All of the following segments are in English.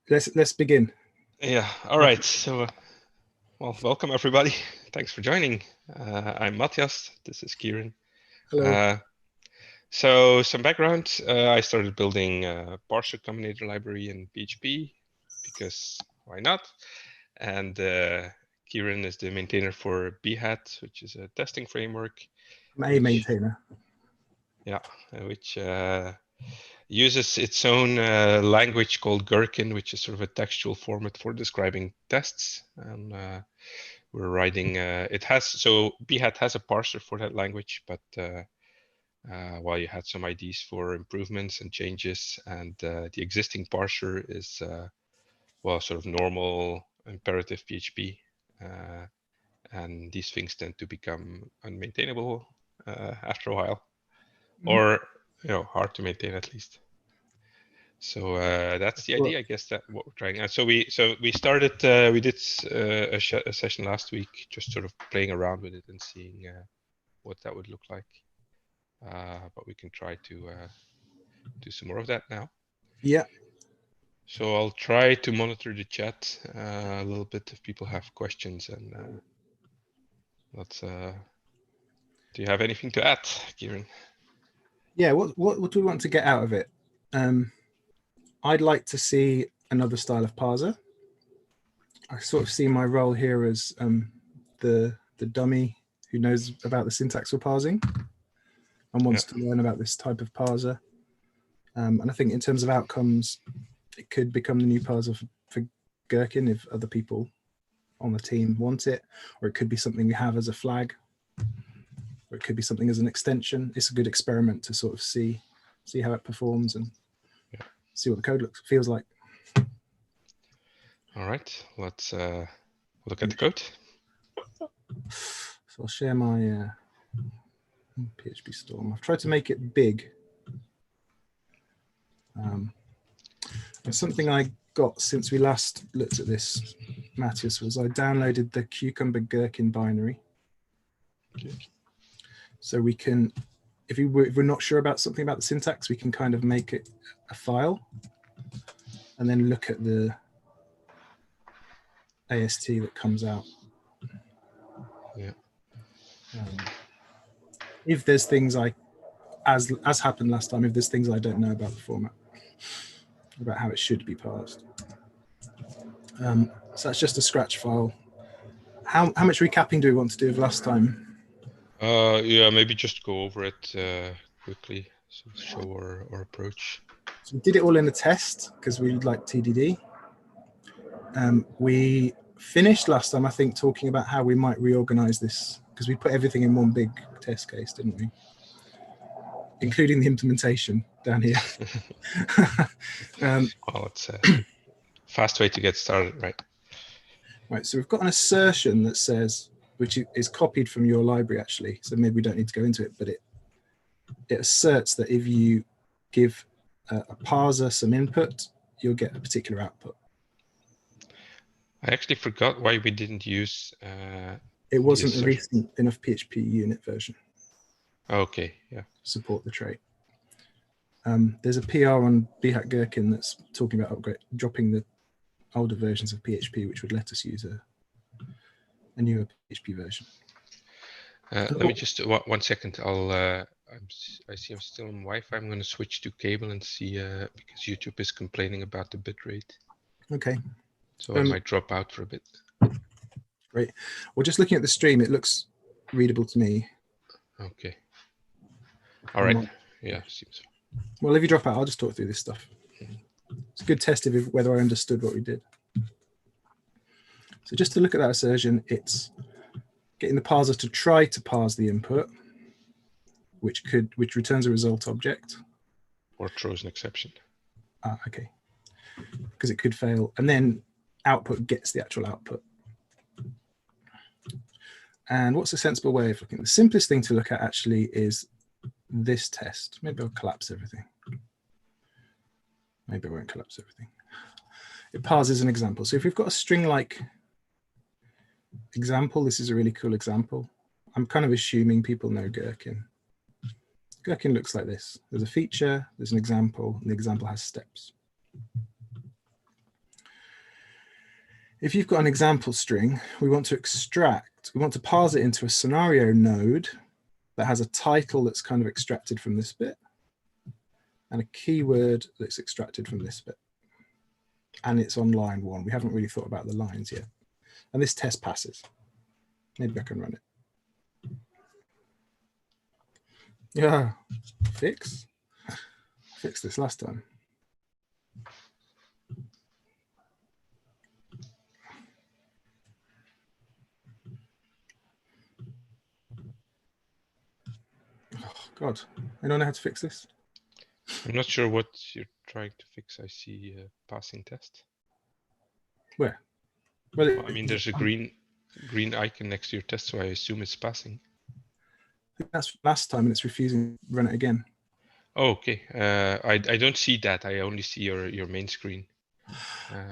Let's begin. Yeah. All right. So, well, welcome everybody. Thanks for joining. I'm Matthias. This is Kieran. Hello. So some background. I started building a Parser Combinator library in PHP because why not? And Kieran is the maintainer for Behat, which is a testing framework. I'm a maintainer. Yeah, which uses its own language called Gherkin, which is sort of a textual format for describing tests. And we're writing, Behat has a parser for that language, but while you had some ideas for improvements and changes, and the existing parser is, well, sort of normal imperative PHP. And these things tend to become unmaintainable after a while, or hard to maintain at least. So that's the idea, I guess, that what we're trying. And so we started. We did a session last week, just sort of playing around with it and seeing what that would look like. But we can try to do some more of that now. Yeah. So I'll try to monitor the chat a little bit if people have questions, and let's. Do you have anything to add, Kieran? Yeah. What do we want to get out of it? I'd like to see another style of parser. I sort of see my role here as the dummy who knows about the syntax for parsing and wants to learn about this type of parser. And I think in terms of outcomes, it could become the new parser for Gherkin if other people on the team want it, or it could be something we have as a flag, or it could be something as an extension. It's a good experiment to sort of see how it performs and see what the code feels like. All right, let's look at the code. So I'll share my Phpstorm. I've tried to make it big. And something I got since we last looked at this, Matthias, was I downloaded the Cucumber Gherkin binary. Okay. So we can, if we're not sure about something about the syntax, we can kind of make it a file and then look at the AST that comes out. Yeah. If there's things as happened last time, if there's things I don't know about the format, about how it should be parsed. So that's just a scratch file. How much recapping do we want to do of last time? Yeah, maybe just go over it quickly, so show our approach. So we did it all in a test because we like TDD. We finished last time, I think, talking about how we might reorganize this because we put everything in one big test case, didn't we? Including the implementation down here. Well, it's a fast way to get started, right? Right, so we've got an assertion that says, which is copied from your library actually, so maybe we don't need to go into it, but it asserts that if you give a parser some input, you'll get a particular output. I actually forgot why we didn't use it wasn't a recent enough PHP unit version. Okay, yeah. To support the trait. There's a PR on Behat Gherkin that's talking about dropping the older versions of PHP, which would let us use a newer PHP version. Let me just 1 second. I see I'm still on Wi-Fi. I'm going to switch to cable and see because YouTube is complaining about the bitrate. Okay. So I might drop out for a bit. Great. Well, just looking at the stream, it looks readable to me. Okay. All right. Yeah, seems so. Well, if you drop out, I'll just talk through this stuff. It's a good test of whether I understood what we did. So just to look at that assertion, it's getting the parser to try to parse the input, which returns a result object. Or throws an exception. Okay. Because it could fail. And then output gets the actual output. And what's a sensible way of looking? The simplest thing to look at actually is this test. Maybe I'll collapse everything. Maybe I won't collapse everything. It parses an example. So if we've got a string-like example, this is a really cool example. I'm kind of assuming people know Gherkin. Gherkin looks like this. There's a feature, there's an example, and the example has steps. if you've got an example string, we want to parse it into a scenario node that has a title that's kind of extracted from this bit and a keyword that's extracted from this bit. And it's on line 1. We haven't really thought about the lines yet. And this test passes. Maybe I can run it. Yeah, fix this last time. Oh, God, I don't know how to fix this. I'm not sure what you're trying to fix. I see a passing test. Where? Well, I mean, there's a green icon next to your test, so I assume it's passing. That's last time, and it's refusing to run it again. Oh, okay. I don't see that. I only see your main screen.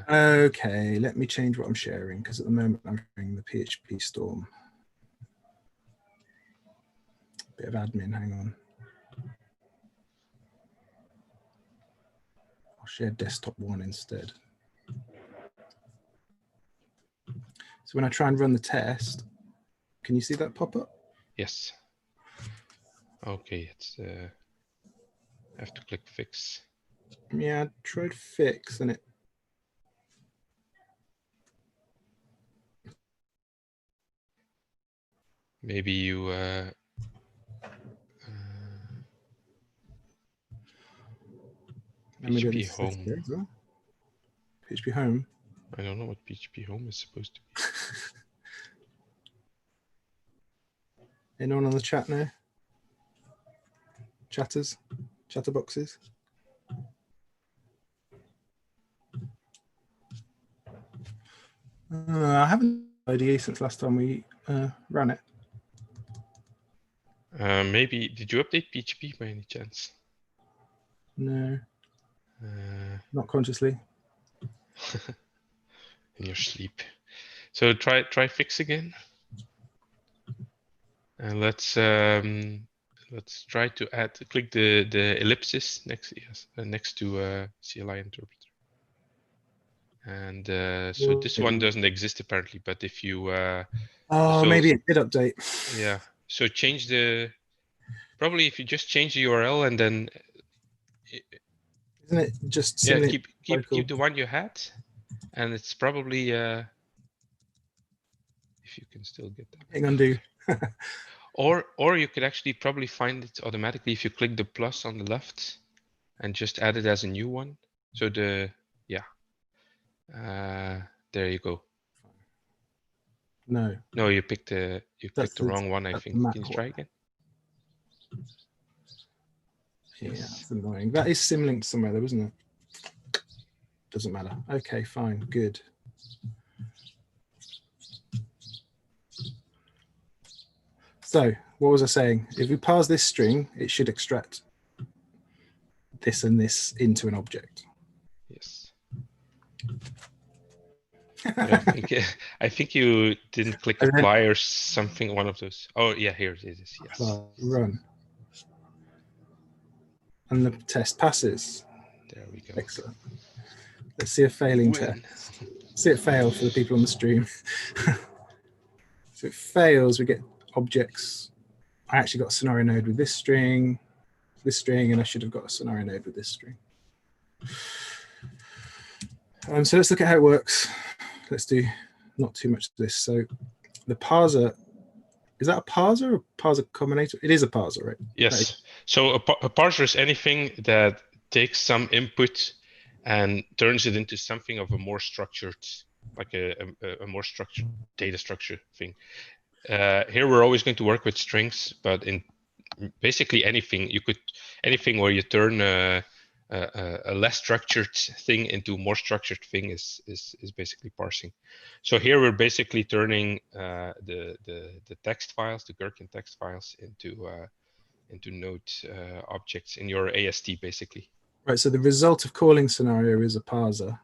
Okay, let me change what I'm sharing, because at the moment I'm sharing the Phpstorm. Bit of admin, hang on. I'll share desktop 1 instead. So when I try and run the test, can you see that pop up? Yes. Okay, it's I have to click fix. Yeah, I tried fix and it. Maybe you PHP home. Well. PHP home. I don't know what PHP home is supposed to be. Anyone on the chat now? Chatterboxes? I haven't IDE since last time we ran it. Maybe, did you update PHP by any chance? No, not consciously. In your sleep. So try fix again. And let's try to add, click the ellipsis next to CLI interpreter. And so this one doesn't exist apparently, but if you maybe it did update. Yeah. So change probably if you just change the URL and then isn't it just keep the one you had, and it's probably if you can still get that. Hang undo. Or you could actually probably find it automatically if you click the plus on the left and just add it as a new one. So there you go. No, you picked the wrong one, I think. Can you try again? Yeah, that's annoying. That is symlinked somewhere though, isn't it? Doesn't matter. Okay, fine, good. So what was I saying? If we parse this string, it should extract this and this into an object. Yes. I think you didn't click apply or something, one of those. Oh yeah, here it is. Yes. Run. And the test passes. There we go. Excellent. Let's see a failing test. See it fail for the people on the stream. So it fails, we get objects. I actually got a scenario node with this string, and I should have got a scenario node with this string. So let's look at how it works. Let's do not too much of this. So the parser, is that a parser or parser combinator? It is a parser, right? Yes. So a parser is anything that takes some input and turns it into something of a more structured, like a more structured data structure thing. Here we're always going to work with strings, but in basically anything where you turn a less structured thing into a more structured thing is basically parsing. So here we're basically turning the text files, the Gherkin text files, into node objects in your AST basically. Right. So the result of calling scenario is a parser.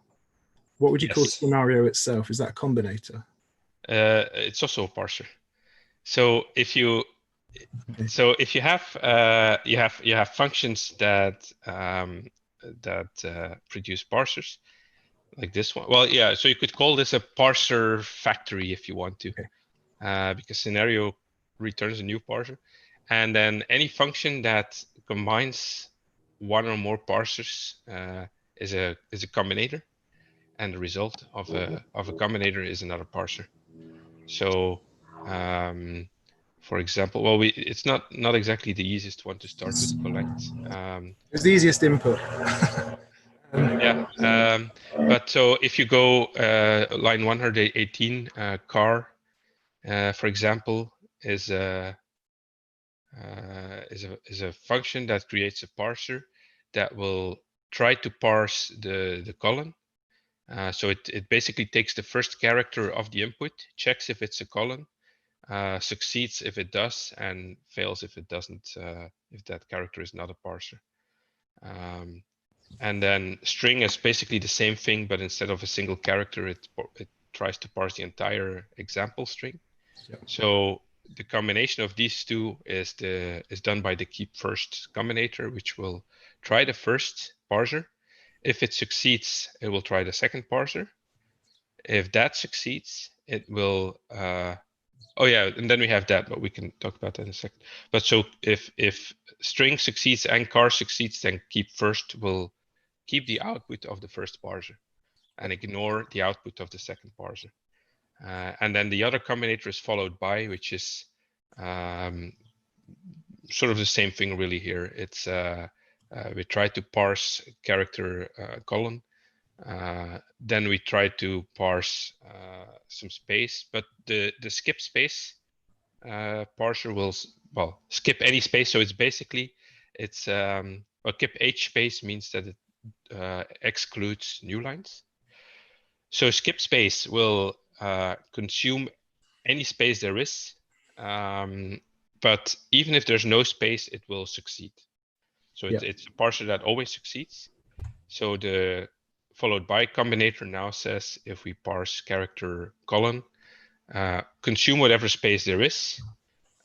What would you call scenario itself? Is that a combinator? It's also a parser. So if you have functions that produce parsers, like this one. Well, yeah. So you could call this a parser factory if you want to, because scenario returns a new parser, and then any function that combines one or more parsers is a combinator, and the result of a combinator is another parser. So, for example, well, it's not exactly the easiest one to start with collect. It's the easiest input. Yeah, but so if you go line 118, car, for example, is a function that creates a parser that will try to parse the colon. So it basically takes the first character of the input, checks if it's a colon, succeeds if it does, and fails if it doesn't, if that character is not a parser. And then string is basically the same thing, but instead of a single character, it tries to parse the entire example string. Yep. So the combination of these two is done by the keep first combinator, which will try the first parser. If it succeeds, it will try the second parser. If that succeeds, it will. Oh yeah, and then we have that, but we can talk about that in a second. But so if string succeeds and car succeeds, then keep first will keep the output of the first parser and ignore the output of the second parser. And then the other combinator is followed by, which is sort of the same thing really here. It's we try to parse character colon. Then we try to parse some space, but the skip space parser will skip any space. So it's basically skip h space means that it excludes new lines. So skip space will consume any space there is, but even if there's no space, it will succeed. So it's a parser that always succeeds. So the followed by combinator now says if we parse character colon, consume whatever space there is,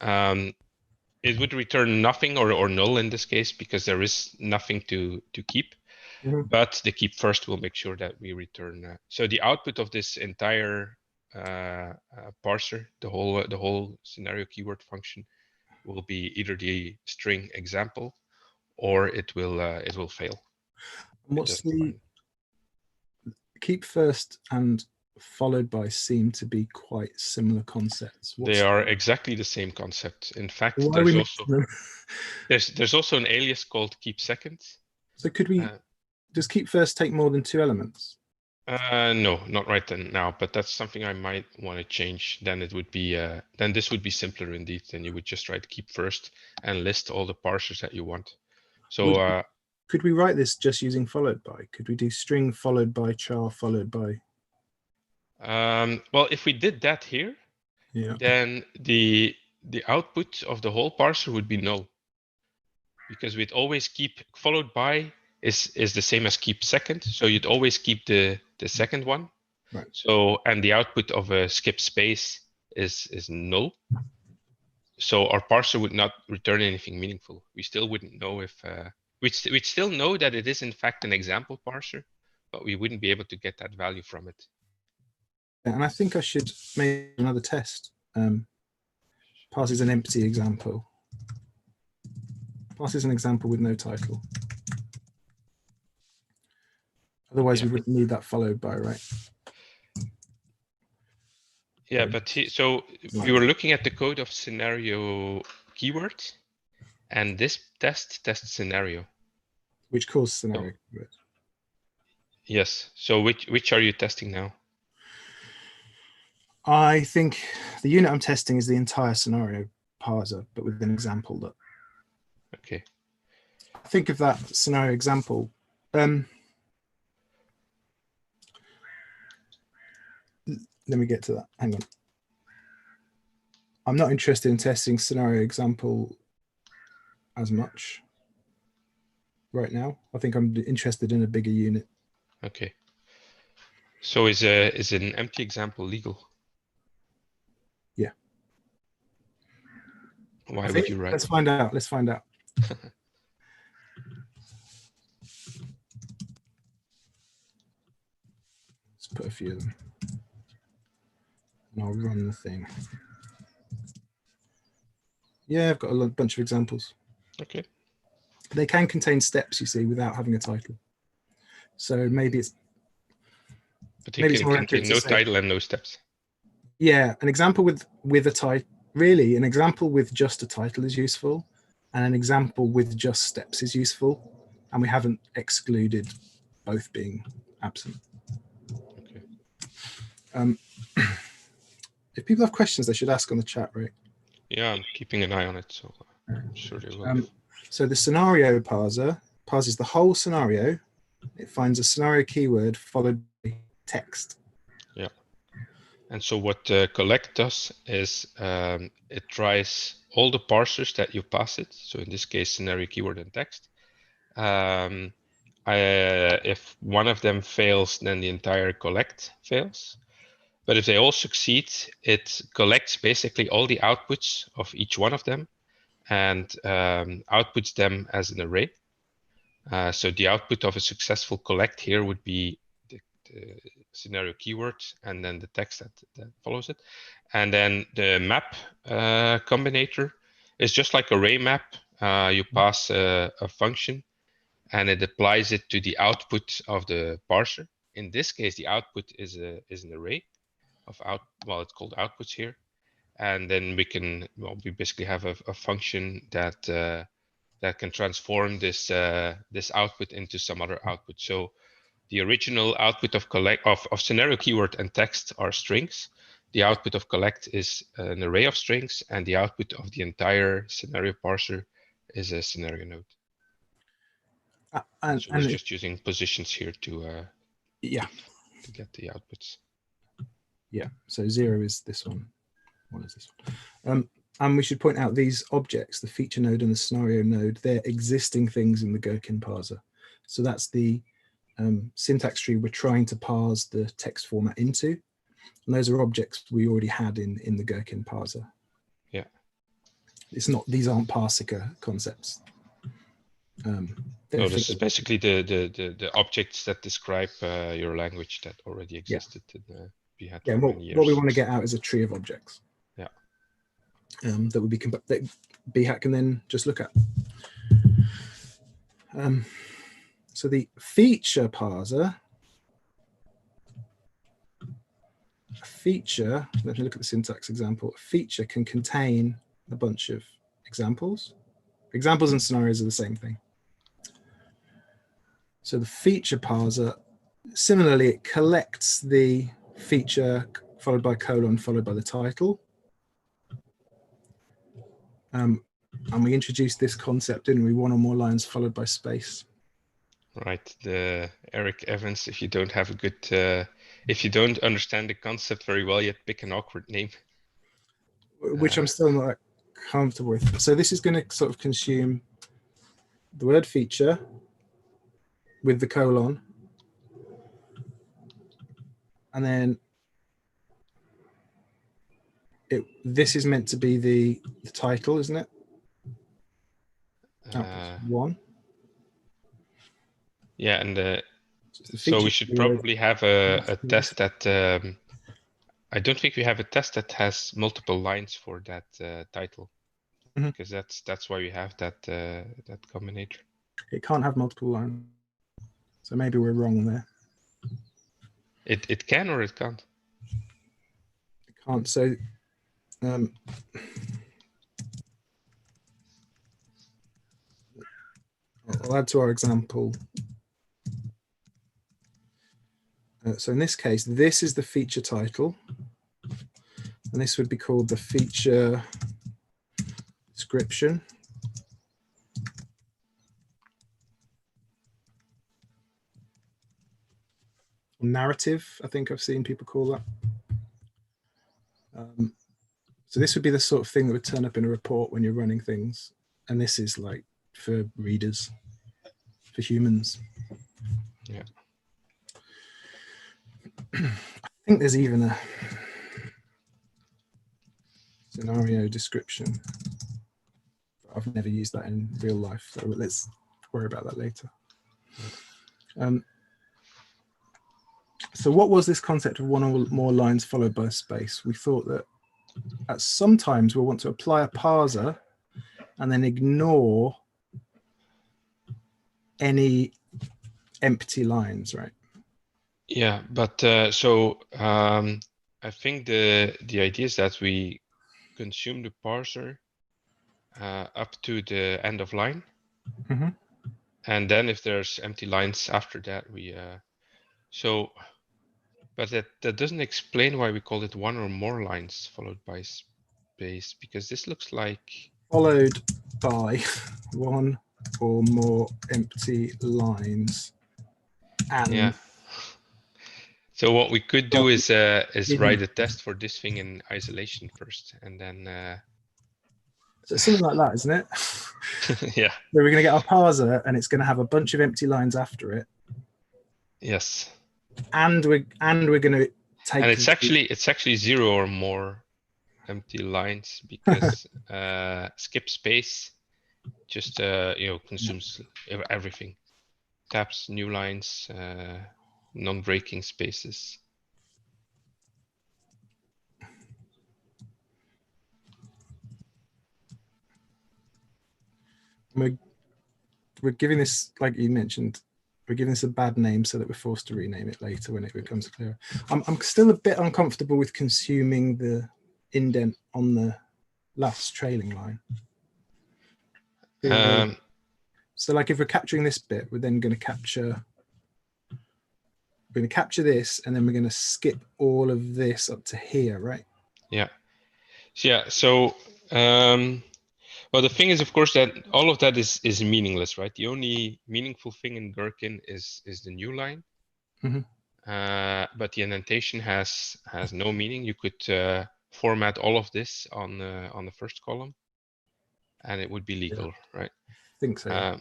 it would return nothing or null in this case because there is nothing to keep. But the keep first will make sure that we return. So the output of this entire parser, the whole scenario keyword function, will be either the string example or it will fail. What's the keep first and followed by seem to be quite similar concepts. They are exactly the same concept. In fact, there's also an alias called keep second. So could we does keep first take more than 2 elements? No, not right now, but that's something I might want to change. Then it would be then this would be simpler indeed. Then you would just try to keep first and list all the parsers that you want. So could we write this just using followed by? Could we do string followed by char followed by? Well, if we did that here, then the output of the whole parser would be null, because we'd always keep followed by is the same as keep second. So you'd always keep the second one. Right. So and the output of a skip space is null. So our parser would not return anything meaningful. We still wouldn't know if we'd still know that it is in fact an example parser, but we wouldn't be able to get that value from it. And I think I should make another test. Parses an empty example. Parses an example with no title. Otherwise, we wouldn't need that followed by, right? Yeah, but so we were looking at the code of scenario keyword, and this tests scenario. Which calls scenario keyword. Yes. So which are you testing now? I think the unit I'm testing is the entire scenario parser, but with an example that. Okay. Think of that scenario example. Let me get to that. Hang on. I'm not interested in testing scenario example as much right now. I think I'm interested in a bigger unit. Okay. So is an empty example legal? Yeah. Why would you write? Let's find out. Let's find out. put a few of them. And I'll run the thing. Yeah, I've got a bunch of examples. Okay. They can contain steps, you see, without having a title. So maybe it's But maybe it it's can more accurate contain to no say, title and no steps. yeah, an example with a title. Really, an example with just a title is useful, and an example with just steps is useful, and we haven't excluded both being absent. Okay. If people have questions, they should ask on the chat, right? Yeah, I'm keeping an eye on it, so I'm sure they will. So the scenario parser parses the whole scenario. It finds a scenario keyword followed by text. Yeah. And so what collect does is it tries all the parsers that you pass it. So in this case, scenario keyword and text. If one of them fails, then the entire collect fails. But if they all succeed, it collects basically all the outputs of each one of them and outputs them as an array. So the output of a successful collect here would be the scenario keyword and then the text that follows it. And then the map combinator is just like array map. You pass a function and it applies it to the output of the parser. In this case, the output is an array of it's called outputs here. And then we can, we basically have a function that that can transform this this output into some other output. So the original output of scenario keyword and text are strings. The output of collect is an array of strings, and the output of the entire scenario parser is a scenario node. So we're just using positions here to to get the outputs. Yeah. So 0 is this one. 1 is this one. And we should point out these objects, the feature node and the scenario node, they're existing things in the Gherkin parser. So that's the syntax tree we're trying to parse the text format into. And those are objects we already had in the Gherkin parser. Yeah. It's not, these aren't Parsica concepts. No, this is basically the objects that describe your language that already existed in Behat for many years. What we want to get out is a tree of objects. Yeah. That would be that Behat can then just look at. So the feature parser, let me look at the syntax example. A feature can contain a bunch of examples. Examples and scenarios are the same thing. So the feature parser, similarly, it collects the feature followed by colon, followed by the title. And we introduced this concept, didn't we? One or more lines followed by space. Right, the Eric Evans, if you don't have a good, if you don't understand the concept very well yet, pick an awkward name. Which I'm still not comfortable with. So this is going to sort of consume the word feature with the colon. And then this is meant to be the title, isn't it? One. Yeah, and so we should probably have a test that, I don't think we have a test that has multiple lines for that title, because that's why we have that that combinator. It can't have multiple lines, so maybe we're wrong there. It can or it can't. It can't. So I'll add to our example. So in this case, this is the feature title, and this would be called the feature description. Narrative, I think I've seen people call that. So this would be the sort of thing that would turn up in a report when you're running things. And this is like for readers, for humans. Yeah. I think there's even a scenario description. I've never used that in real life, so let's worry about that later. So what was this concept of one or more lines followed by a space? We thought that at sometimes we'll want to apply a parser and then ignore any empty lines, right? Yeah, but I think the idea is that we consume the parser up to the end of line. Mm-hmm. And then if there's empty lines after that, but that doesn't explain why we call it one or more lines followed by space, because this looks like Followed by one or more empty lines. And yeah. So what we could do is write a test for this thing in isolation first, and then so it's something like that, isn't it? yeah. Where we're going to get our parser and it's going to have a bunch of empty lines after it. Yes. And we're going to take. And it's actually 0 or more empty lines, because skip space just consumes everything. Tabs, new lines, non-breaking spaces. We're giving this, like you mentioned, we're giving this a bad name so that we're forced to rename it later when it becomes clearer. I'm still a bit uncomfortable with consuming the indent on the last trailing line. So like if we're capturing this bit, we're then going to capture this, and then we're going to skip all of this up to here, right? Yeah. Yeah. So well, the thing is, of course, that all of that is meaningless, right? The only meaningful thing in Gherkin is the new line. Mm-hmm. But the indentation has no meaning. You could format all of this on the first column, and it would be legal, right? I think so.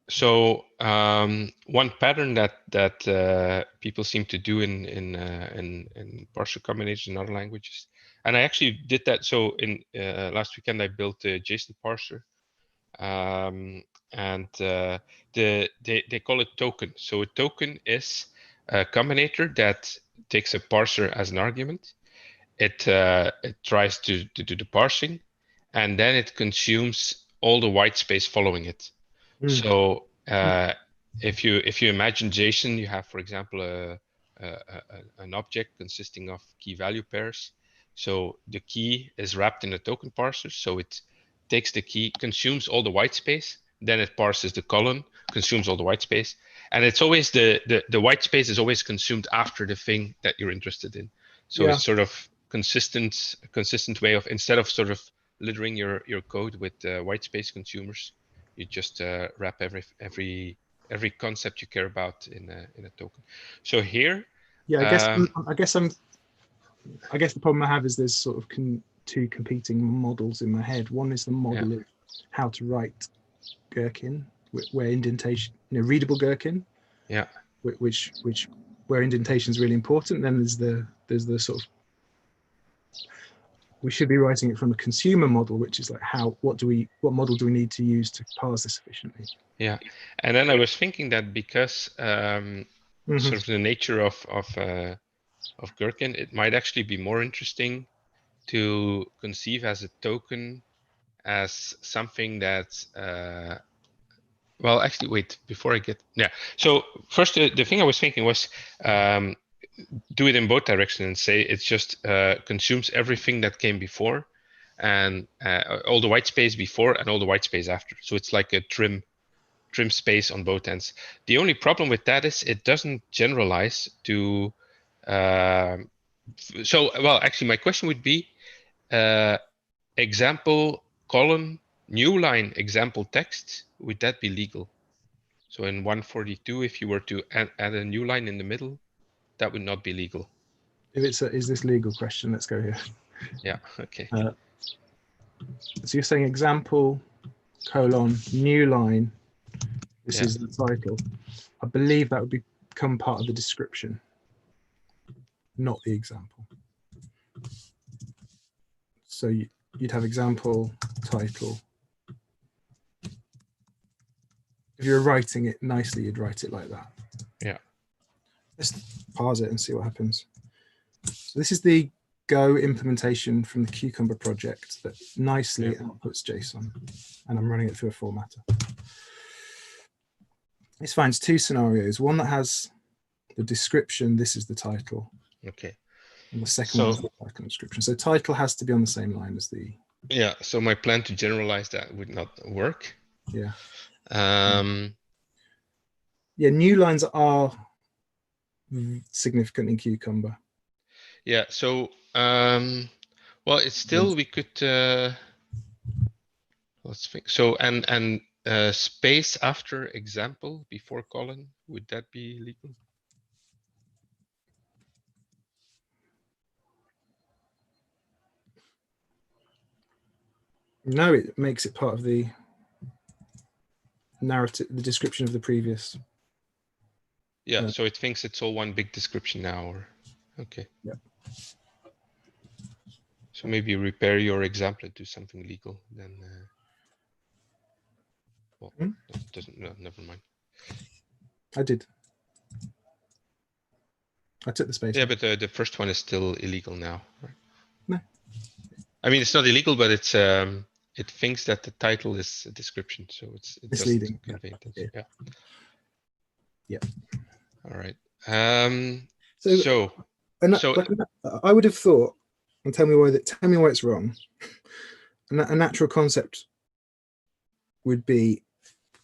So one pattern that people seem to do in Parser combinations in other languages, and I actually did that. So in last weekend I built a Jsonparser, and they call it token. So a token is a combinator that takes a parser as an argument. It tries to do the parsing, and then it consumes all the white space following it. So if you imagine JSON, you have, for example, an object consisting of key value pairs. So the key is wrapped in a token parser. So it takes the key, consumes all the white space, then it parses the column, consumes all the white space, and it's always the white space is always consumed after the thing that you're interested in. So it's sort of consistent way of, instead of sort of littering your code with white space consumers, you just wrap every concept you care about in a token. So here, yeah, I guess the problem I have is there's sort of two competing models in my head. One is the model of how to write Gherkin, where indentation, readable Gherkin, which where indentation is really important. Then there's the sort of, we should be writing it from a consumer model, which is like what model do we need to use to parse this efficiently? Yeah, and then I was thinking that because sort of the nature of Gherkin, it might actually be more interesting to conceive as a token as something that well, actually, wait, before I get, so first the thing I was thinking was do it in both directions and say it's just consumes everything that came before, and all the white space before and all the white space after. So it's like a trim space on both ends. The only problem with that is it doesn't generalize to so, well, actually my question would be example column new line example text, would that be legal? So in 142, if you were to add a new line in the middle, that would not be legal. If it's is this legal question? Let's go here. Yeah. Okay. So you're saying example colon new line. This is the title. I believe that would become part of the description, not the example. So you'd have example title. If you're writing it nicely, you'd write it like that. Yeah. Let's parse it and see what happens. So this is the Go implementation from the Cucumber project that nicely outputs JSON, and I'm running it through a formatter. This finds two scenarios. One that has the description, this is the title. Okay. And the second one is the title and description. So title has to be on the same line as the... Yeah, so my plan to generalize that would not work. Yeah. Yeah, new lines are significant in Cucumber. Yeah, so, well, it's still, we could, let's think. So, and space after example before colon, would that be legal? No, it makes it part of the narrative, the description of the previous. Yeah, so it thinks it's all one big description now, or okay. Yeah. So maybe repair your example and do something legal, then. Well, that doesn't. No, never mind. I did. I took the space. Yeah, but the first one is still illegal now, right? No. I mean, it's not illegal, but it's it thinks that the title is a description, so it's misleading. Convey Yeah. Yeah. Yeah. All right. So I would have thought, and tell me why it's wrong. A natural concept would be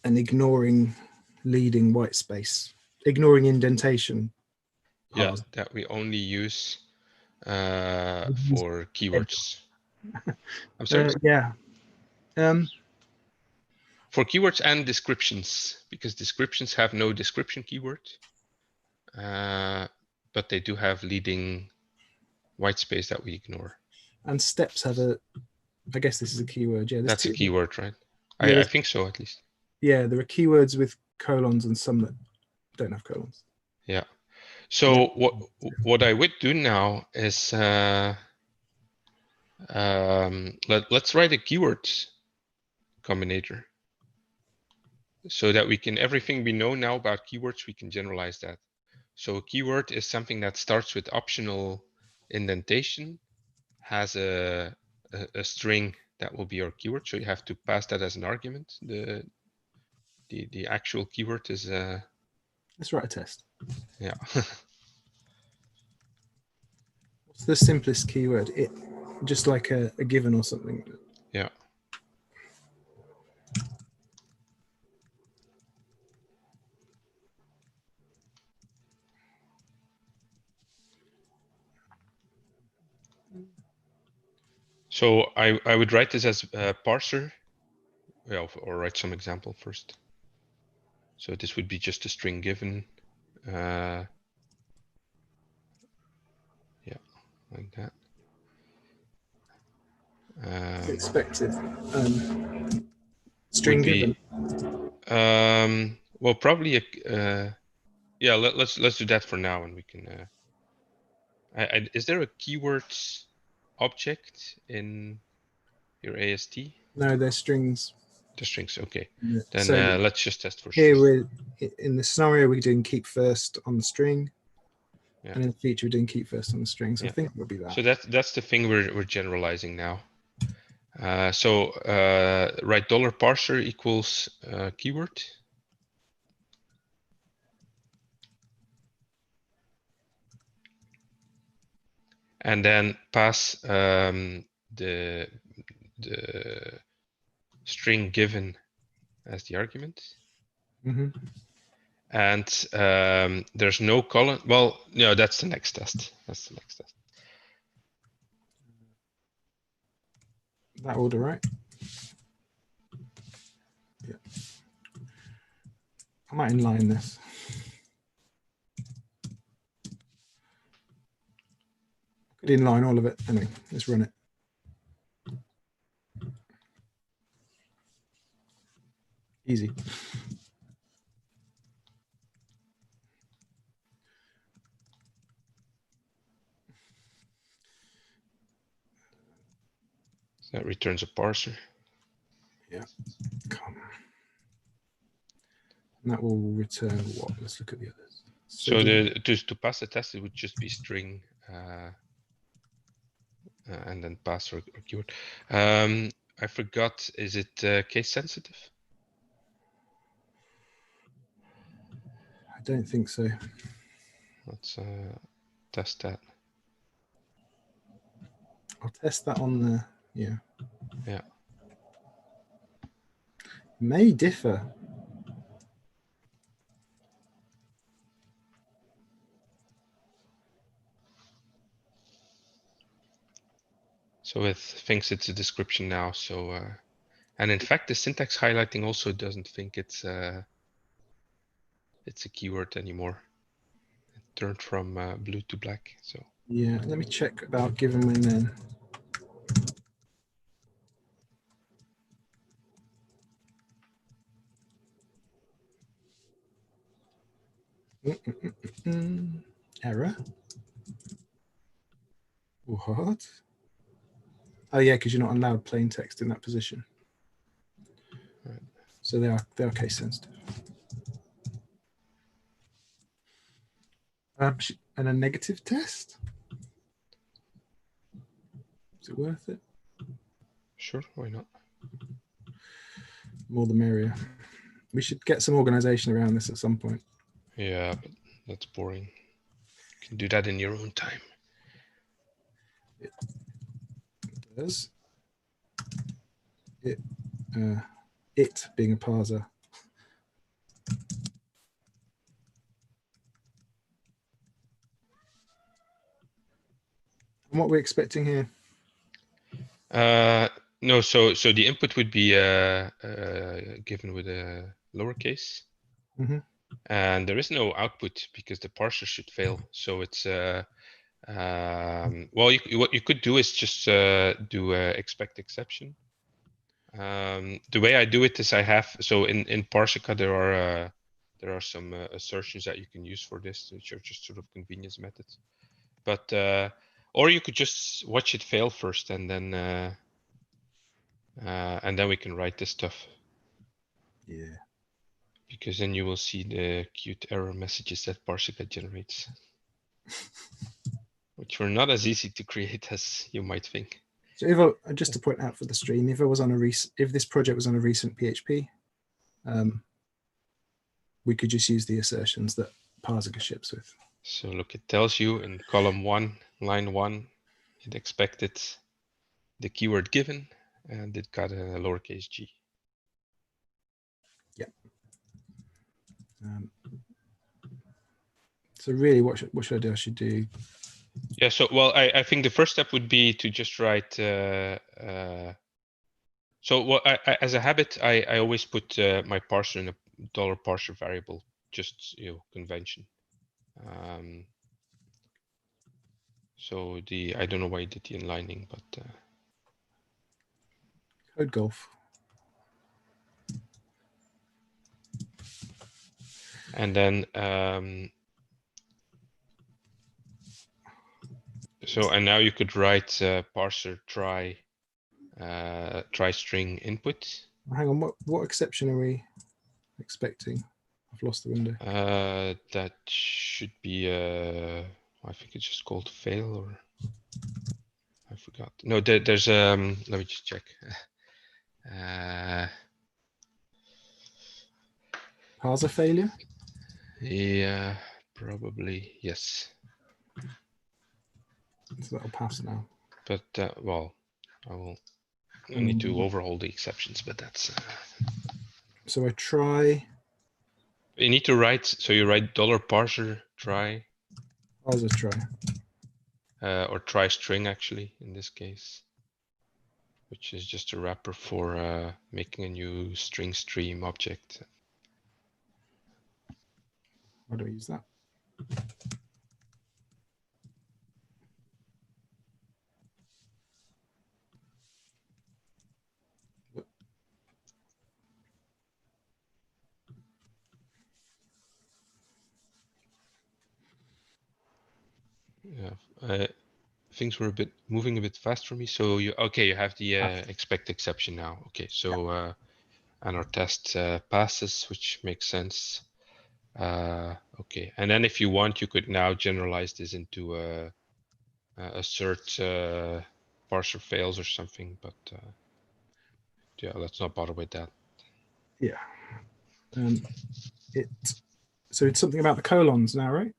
an ignoring leading white space, ignoring indentation. Yeah, that we only use for keywords. I'm sorry. Yeah. For keywords and descriptions, because descriptions have no description keyword, but they do have leading white space that we ignore. And steps have a, I guess this is a keyword. Yeah, that's a keyword, right? Yeah, I think so, at least. Yeah, there are keywords with colons and some that don't have colons. Yeah. So what I would do now is let's write a keywords combinator, so that we can, everything we know now about keywords, we can generalize that. So a keyword is something that starts with optional indentation, has a string that will be your keyword. So you have to pass that as an argument. The actual keyword is let's write a test. Yeah. What's the simplest keyword? It just like a given or something. Yeah. So I would write this as a parser, or write some example first. So this would be just a string given. Yeah, like that. Expected. String given. Well, probably yeah. Let's do that for now, and we can. Is there a keywords object in your AST? No, they're strings. The strings, okay. Yeah. Then so let's just test for here strings. In the scenario we're doing keep first on the string, yeah. and in the feature we're doing keep first on the string. So yeah. I think it would be that. So that's the thing we're generalizing now. So write $parser equals keyword. And then pass the string given as the argument. Mm-hmm. And there's no colon. Well, no, that's the next test. That's the next test. That order, right? Yeah. I might inline this. I could inline all of it. Anyway, let's run it. Easy. So that returns a parser. Yeah. Come. And that will return what? Let's look at the others. So to pass the test, it would just be string and then pass or keyword. I forgot, is it case sensitive? I don't think so. Let's test that. I'll test that on the, yeah. Yeah. May differ. So it thinks it's a description now. So, and in fact, the syntax highlighting also doesn't think it's a keyword anymore. It turned from blue to black. So yeah, let me check about given when then. Error. What? Oh yeah, because you're not allowed plain text in that position. right. So they are case sensitive. And a negative test? Is it worth it? Sure, why not? More the merrier. We should get some organization around this at some point. Yeah, but that's boring. You can do that in your own time. It does. It being a parser. And what we're expecting here? No, so the input would be given with a lowercase, and there is no output because the parser should fail. So it's well, what you could do is just do expect exception. The way I do it is I have, so in Parsica there are some assertions that you can use for this, which are just sort of convenience methods. But or you could just watch it fail first, and then we can write this stuff. Yeah. Because then you will see the cute error messages that Parsica generates, which were not as easy to create as you might think. So if just to point out for the stream, if this project was on a recent PHP, we could just use the assertions that Parsica ships with. So look, it tells you in column 1, line 1, it expected the keyword given, and it got a lowercase g. Yeah. So really, what should I do? I should do. Yeah. So well, I think the first step would be to just write. So what as a habit, I always put my parser in a $parser variable, just convention. So I don't know why I did the inlining, but Code golf. And then and now you could write parser try string input. Hang on, what exception are we expecting? I've lost the window. That should be I think it's just called fail, or I forgot. No, there's let me just check. Parser failure? Yeah, probably, yes. So that'll pass now. But well, I need to overhaul the exceptions, but that's so I try. You need to write, so you write $parser try. Parser try. Or try string, actually, in this case, which is just a wrapper for making a new string stream object. How do I use that? Yeah, things were moving a bit fast for me. So you have the expect exception now. Okay, so and our test passes, which makes sense. Okay, and then if you want, you could now generalize this into a assert parser fails or something, but yeah, let's not bother with that. Yeah. So it's something about the colons now, right?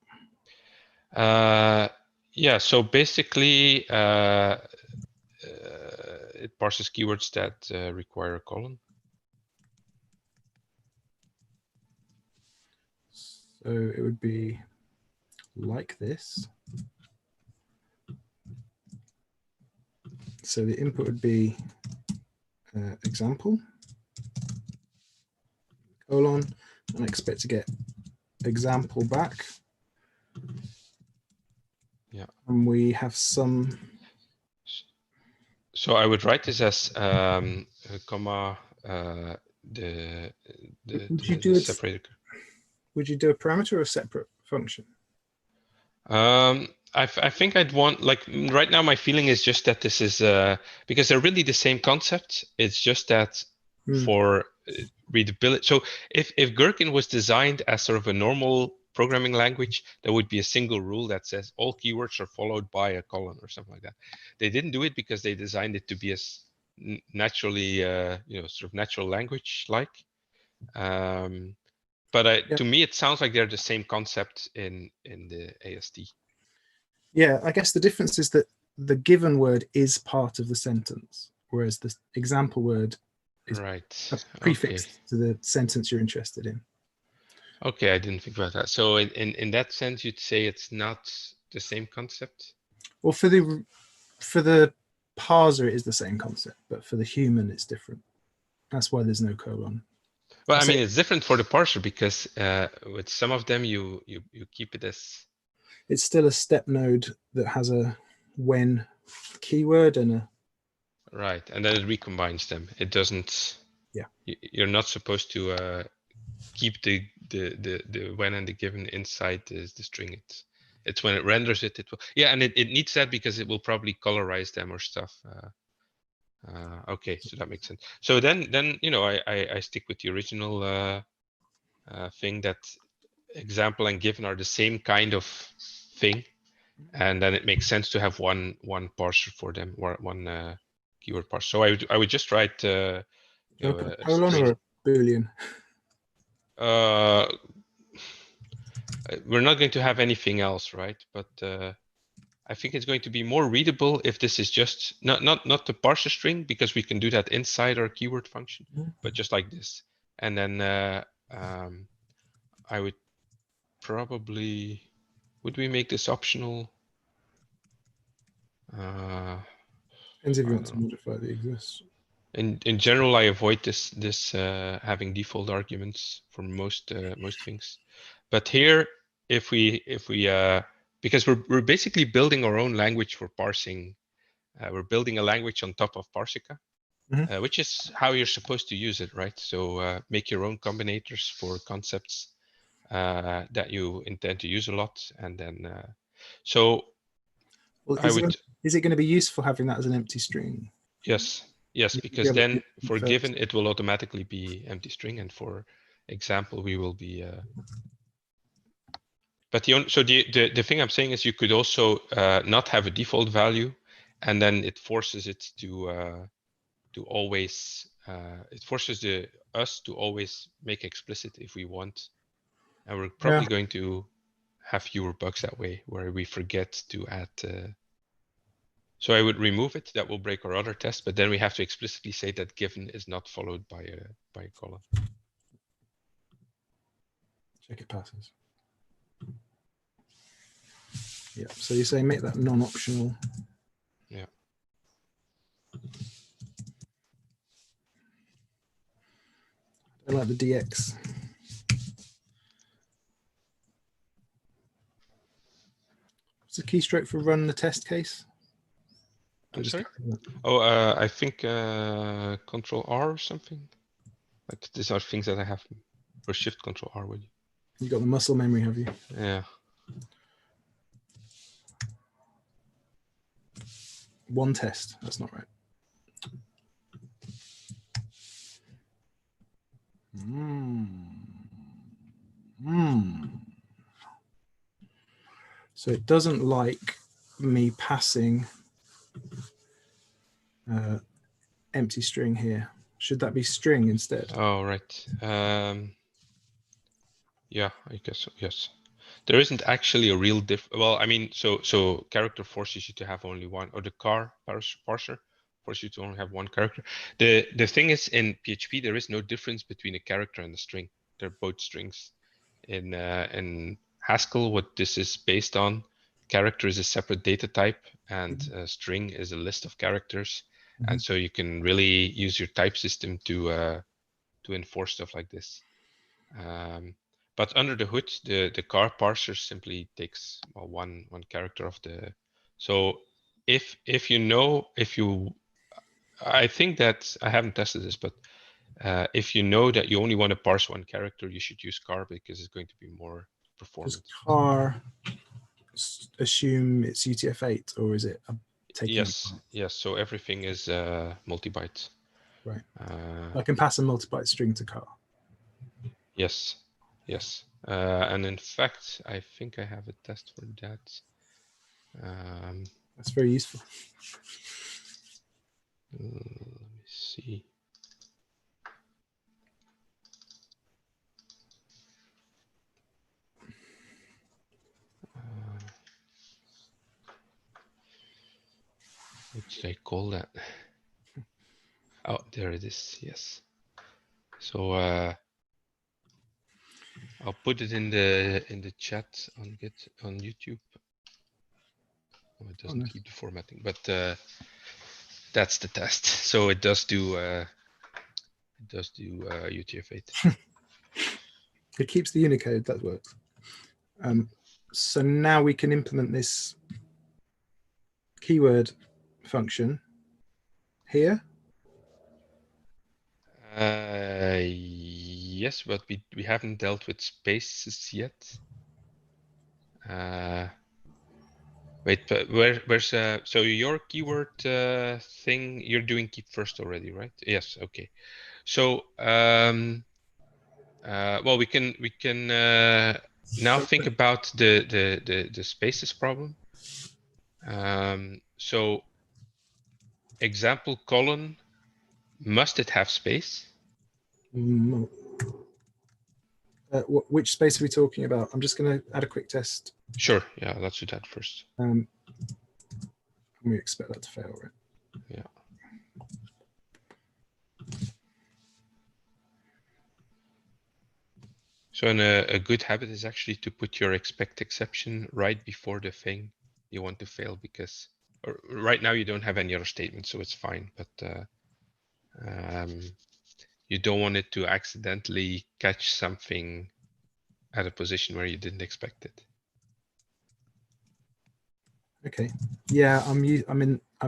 Yeah, so basically it parses keywords that require a colon. So it would be like this. So the input would be example, colon, and I expect to get example back. Yeah. And we have some. So I would write this as comma the separator. Would you do a parameter or a separate function? I think I'd want, like, right now my feeling is just that this is because they're really the same concept. It's just that for readability. So if Gherkin was designed as sort of a normal programming language, there would be a single rule that says all keywords are followed by a colon or something like that. They didn't do it because they designed it to be as naturally, sort of natural language like. But to me, it sounds like they're the same concept in the AST. Yeah, I guess the difference is that the given word is part of the sentence, whereas the example word is a prefix to the sentence you're interested in. Okay, I didn't think about that. So in that sense, you'd say it's not the same concept? Well, for the parser, it is the same concept, but for the human, it's different. That's why there's no colon. Well, I mean, it's different for the parser because with some of them, you keep it as... It's still a step node that has a when keyword and a... Right, and then it recombines them. It doesn't... Yeah. You're not supposed to keep the when and the given inside the string. It's when it renders it will... Yeah, and it needs that because it will probably colorize them or stuff. Okay, so that makes sense. So then I stick with the original thing that example and given are the same kind of thing, and then it makes sense to have one parser for them, or one keyword parser. So I would just write a colon string. or a boolean. We're not going to have anything else, right? But I think it's going to be more readable if this is just not the parser string, because we can do that inside our keyword function, but just like this. And then I would probably, would we make this optional? Depends if you want to modify the exists. In general, I avoid this having default arguments for most things. But here, if we because we're basically building our own language for parsing. We're building a language on top of Parsica, which is how you're supposed to use it, right? So make your own combinators for concepts that you intend to use a lot, and then well, is it going to be useful having that as an empty string? Yes, because then for given it will automatically be empty string, and for example we will be. But the thing I'm saying is you could also not have a default value, and then it forces it to always it forces us to always make explicit if we want, and we're probably going to have fewer bugs that way where we forget to add. So I would remove it. That will break our other test, but then we have to explicitly say that given is not followed by a colon. Check it passes. Yeah. So you say make that non-optional. Yeah. I like the DX. What's the keystroke for run the test case? I'm sorry? Oh, I think Control R or something. Like these are things that I have, or Shift Control R with you. You got the muscle memory, have you? Yeah. One test. That's not right. So it doesn't like me passing empty string here. Should that be string instead? Oh, right. Yeah, I guess so. Yes. There isn't actually a real well, I mean, so character forces you to have only one, or the parser forces you to only have one character. The thing is, in PHP, there is no difference between a character and a string. They're both strings. In Haskell, what this is based on, character is a separate data type, and a string is a list of characters. And so you can really use your type system to enforce stuff like this. But under the hood, the car parser simply takes one character of the. So if I think that I haven't tested this, but if you know that you only want to parse one character, you should use car because it's going to be more performant. Does car assume it's UTF-8, or is it taking? Yes. So everything is multi-byte. Right. I can pass a multi-byte string to car. Yes. And in fact, I think I have a test for that. That's very useful. Let me see. What did I call that? Oh, there it is. Yes. So I'll put it in the chat on YouTube. Oh, it doesn't keep the formatting, but that's the test. So it does do UTF-8. It keeps the Unicode. That works. So now we can implement this keyword function here. Yes, but we haven't dealt with spaces yet. Wait, but where's so your keyword thing? You're doing keep first already, right? Yes. Okay. So well, we can now think about the spaces problem. So example colon, must it have space? Which space are we talking about? I'm just going to add a quick test. Sure. Yeah, let's do that first. We expect that to fail, right? Yeah. So a good habit is actually to put your expect exception right before the thing you want to fail, because right now you don't have any other statement, so it's fine. But you don't want it to accidentally catch something at a position where you didn't expect it. Okay. Yeah, I've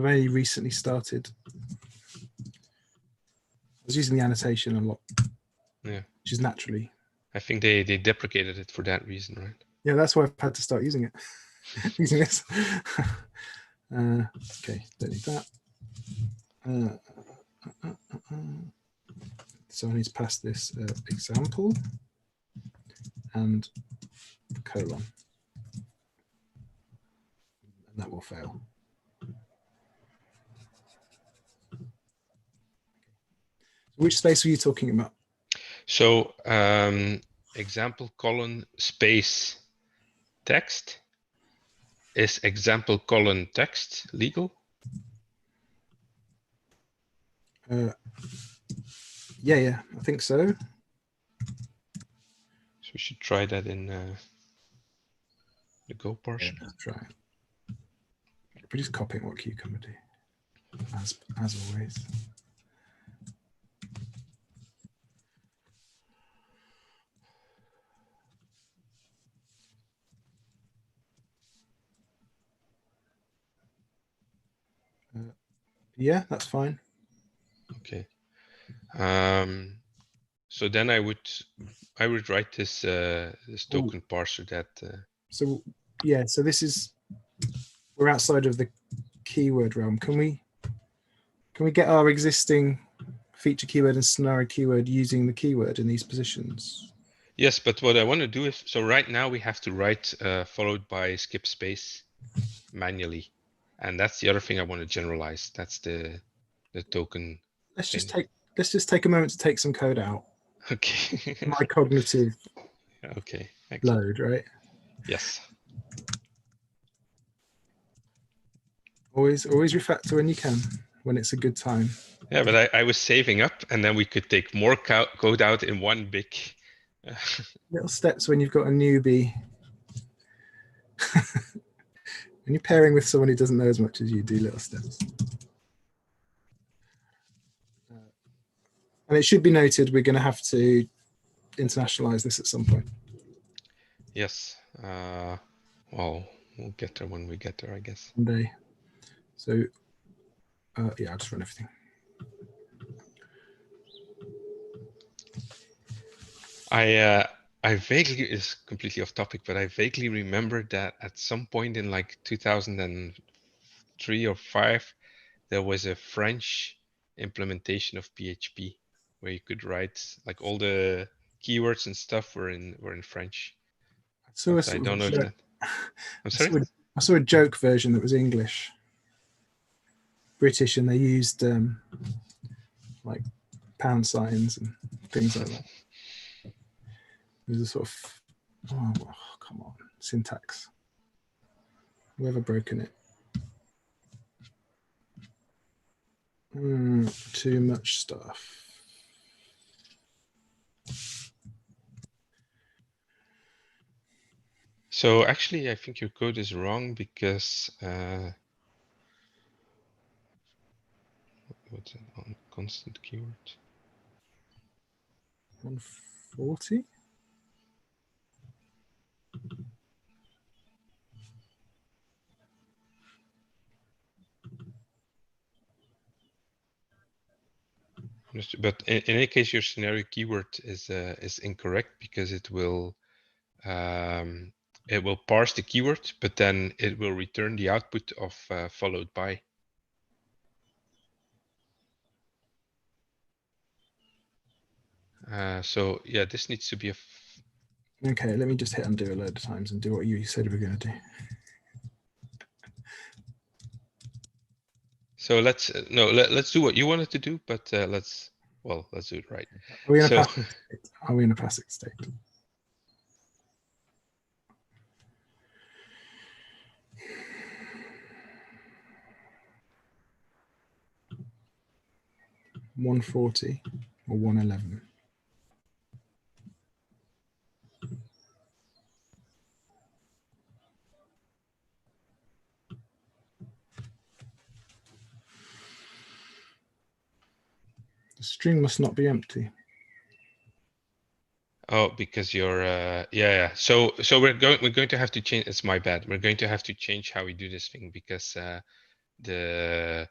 only recently started. I was using the annotation a lot. Yeah. Which is naturally. I think they deprecated it for that reason, right? Yeah, that's why I've had to start using it. Using this. Okay, don't need that. So I need to pass this example and colon. And that will fail. Which space were you talking about? So example colon space text. Is example colon text legal? Yeah, I think so. So we should try that in the Go parser. Yeah, let's try it. We're just copying what Cucumber do, as always. Yeah, that's fine. Okay. So then I would write this token parser that. So yeah, so this is, we're outside of the keyword realm. Can we get our existing feature keyword and scenario keyword using the keyword in these positions? Yes, but what I want to do is, so right now we have to write followed by skip space manually. And that's the other thing I want to generalize. That's the token Let's thing. just take a moment to take some code out. Okay. My cognitive okay. Excellent. load, right? Yes. Always refactor when you can, when it's a good time. Yeah, but I was saving up, and then we could take more code out in one big. Little steps when you've got a newbie. When you're pairing with someone who doesn't know as much as you, do little steps. And it should be noted, we're going to have to internationalize this at some point. Yes. Well, we'll get there when we get there, I guess. Someday. So, yeah, I'll just run everything. I vaguely, is completely off topic, but I vaguely remember that at some point in like 2003 or 5, there was a French implementation of PHP where you could write like all the keywords and stuff were in French. So I don't know if that. I'm sorry. I saw a joke version that was English, British, and they used like pound signs and things like that. There's a sort of, oh, come on, syntax. Whoever broken it. Too much stuff. So actually, I think your code is wrong because what's it on constant keyword? 140. But in any case, your scenario keyword is incorrect because it will parse the keyword, but then it will return the output of followed by. So yeah, this needs to be a. Okay, let me just hit undo a load of times and do what you said we were going to do. So let's let's do what you wanted to do, but let's do it right. Are we in a passive state? Are we in a passive state? $140 or $111? The string must not be empty. Oh, because you're yeah. So we're going to have to change. It's my bad. We're going to have to change how we do this thing because the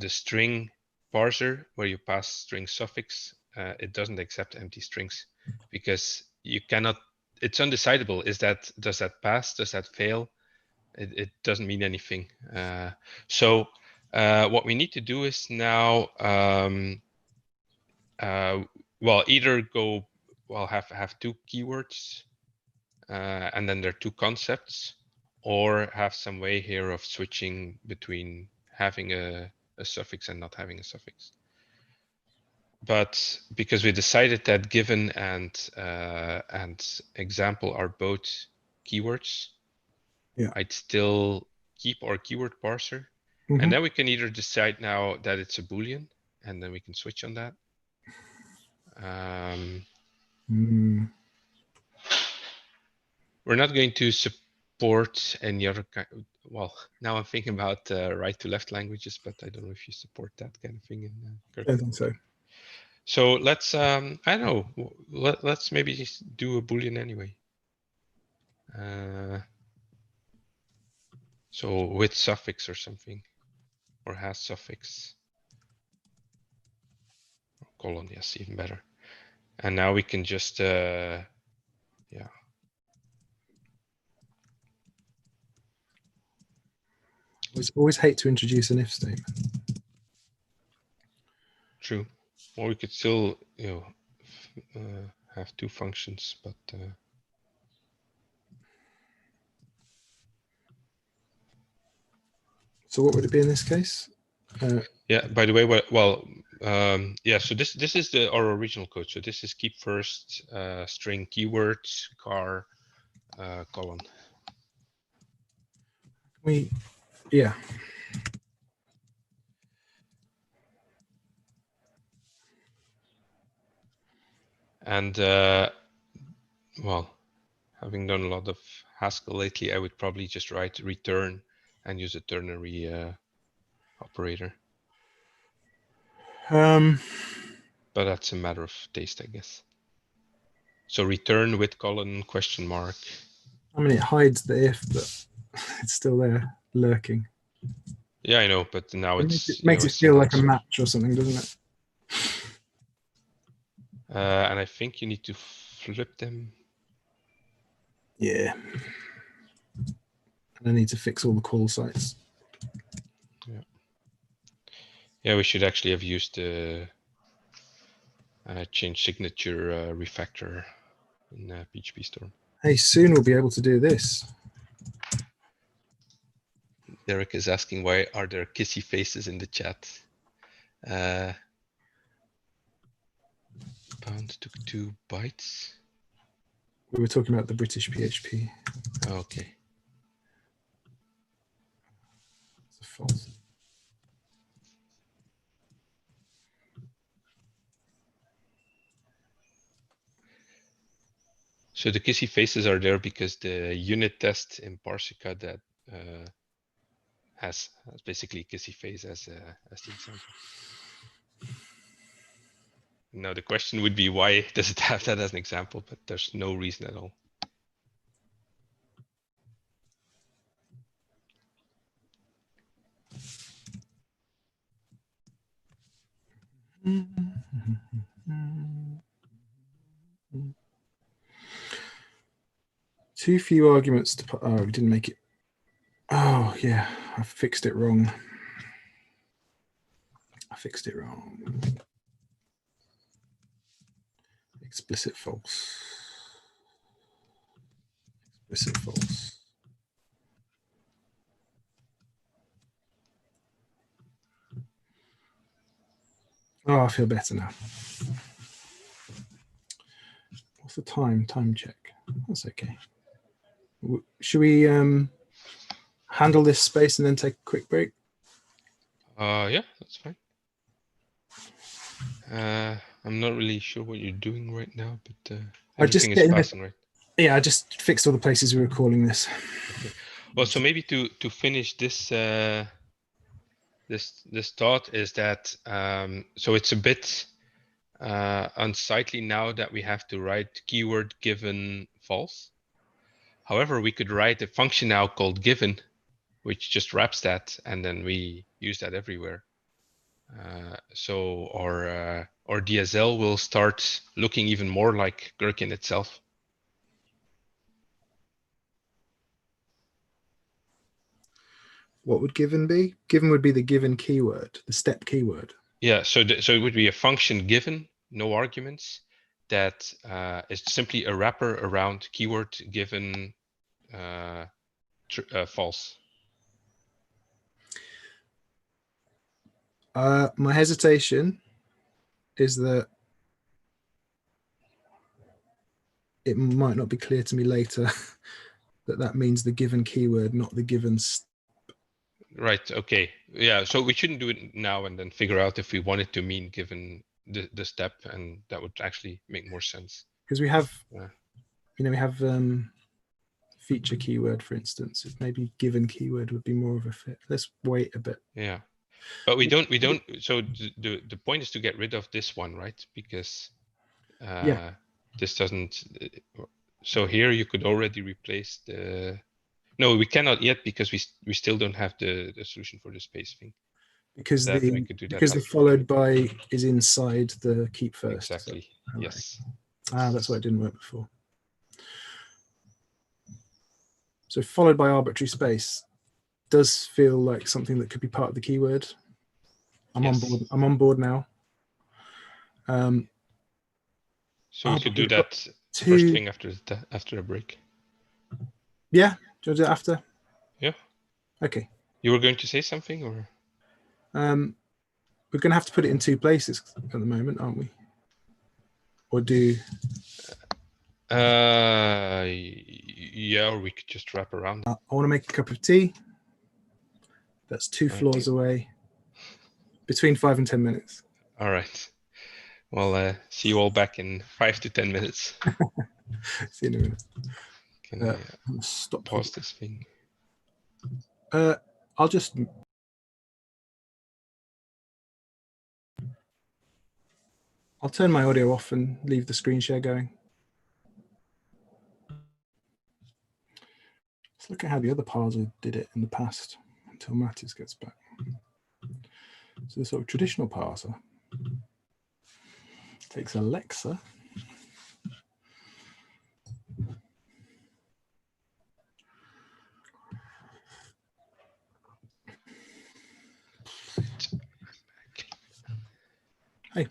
string parser where you pass string suffix, it doesn't accept empty strings because you cannot. It's undecidable. Does that pass? Does that fail? It doesn't mean anything. So what we need to do is now. Either go, have two keywords, and then there are two concepts, or have some way here of switching between having a suffix and not having a suffix. But because we decided that given and example are both keywords, yeah, I'd still keep our keyword parser, and then we can either decide now that it's a Boolean, and then we can switch on that. We're not going to support any other kind. Well, now I'm thinking about right to left languages, but I don't know if you support that kind of thing in Gherkin. I don't think so. So let's I don't know. Let's maybe just do a Boolean anyway. So with suffix or something, or has suffix. Or colon, yes, even better. And now we can just yeah. Always hate to introduce an if statement. True. Or we could still, have two functions, but so what would it be in this case? Yeah, by the way, yeah, so this is our original code. So this is keep first, string keywords, car, colon. Yeah. And well, having done a lot of Haskell lately, I would probably just write return and use a ternary operator. But that's a matter of taste, I guess. So return with colon, question mark. I mean, it hides the if, but it's still there, lurking. Yeah, I know, but now It it's makes it feel like a match or something, doesn't it? And I think you need to flip them. Yeah. And I need to fix all the call sites. Yeah. Yeah, we should actually have used the change signature refactor in Phpstorm. Hey, soon we'll be able to do this. Derek is asking, why are there kissy faces in the chat? Pound took 2 bytes. We were talking about the British PHP. Okay. It's false. So the kissy faces are there because the unit test in Parsica that has basically kissy face as the example. Now the question would be, why does it have that as an example? But there's no reason at all. Too few arguments to put. Oh, we didn't make it. Oh, yeah, I fixed it wrong. Explicit false. Explicit false. Oh, I feel better now. What's the time? Time check. That's okay. Should we handle this space and then take a quick break? Yeah, that's fine. I'm not really sure what you're doing right now, but everything is passing, right? Yeah, I just fixed all the places we were calling this. Okay. Well, so maybe to finish this this thought is that so it's a bit unsightly now that we have to write keyword given false. However, we could write a function now called given, which just wraps that, and then we use that everywhere. So our DSL will start looking even more like Gherkin itself. What would given be? Given would be the given keyword, the step keyword. Yeah, so it would be a function given, no arguments, that is simply a wrapper around keyword given false. My hesitation is that it might not be clear to me later that means the given keyword, not the given. Right. Okay. Yeah. So we shouldn't do it now and then figure out if we want it to mean given the step, and that would actually make more sense. Because we have, we have feature keyword, for instance. If maybe given keyword would be more of a fit. Let's wait a bit. Yeah, but we don't. So the point is to get rid of this one, right? Because this doesn't. So here you could already replace the. No, we cannot yet because we still don't have the solution for the space thing. Because the followed by is inside the keep first. Exactly. So, yes. That's why it didn't work before. So followed by arbitrary space does feel like something that could be part of the keyword. I'm on board. I'm on board now. So we could do that first thing after a break. Yeah, do you want to do it after? Yeah. Okay. You were going to say something, or? We're going to have to put it in two places at the moment, aren't we? Or do? Yeah, or we could just wrap around. I want to make a cup of tea. That's 2 floors away. Between 5 and 10 minutes. All right. Well, see you all back in 5 to 10 minutes. See you in a minute. Can I stop pause this thing? I'll just. I'll turn my audio off and leave the screen share going. Let's look at how the other parser did it in the past until Mattis gets back. So the sort of traditional parser takes Alexa. Hey.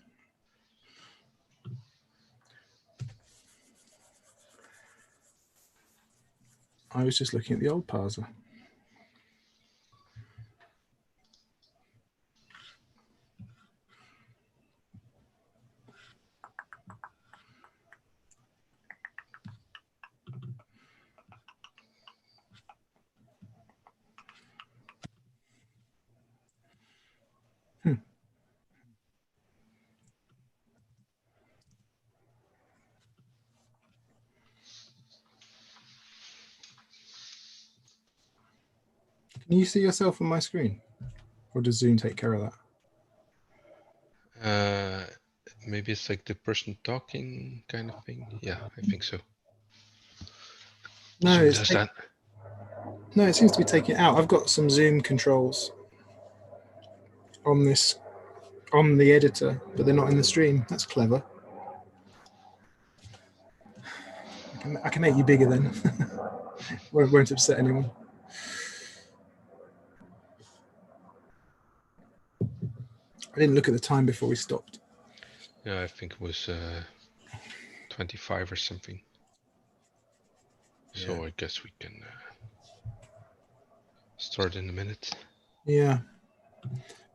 I was just looking at the old parser. Can you see yourself on my screen? Or does Zoom take care of that? Maybe it's like the person talking kind of thing. Yeah, I think so. No, Zoom does that. No, it seems to be taking it out. I've got some Zoom controls on the editor, but they're not in the stream. That's clever. I can make you bigger then. Won't upset anyone. I didn't look at the time before we stopped. Yeah, I think it was 25 or something. So yeah. I guess we can start in a minute. Yeah.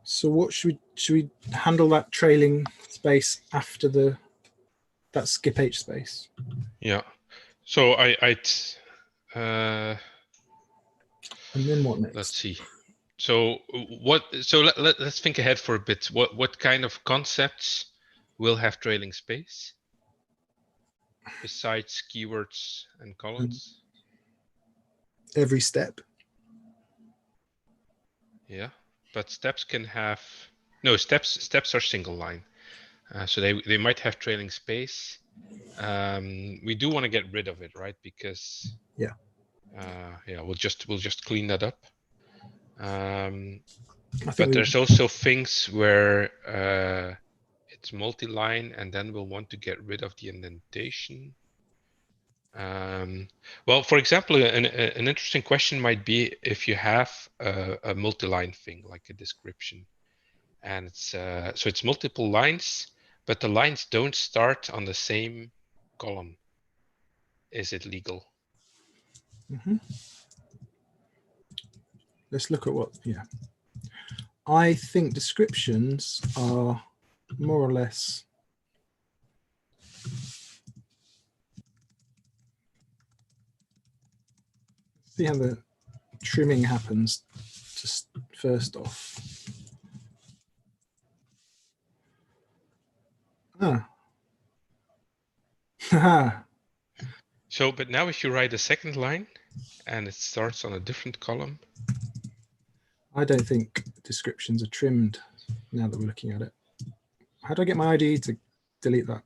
So what should we handle that trailing space after that skip H space? Yeah. So I'd and then what next? Let's see. So let's think ahead for a bit. What kind of concepts will have trailing space besides keywords and columns? Every step. Yeah, but steps can have steps are single line, so they might have trailing space. We do want to get rid of it, right? Because yeah, we'll just clean that up. But there's also things where it's multi-line, and then we'll want to get rid of the indentation. Well, for example, an interesting question might be if you have a multi-line thing like a description, and it's so it's multiple lines, but the lines don't start on the same column. Is it legal? Mm-hmm. Let's look at what. Yeah, I think descriptions are more or less. See how the trimming happens just first off. So, but now if you write a second line and it starts on a different column. I don't think descriptions are trimmed now that we're looking at it. How do I get my IDE to delete that?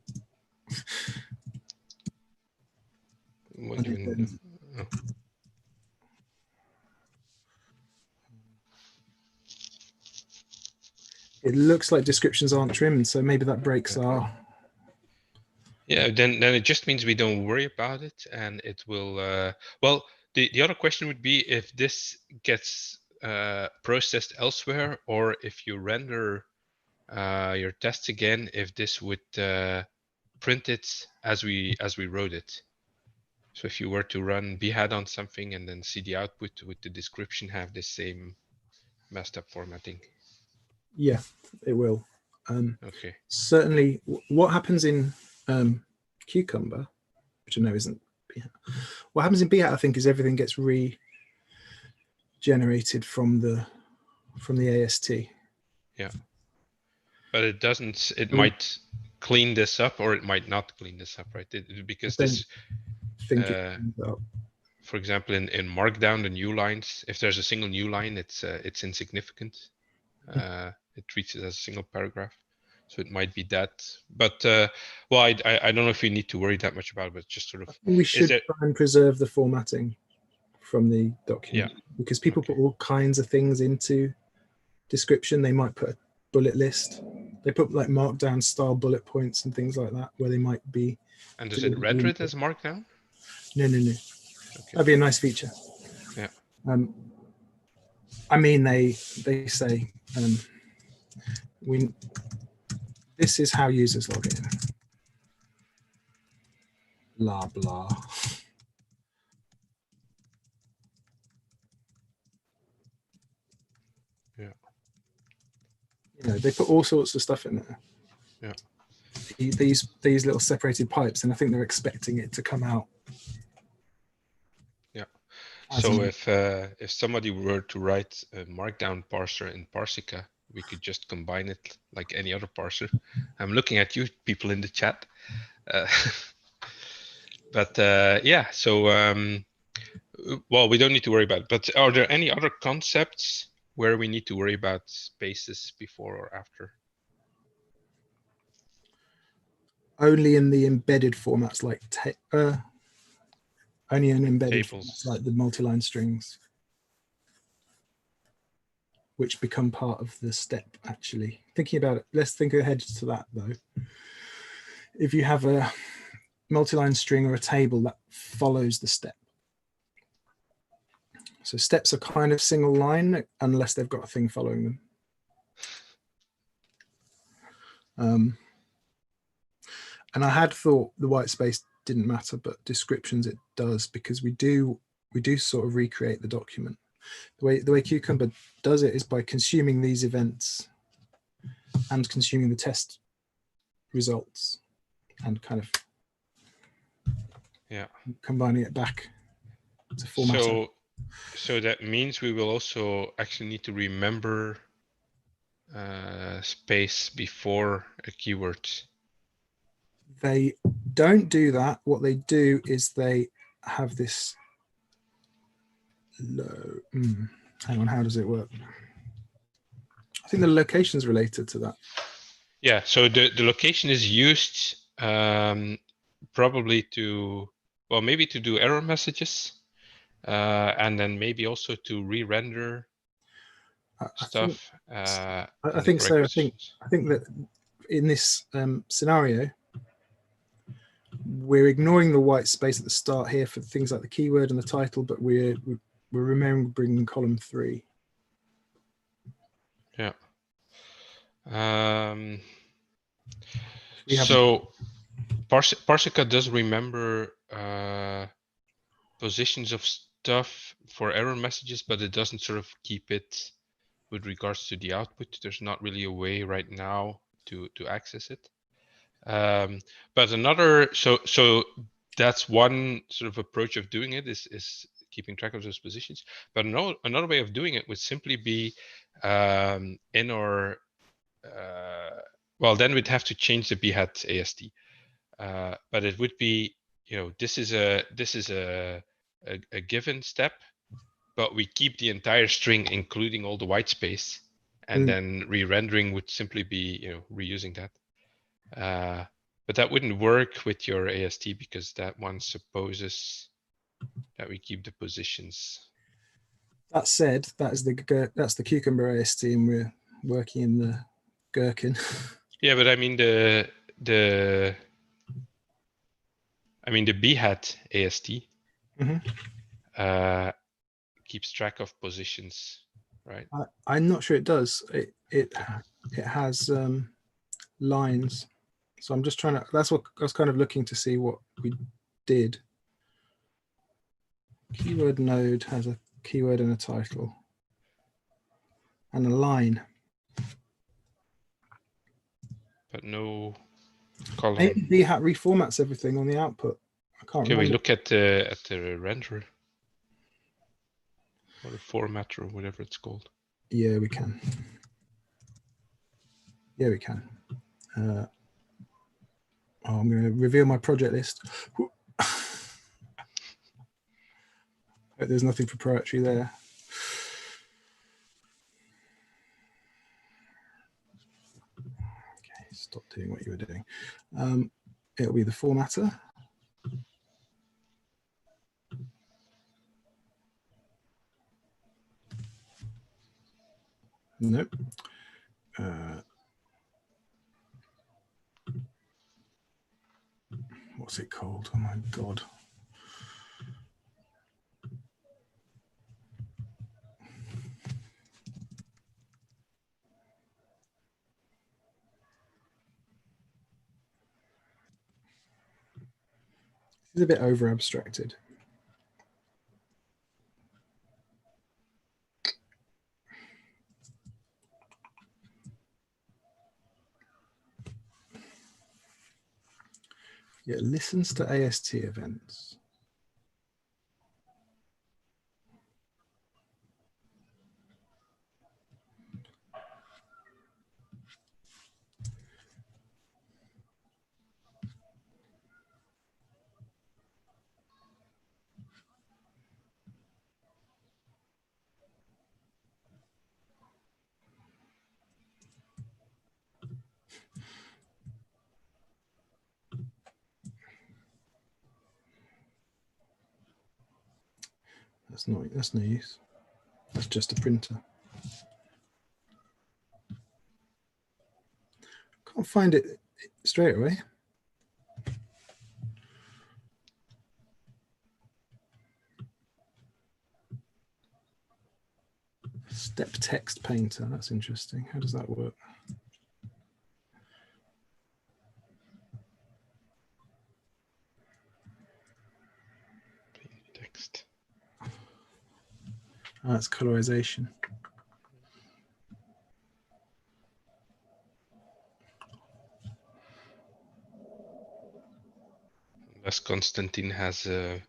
What do you mean? Oh. It looks like descriptions aren't trimmed, so maybe that breaks our. Yeah, then it just means we don't worry about it, and it will. Well, the other question would be if this gets processed elsewhere, or if you render your tests again, if this would print it as we wrote it. So if you were to run Behat on something and then see the output with the description have the same messed up formatting. Yeah, it will. Okay. Certainly, what happens in Cucumber, which I know isn't Behat. What happens in Behat, I think, is everything gets regenerated from the AST. Yeah. But it doesn't. It might clean this up, or it might not clean this up, right? Because this. Think it cleans up. For example, in Markdown, the new lines, if there's a single new line, it's insignificant. It treats it as a single paragraph. So it might be that. But well, I don't know if we need to worry that much about it, but just sort of. We should try and preserve the formatting from the document, because people put all kinds of things into description. They might put a bullet list. They put like Markdown style bullet points and things like that, where they might be. And does it render it as Markdown? No. Okay. That'd be a nice feature. Yeah. I mean, they say this is how users log in. Blah blah. Yeah. You know, they put all sorts of stuff in there. Yeah. These little separated pipes, and I think they're expecting it to come out. Yeah. So if somebody were to write a Markdown parser in Parsica, we could just combine it like any other parser. I'm looking at you people in the chat. But yeah, so well, we don't need to worry about it. But are there any other concepts where we need to worry about spaces before or after? Only in the embedded formats, like only in embedded tables, formats, like the multi-line strings, which become part of the step. Actually, thinking about it, let's think ahead to that though. If you have a multi-line string or a table that follows the step. So steps are kind of single line unless they've got a thing following them. And I had thought the white space didn't matter, but descriptions it does, because we do sort of recreate the document. The way Cucumber does it is by consuming these events and consuming the test results and kind of combining it back to format. So that means we will also actually need to remember space before a keyword. They don't do that. What they do is they have this low. Hang on, how does it work? I think the location is related to that. Yeah, so the location is used probably to, well, maybe to do error messages, and then maybe also to re-render stuff. I think so. I think that in this scenario, we're ignoring the white space at the start here for things like the keyword and the title, but we're remembering column 3. Yeah. So Parsica does remember positions of stuff for error messages, but it doesn't sort of keep it with regards to the output. There's not really a way right now to access it. But another, so that's one sort of approach of doing it is keeping track of those positions. But another way of doing it would simply be in our, well, then we'd have to change the Behat AST. But it would be, you know, this is a given step, but we keep the entire string, including all the white space, and then re-rendering would simply be, you know, reusing that. But that wouldn't work with your AST because that one supposes that we keep the positions. That said, that's the Cucumber AST, and we're working in the Gherkin. Yeah, but I mean the Behat AST keeps track of positions, right? I'm not sure it does. It has lines. So I'm just trying to, that's what I was kind of looking to see what we did. Keyword node has a keyword and a title and a line. But no column. Maybe Behat reformats everything on the output. I can't Can remember. we look at the renderer or the formatter or whatever it's called? Yeah, we can. Yeah, we can. I'm going to reveal my project list. There's nothing proprietary there. Okay, stop doing what you were doing. It'll be the formatter. Nope. What's it called? Oh my God. This is a bit over abstracted. Yeah, listens to AST events. That's no use. That's just a printer. Can't find it straight away. Step text painter. That's interesting. How does that work? Text. Oh, that's colorization. Unless Konstantin has a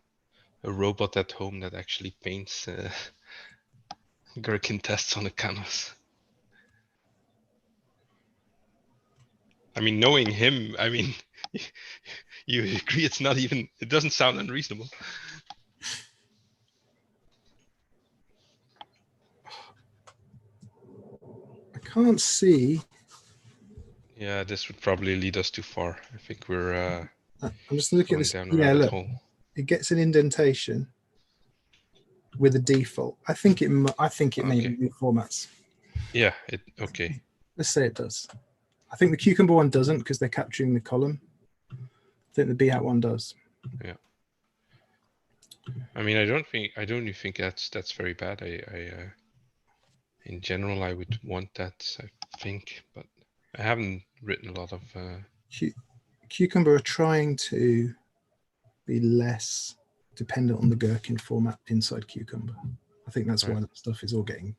robot at home that actually paints Gherkin tests on a canvas. I mean, knowing him, I mean, you agree it's not even, it doesn't sound unreasonable. I can't see. Yeah, this would probably lead us too far. I think we're I'm just looking at this. down a Yeah, rabbit look, hole. it gets an indentation with a default. I think it may be new formats. Yeah, okay. Let's say it does. I think the Cucumber one doesn't because they're capturing the column. I think the Behat one does. Yeah. I mean, I don't think that's very bad. I in general, I would want that, I think, but I haven't written a lot of. Cucumber are trying to be less dependent on the Gherkin format inside Cucumber. I think that's why that stuff is all getting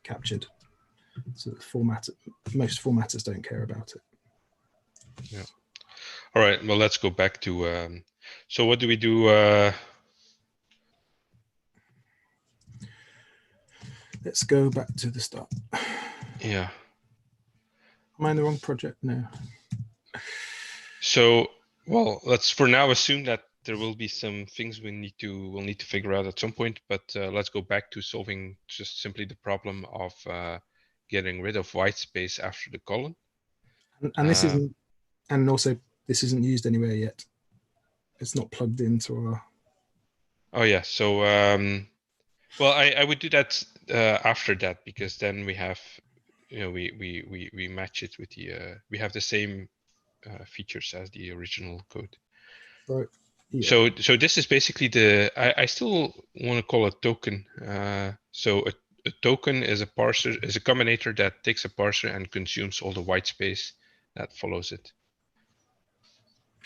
captured. So the most formatters don't care about it. Yeah. All right. Well, let's go back to. So what do we do? Let's go back to the start. Yeah. Am I in the wrong project? No. So, well, let's for now assume that there will be some things we'll need to figure out at some point, but let's go back to solving just simply the problem of getting rid of white space after the colon. And this isn't, and also this isn't used anywhere yet. It's not plugged into our. Oh yeah. So, well, I would do that after that, because then we have, we match it with the we have the same features as the original code. Right. Yeah. So this is basically I still want to call it token. So a a token is a parser, is a combinator that takes a parser and consumes all the white space that follows it.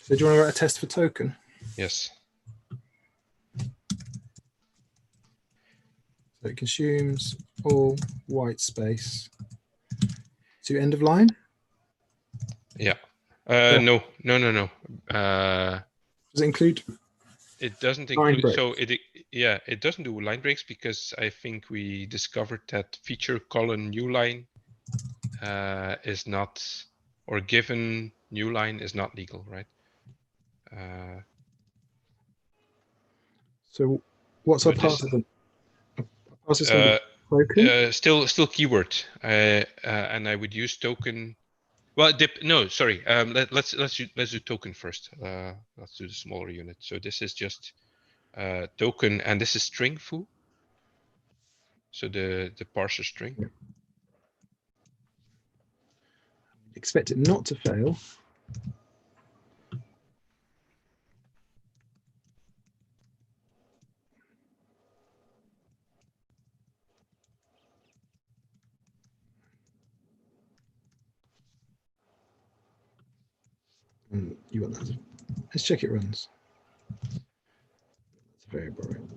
So do you want to write a test for token? Yes. So it consumes all white space to end of line? Yeah. No. Does it include? It doesn't include, so it doesn't do line breaks because I think we discovered that feature colon new line is not, or given new line is not legal, right? So what's our parser? Token? Still keyword, and I would use token. Well, no, sorry. Let's do token first. Let's do the smaller unit. So this is just token, and this is string foo. So the parser string. Yeah. Expect it not to fail. And you want that? Let's check it runs. That's very boring.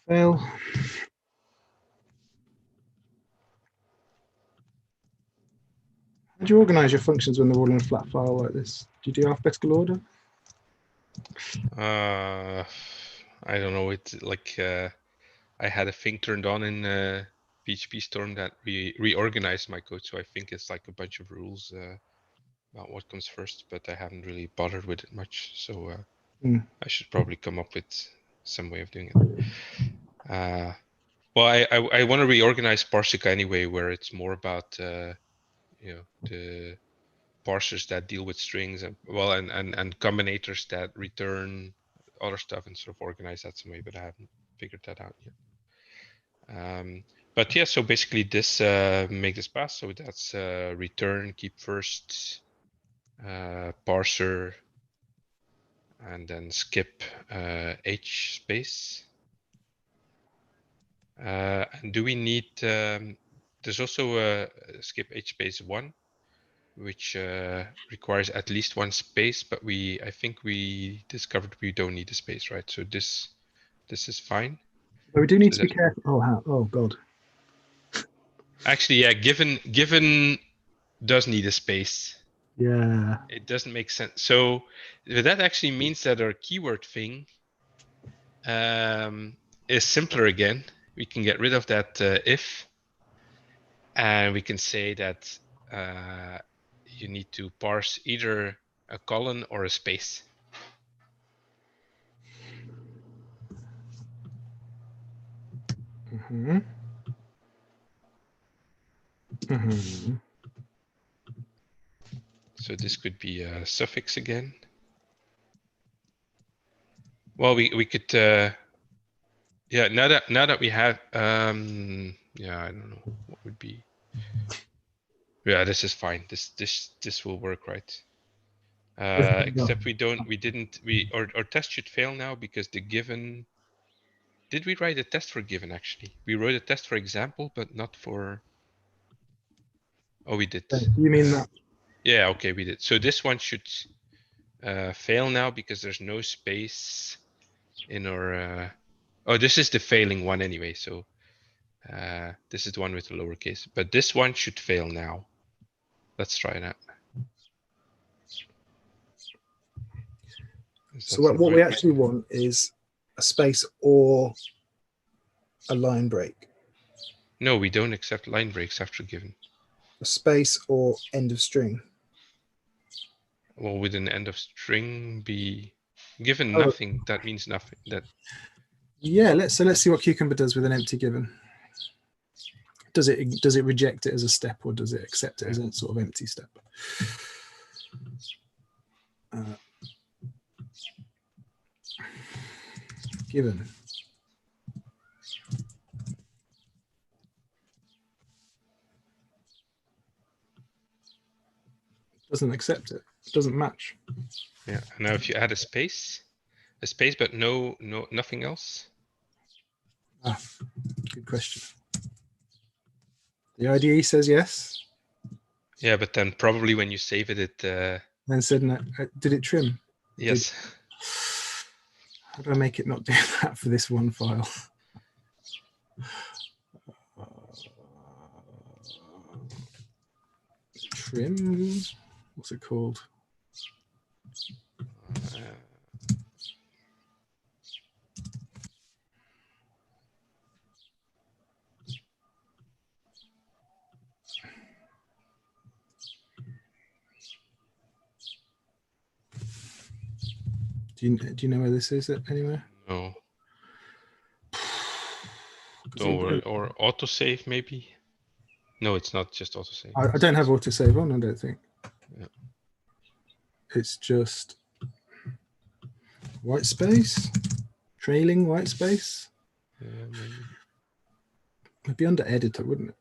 Fail. How do you organize your functions when they're all in a flat file like this? Do you do alphabetical order? I don't know. It's like I had a thing turned on in Phpstorm that reorganized my code. So I think it's like a bunch of rules about what comes first, but I haven't really bothered with it much. So I should probably come up with some way of doing it. Well, I want to reorganize Parsica anyway, where it's more about you know, the parsers that deal with strings and well and combinators that return other stuff and sort of organize that some way, but I haven't figured that out yet. But yeah, so basically this make this pass. So that's return, keep first, parser, and then skip h space. And do we need? There's also a skip h space 1, which requires at least one space, but I think we discovered we don't need a space, right? So this is fine. But we do need to be careful. Oh God. Actually, yeah, given does need a space. Yeah. It doesn't make sense. So that actually means that our keyword thing is simpler again. We can get rid of that if, and we can say that you need to parse either a colon or a space. Mm-hmm. Mm-hmm. So this could be a suffix again. Well, we could yeah, now that we have yeah, I don't know what would be. Yeah, this is fine. This will work, right? Except our test should fail now because the given. Did we write a test for given actually? We wrote a test for example, but not for. Oh, we did. You mean that? Yeah, okay, we did. So this one should fail now because there's no space in our. Oh, this is the failing one anyway. So this is the one with the lowercase, but this one should fail now. Let's try that. So what we actually want is a space or a line break. No, we don't accept line breaks after given. A space or end of string. Well, would an end of string be given nothing? That means nothing. That. Yeah, let's see what Cucumber does with an empty given. Does it reject it as a step, or does it accept it as a sort of empty step? Given. Doesn't accept it. It doesn't match. Yeah. And now if you add a space but nothing else. Ah, good question. The IDE says yes. Yeah, but then probably when you save it, it then said no. Did it trim? Yes. How do I make it not do that for this one file? Trim. What's it called? Do you know where this is anywhere? No. Don't worry. Or autosave maybe? No, it's not just autosave. I don't have autosave on, I don't think. Yeah. It's just Whitespace, trailing Whitespace. Yeah, maybe. It'd be under editor, wouldn't it?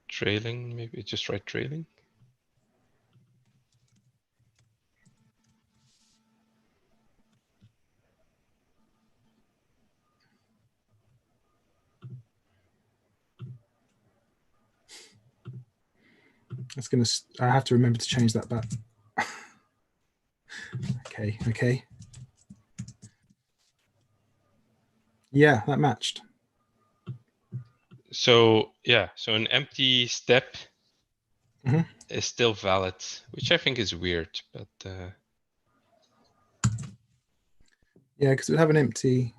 Trailing, maybe just write trailing. That's gonna. I have to remember to change that back. Okay. Yeah, that matched. So yeah, so an empty step is still valid, which I think is weird, but yeah, because we have an empty.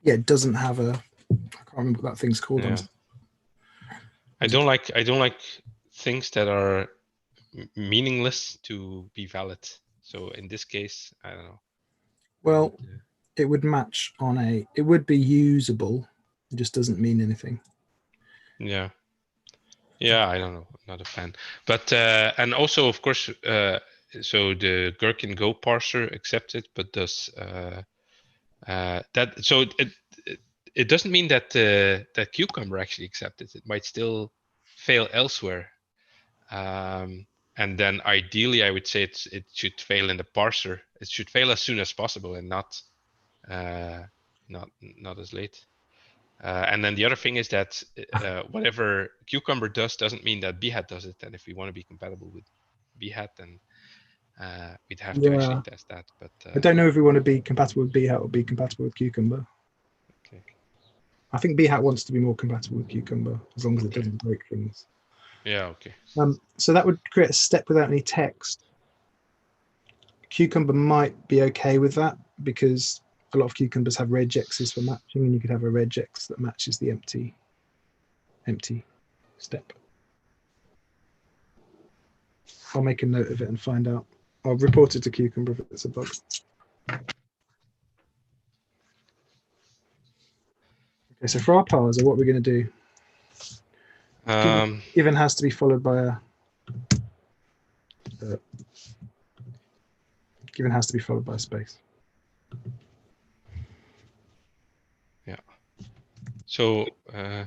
Yeah, it doesn't have a. I can't remember what that thing's called. Yeah. I don't like things that are meaningless to be valid. So in this case, I don't know. Well, it would match on a. It would be usable. It just doesn't mean anything. Yeah. Yeah, I don't know. I'm not a fan. But and also, of course, so the Gherkin Go parser accepts it, but does that? So it doesn't mean that that Cucumber actually accepts it. It might still fail elsewhere. And then ideally, I would say it should fail in the parser. It should fail as soon as possible and not as late. And then the other thing is that whatever Cucumber does doesn't mean that Behat does it. And if we want to be compatible with Behat, then we'd have to actually test that. But I don't know if we want to be compatible with Behat or be compatible with Cucumber. Okay. I think Behat wants to be more compatible with Cucumber as long as it doesn't break things. Yeah. Okay. So that would create a step without any text. Cucumber might be okay with that because a lot of cucumbers have regexes for matching, and you could have a regex that matches the empty step. I'll make a note of it and find out. I'll report it to Cucumber if it's a bug. Okay, so for our parser, what we're going to do? Given has to be followed by a. Given has to be followed by a space. Yeah. So yeah.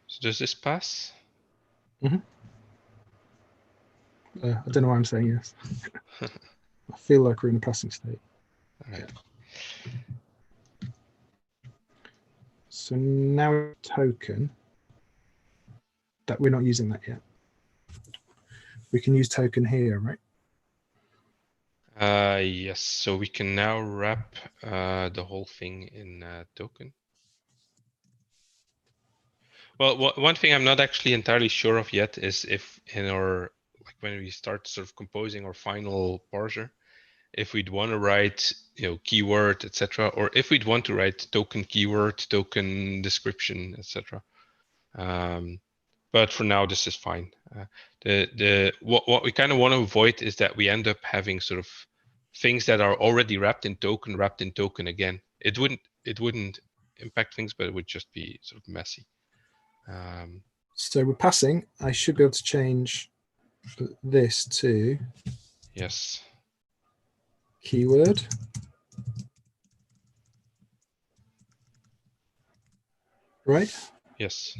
So does this pass? I don't know why I'm saying yes. I feel like we're in a passing state. All right. Yeah. So now token. That we're not using that yet. We can use token here, right? Yes. So we can now wrap the whole thing in token. Well, one thing I'm not actually entirely sure of yet is if in our, like when we start sort of composing our final parser, if we'd want to write, keyword, etc., or if we'd want to write token keyword, token description, etc. But for now, this is fine. What we kind of want to avoid is that we end up having sort of things that are already wrapped in token again. It wouldn't impact things, but it would just be sort of messy. So we're passing. I should be able to change this to Yes. Keyword. Right? Yes.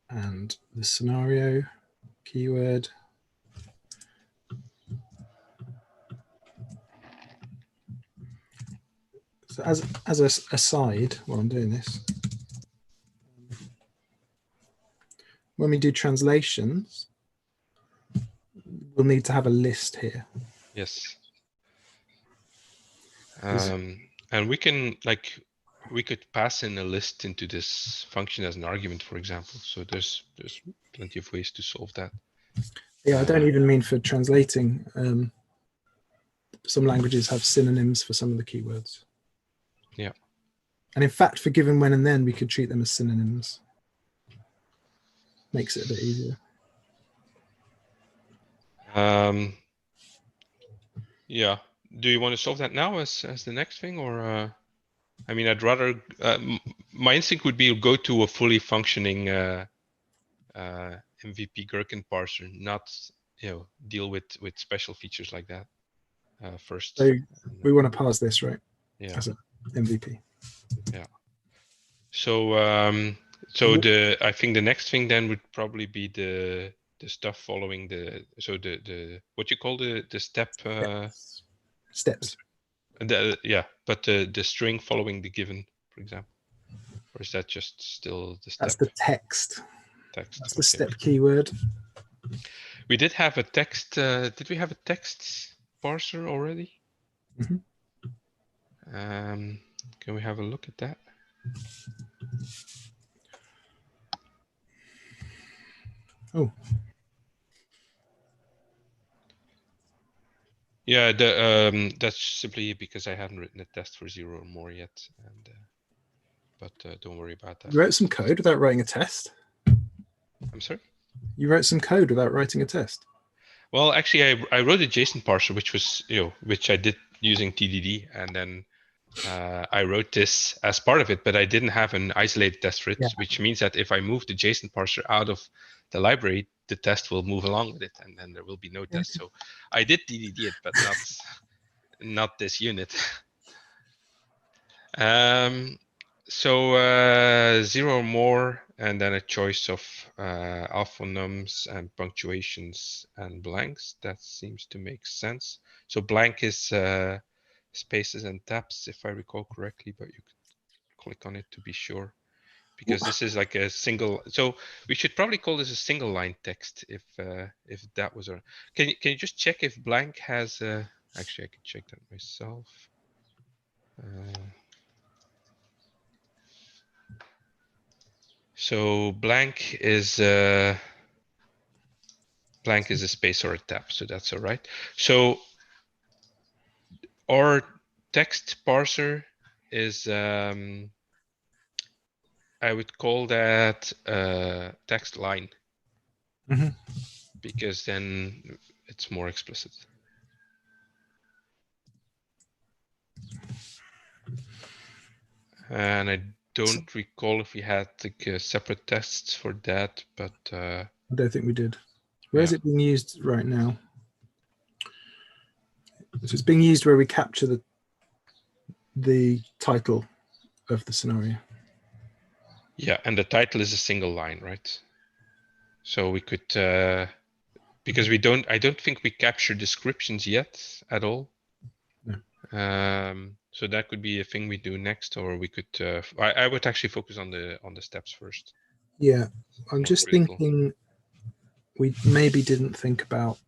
And the scenario keyword. So as a aside, while I'm doing this, when we do translations, we'll need to have a list here. Yes. And we can we could pass in a list into this function as an argument, for example. So there's plenty of ways to solve that. Yeah, I don't even mean for translating. Some languages have synonyms for some of the keywords. Yeah. And in fact, for given, when, and then, we could treat them as synonyms. Makes it a bit easier. Yeah. Do you want to solve that now as the next thing, or I mean, I'd rather my instinct would be go to a fully functioning MVP Gherkin parser, not deal with special features like that first. So we want to parse this, right? Yeah. As an MVP. Yeah. So I think the next thing then would probably be the stuff following the what you call the step steps. Yeah, but the string following the given, for example, or is that just still the step? That's the text. Text. That's the step keyword. We did have a text. Did we have a text parser already? Mm-hmm. Can we have a look at that? Oh. Yeah, that's simply because I haven't written a test for 0 or more yet, and but don't worry about that. You wrote some code without writing a test? I'm sorry? You wrote some code without writing a test? Well, actually, I wrote a JSON-parser, which was which I did using TDD, and then I wrote this as part of it, but I didn't have an isolated test for it, which means that if I move the JSON-parser out of the library, the test will move along with it, and then there will be no test. So I did TDD it, but not this unit. So 0 or more, and then a choice of alphonums and punctuations and blanks. That seems to make sense. So blank is spaces and tabs, if I recall correctly, but you could click on it to be sure, because this is like a single. So we should probably call this a single line text if that was a. Can you just check if blank has? Actually, I can check that myself. So blank is a space or a tab, so that's all right. So our text parser is I would call that text line, because then it's more explicit. And I don't recall if we had like separate tests for that, but I don't think we did. Where is it being used right now? So it's being used where we capture the title of the scenario. Yeah, and the title is a single line, right? So we could because I don't think we capture descriptions yet at all. No. So that could be a thing we do next, or we could. I would actually focus on the steps first. Yeah, I'm just thinking we maybe didn't think about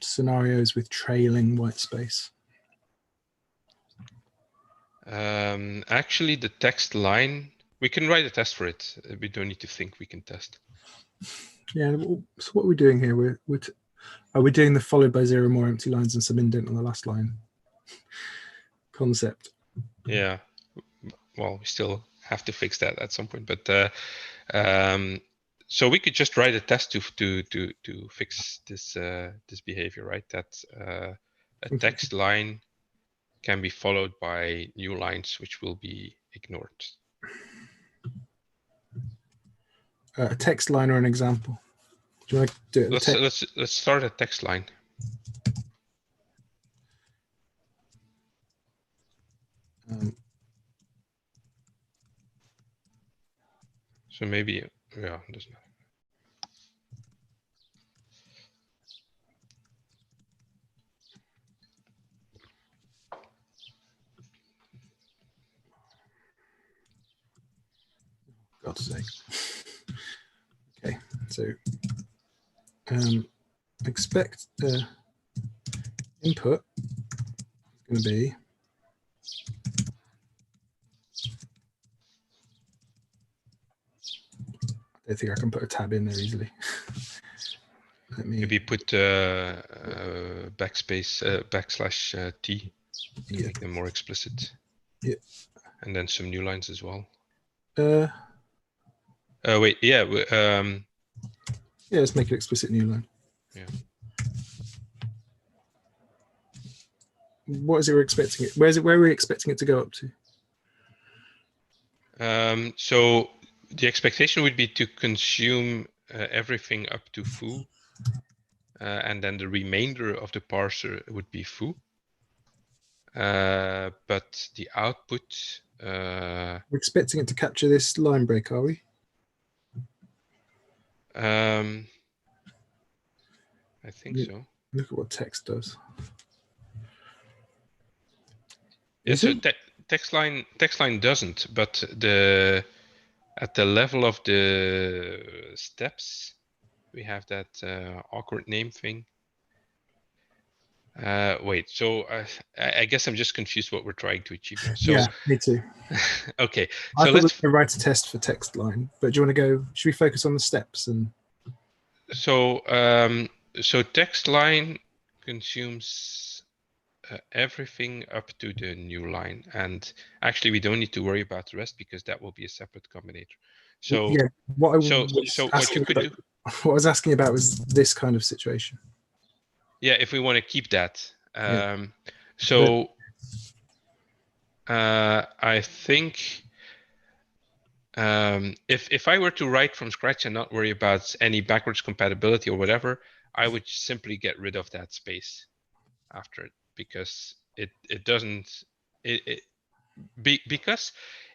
scenarios with trailing white space. Actually, the text line, we can write a test for it. We don't need to think, we can test. Yeah, so what are we doing here? Are we doing the followed by 0 more empty lines and some indent on the last line concept? Yeah, well, we still have to fix that at some point, but so we could just write a test to fix this this behavior, right? That a text line can be followed by new lines which will be ignored. a text line or an example? Do you want to do it? Let's start a text line. So maybe, yeah, doesn't matter. God's sake. Okay, so expect the input is going to be I don't think I can put a tab in there easily. Let me maybe put backspace /t to make them more explicit. Yeah. And then some new lines as well. Wait, yeah. Yeah, let's make it explicit new line. Yeah. What is it we're expecting it? Where are we expecting it to go up to? So the expectation would be to consume everything up to foo, and then the remainder of the parser would be foo. But the output. We're expecting it to capture this line break, are we? I think so. Look at what text does. Yeah, so text line doesn't, but at the level of the steps, we have that awkward name thing. Wait, so I guess I'm just confused what we're trying to achieve now. So, yeah, me too. Okay, I so let's write a test for text line, but do you want to go? Should we focus on the steps and? So so text line consumes everything up to the new line, and actually we don't need to worry about the rest because that will be a separate combinator. So yeah, what I was what you could do. What I was asking about was this kind of situation. Yeah, if we want to keep that. So I think if I were to write from scratch and not worry about any backwards compatibility or whatever, I would simply get rid of that space after it, because it doesn't because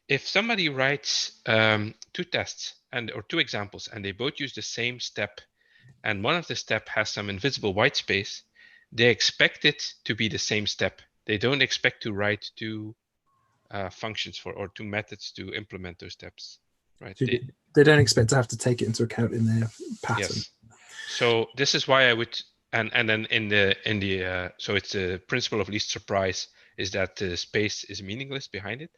if somebody writes 2 tests or 2 examples and they both use the same step, and one of the step has some invisible white space, they expect it to be the same step. They don't expect to write 2 functions or 2 methods to implement those steps, right? They don't expect to have to take it into account in their pattern. Yes. So this is why I would, and then in the so it's the principle of least surprise is that the space is meaningless behind it.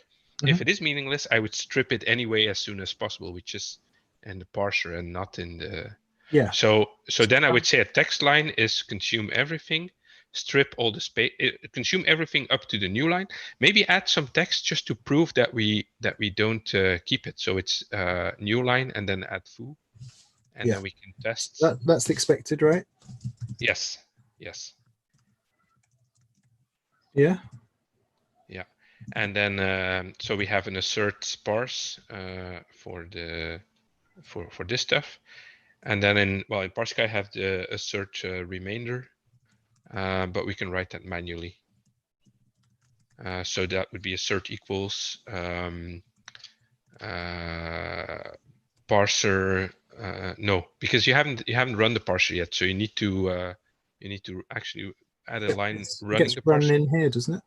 If it is meaningless, I would strip it anyway as soon as possible, which is in the parser and not in the. Yeah. So then I would say a text line is consume everything, strip all the space, consume everything up to the new line. Maybe add some text just to prove that we don't keep it. So it's new line and then add foo, and then we can test. That's expected, right? Yes. Yes. Yeah. Yeah, and then so we have an assert parse for the for this stuff, and then in Parsica I have the assert remainder, but we can write that manually. So that would be assert equals parser. No, because you haven't run the parser yet, so you need to actually add a line running the parser. It gets run in here, doesn't it?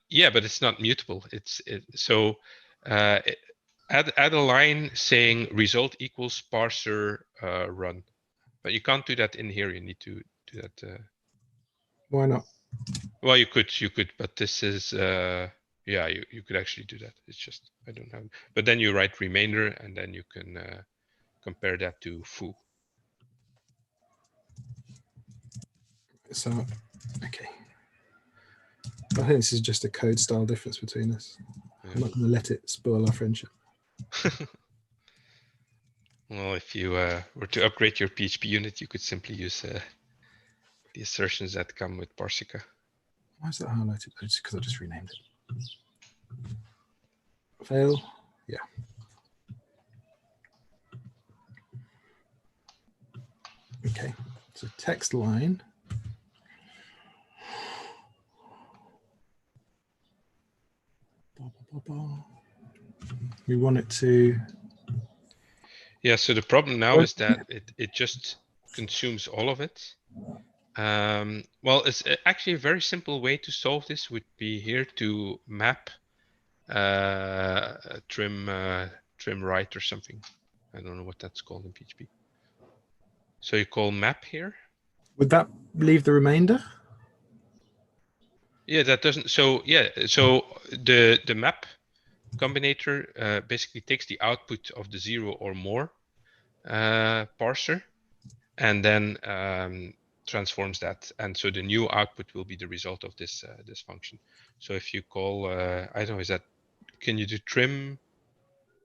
Yeah, but it's not mutable. So add a line saying result equals parser run, but you can't do that in here. You need to do that. Why not? Well, you could, but this is yeah, you could actually do that. It's just I don't have. But then you write remainder, and then you can compare that to foo. So, okay. I think this is just a code style difference between us. Yeah. I'm not going to let it spoil our friendship. Well, if you were to upgrade your PHP unit, you could simply use the assertions that come with Parsica. Why is that highlighted? It's because I just renamed it. Fail. Yeah. So text line. We want it to. Yeah, so the problem now is that it just consumes all of it. Well, it's actually a very simple way to solve this would be here to map trim right or something. I don't know what that's called in PHP. So you call map here. Would that leave the remainder? Yeah, that doesn't. So yeah, so the map combinator basically takes the output of the 0 or more parser and then transforms that, and so the new output will be the result of this this function. So if you call, I don't know, is that, can you do trim?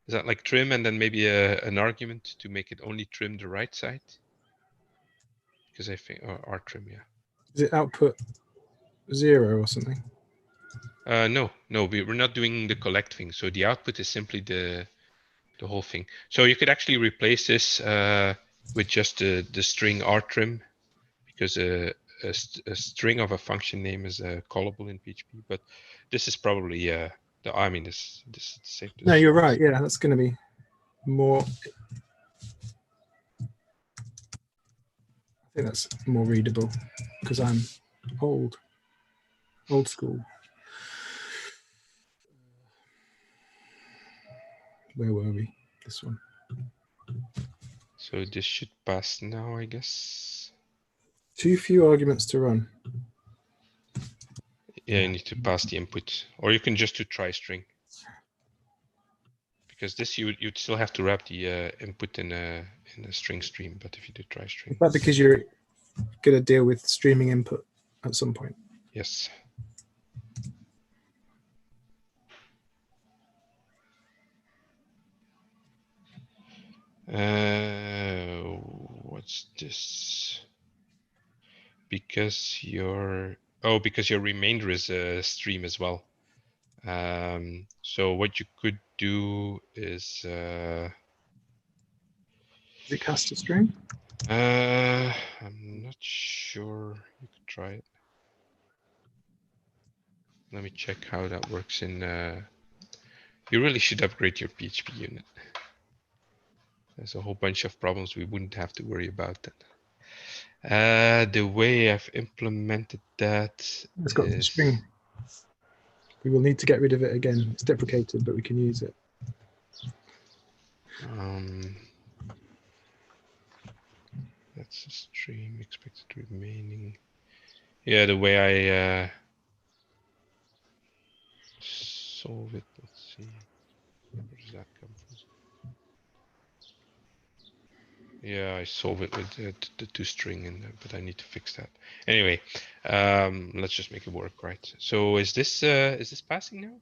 Is that like trim and then maybe an argument to make it only trim the right side? Because I think, or trim, yeah. Is it output 0 or something? No, we're not doing the collect thing. So the output is simply the whole thing. So you could actually replace this with just the string rtrim, because a string of a function name is callable in PHP. But this is probably I mean, this is the same. No, you're right. Yeah, that's going to be more. I think that's more readable because I'm old school. Where were we? This one. So this should pass now, I guess. Too few arguments to run. Yeah, you need to pass the input, or you can just do try string. Because this you'd still have to wrap the input in a string stream, but if you do try string. Is that because you're going to deal with streaming input at some point? Yes. What's this? Because your remainder is a stream as well. So what you could do is Is it cast a string? I'm not sure. You could try it. Let me check how that works in. You really should upgrade your PHP unit. There's a whole bunch of problems we wouldn't have to worry about that. The way I've implemented that It's got the string. We will need to get rid of it again. It's deprecated, but we can use it. That's a stream expected remaining. Yeah, the way I solve it. Let's see. Where does that come from? Yeah, I solve it with the toString, but I need to fix that. Anyway, let's just make it work, right? So is this passing now?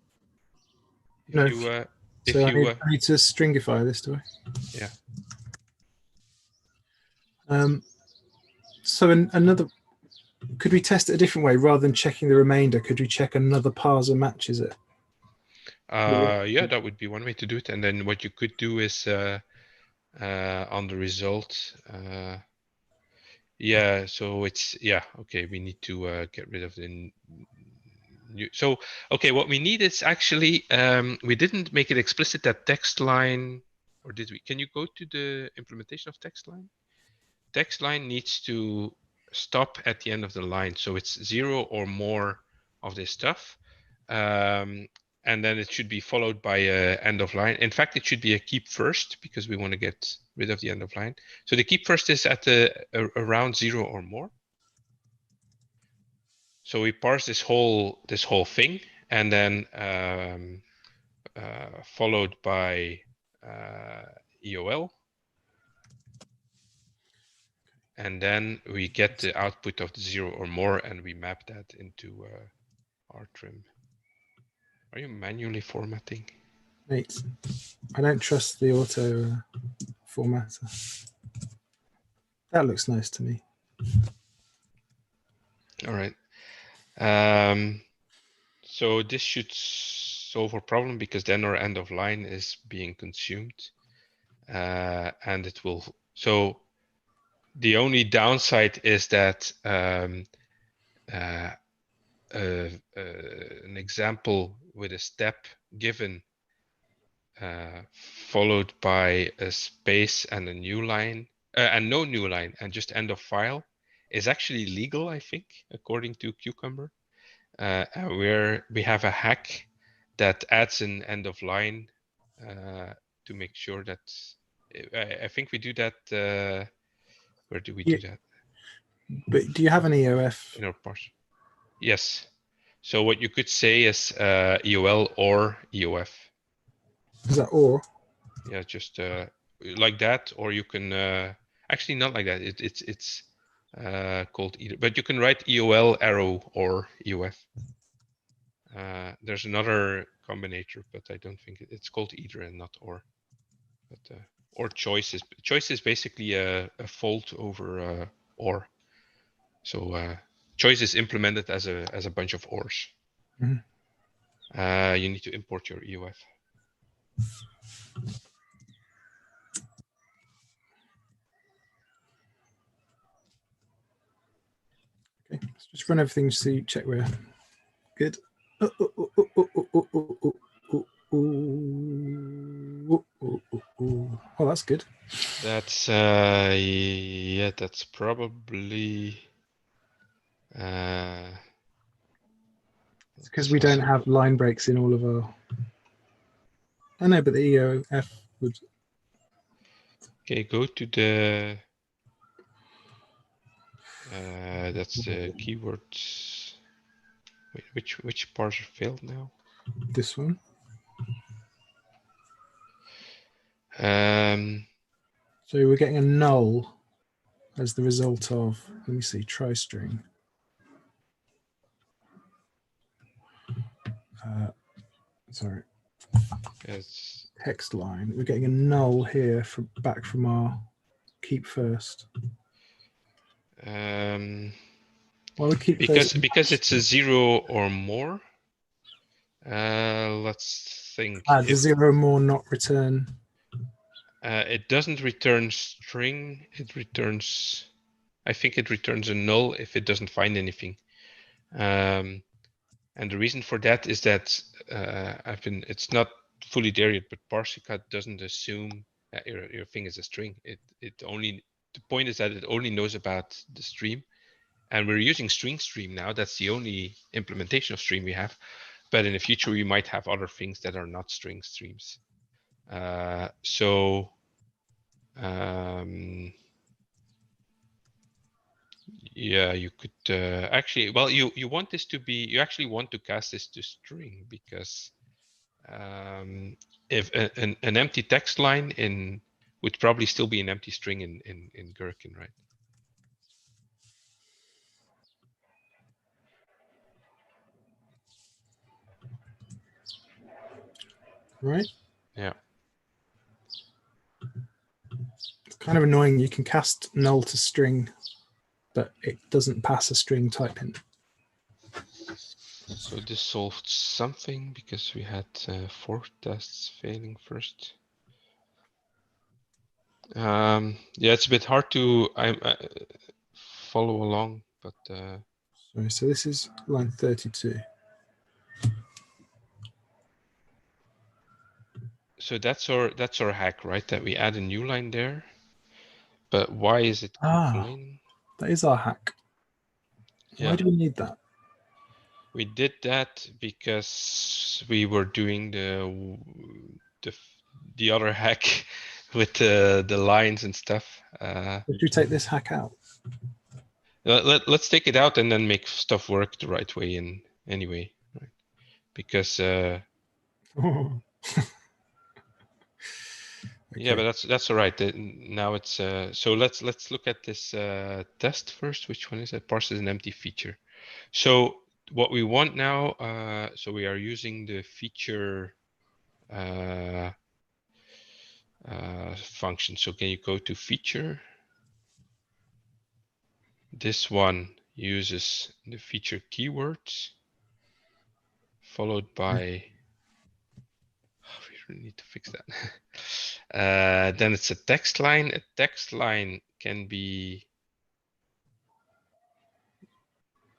If No. You, so I need to stringify this, do I? Yeah. So another. Could we test it a different way rather than checking the remainder? Could we check another parser matches it? Yeah, that would be one way to do it. And then what you could do is on the result. Yeah, so it's, yeah, okay, we need to get rid of the new. So, okay, what we need is actually, we didn't make it explicit that text line, or did we? Can you go to the implementation of text line? Text line needs to stop at the end of the line. So it's 0 or more of this stuff. And then it should be followed by a end of line. In fact, it should be a keep first because we want to get rid of the end of line. So the keep first is at around 0 or more. So we parse this whole thing, and then followed by EOL. And then we get the output of the 0 or more, and we map that into rtrim. Are you manually formatting? Mate, I don't trust the auto formatter. That looks nice to me. All right. So this should solve our problem because then our end of line is being consumed, and it will. So The only downside is that an example with a step given followed by a space and a new line and no new line and just end of file is actually legal, I think, according to Cucumber. Where we have a hack that adds an end of line to make sure that I think we do that. Where do we do that? But do you have an EOF? In our parser. Yes. So what you could say is EOL or EOF. Is that or? Yeah, just like that, or you can actually not like that. It's called either, but you can write EOL arrow or EOF. There's another combinator, but I don't think it's called either and not or. But or choice is basically a fault over or. So choice is implemented as a bunch of ors. You need to import your EOF. Okay, let's just run everything to see, check we're good. Oh, that's good. That's yeah, that's probably it's because we don't have line breaks in all of our. I know, but the EOF would. Okay, go to the that's the keywords. Wait, which parser failed now? This one. So we're getting a null as the result of, let me see, try string. Sorry. Yes. Text line. We're getting a null here from back from our keep first. Why would keep because it's a 0 or more. Let's think. The 0 more not return. It doesn't return string. It returns. I think it returns a null if it doesn't find anything. And the reason for that is that it's not fully there yet, but Parsica doesn't assume that your thing is a string. The point is that it only knows about the stream, and we're using string stream now. That's the only implementation of stream we have. But in the future, we might have other things that are not string streams. Yeah, you could actually, well, you want this to be, you actually want to cast this to string because if an empty text line would probably still be an empty string in Gherkin, right? Right? Yeah. It's kind of annoying. You can cast null to string, but it doesn't pass a string type in. So this solved something because we had 4 tests failing first. Yeah, it's a bit hard to follow along, but. Sorry, so this is line 32. So that's our hack, right? That we add a new line there. But why is it complaining? That is our hack. Yeah. Why do we need that? We did that because we were doing the other hack with the lines and stuff. Did you take this hack out? Let's take it out and then make stuff work the right way in anyway, right? Because Okay. Yeah, but that's all right. Now it's so let's look at this test first. Which one is it? Parse is an empty feature. So what we want now, so we are using the feature function. So can you go to feature? This one uses the feature keywords followed by. Oh, we really need to fix that. Then it's a text line. A text line can be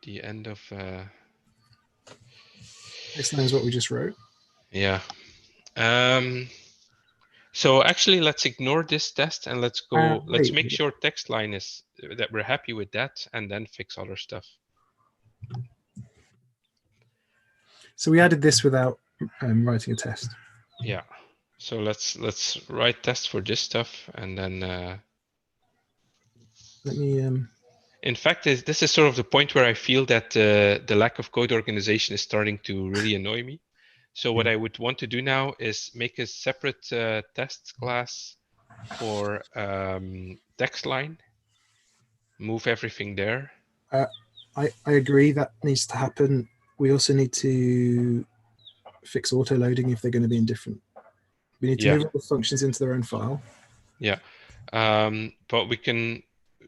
the end of. Text line is what we just wrote. Yeah. So actually, let's ignore this test and let's go. Let's make sure text line is that we're happy with that, and then fix other stuff. So we added this without writing a test. Yeah. So let's write tests for this stuff, and then. Let me. In fact, this is sort of the point where I feel that the lack of code organization is starting to really annoy me. So what I would want to do now is make a separate test class for text line, move everything there. I agree that needs to happen. We also need to fix auto loading if they're going to be in different. We need to move all the functions into their own file. Yeah, but we can.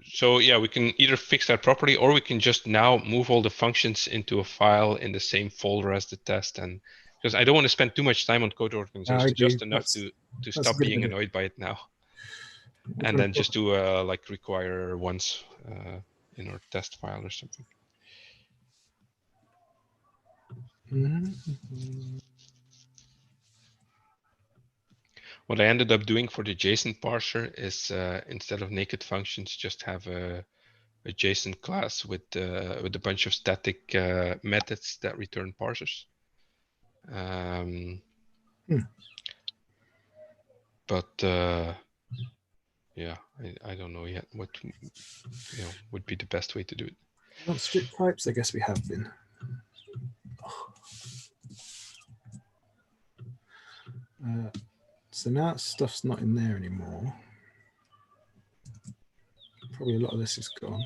So yeah, we can either fix that properly, or we can just now move all the functions into a file in the same folder as the test. And because I don't want to spend too much time on code organization, just enough to stop being annoyed by it now. And then just do like require once in our test file or something. What I ended up doing for the JSON parser is instead of naked functions, just have a JSON class with a bunch of static methods that return parsers. But yeah, I don't know yet what would be the best way to do it. Not strict types, I guess we have been. So now stuff's not in there anymore. Probably a lot of this is gone.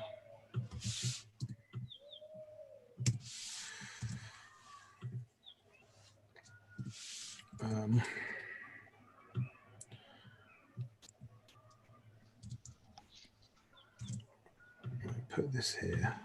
Put this here.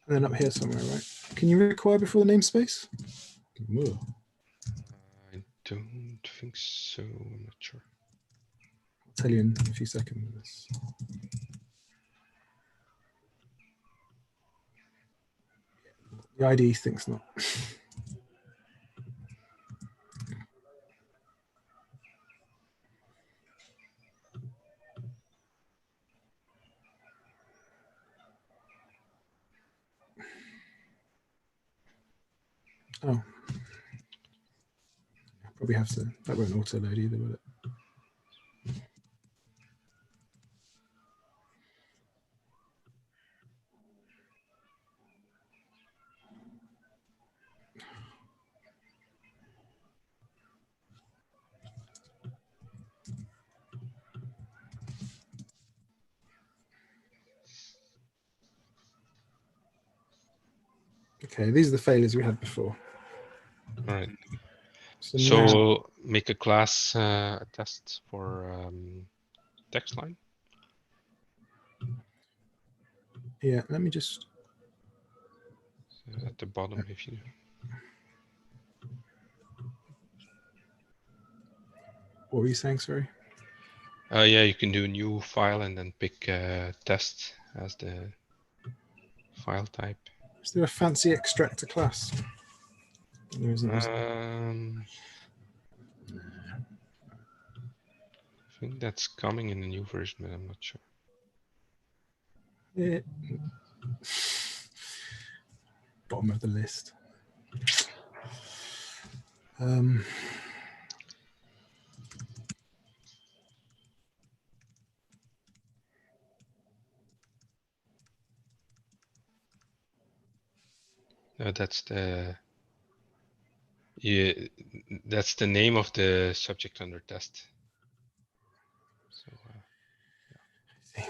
And then up here somewhere, right? Can you require before the namespace? Whoa. I don't think so. I'm not sure. I'll tell you in a few seconds. The ID thinks not. Oh. Probably have to. That won't auto load either, will it? Okay, these are the failures we had before. All right. So now, make a class test for text line. Yeah, let me just. At the bottom, if you. What were you saying, sorry? Yeah, you can do a new file and then pick test as the file type. Is there a fancy extractor class? There isn't. I think that's coming in the new version, but I'm not sure. Yeah. Bottom of the list. No, that's the. Yeah, that's the name of the subject under test. So, yeah.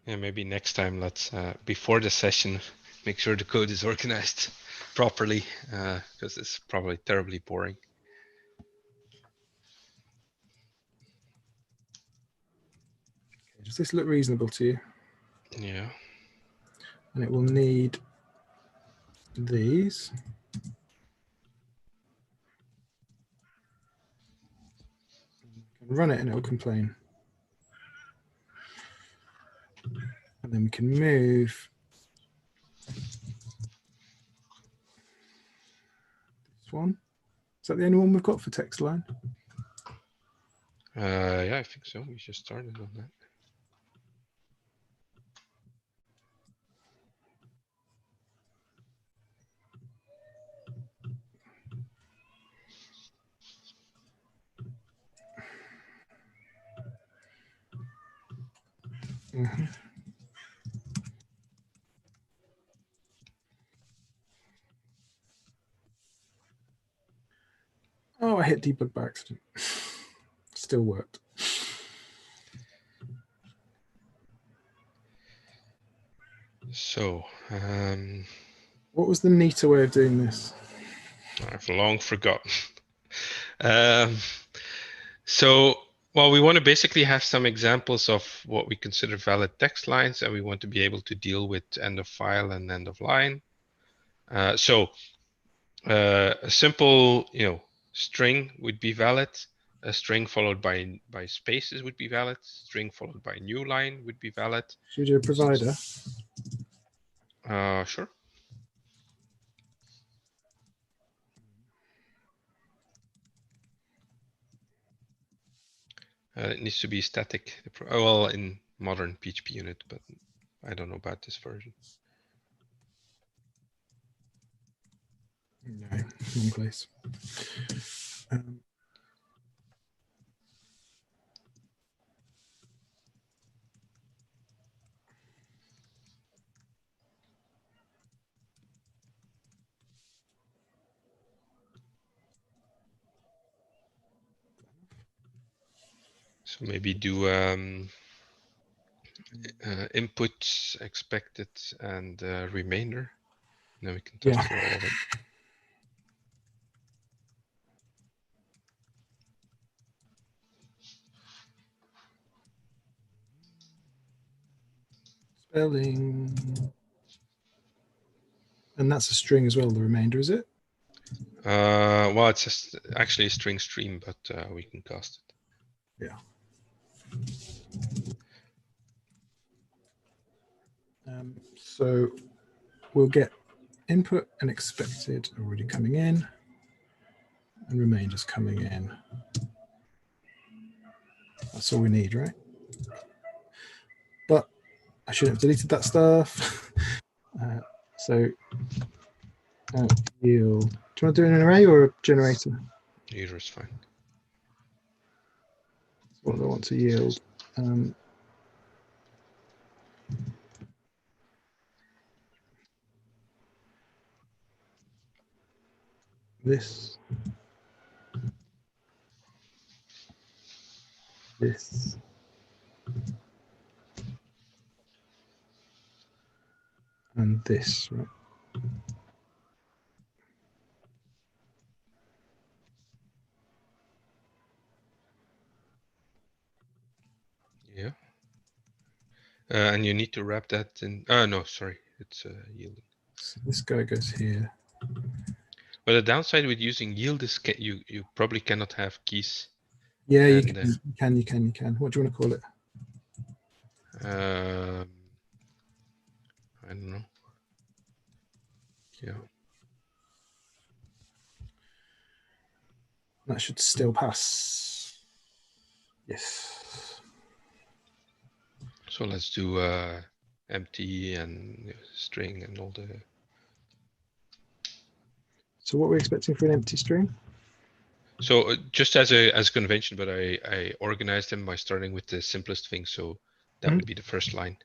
Yeah, maybe next time let's before the session make sure the code is organized properly, because it's probably terribly boring. Does this look reasonable to you? Yeah. And it will need these. You can run it and it will complain. And then we can move this one. Is that the only one we've got for text line? Yeah, I think so. We just started on that. Mm-hmm. Oh, I hit debug by accident. Still worked. So, what was the neater way of doing this? I've long forgotten. So, well, we want to basically have some examples of what we consider valid text lines, and we want to be able to deal with end of file and end of line. So, a simple, string would be valid. A string followed by spaces would be valid. String followed by new line would be valid. Should we do a provider? Sure. It needs to be static. Well, in modern PHP unit, but I don't know about this version. No, wrong place. So maybe do inputs expected and remainder. Then we can test for all of them. Spelling. And that's a string as well, the remainder, is it? Well, it's just actually a string stream, but we can cast it. Yeah. So we'll get input and expected already coming in, and remainders coming in. That's all we need, right? But I shouldn't have deleted that stuff. So yield. Do you want to do an array or a generator? Either is fine. What do I want to yield? This. And this, right? Yeah. And you need to wrap that in. No, sorry, it's yielding. So this guy goes here. But the downside with using yield is you probably cannot have keys. Yeah, you can. What do you want to call it? I don't know. Yeah. That should still pass. Yes. So let's do empty and string and all the. So what we're expecting for an empty string? So just as a convention, but I organized them by starting with the simplest thing. So that would be the first line.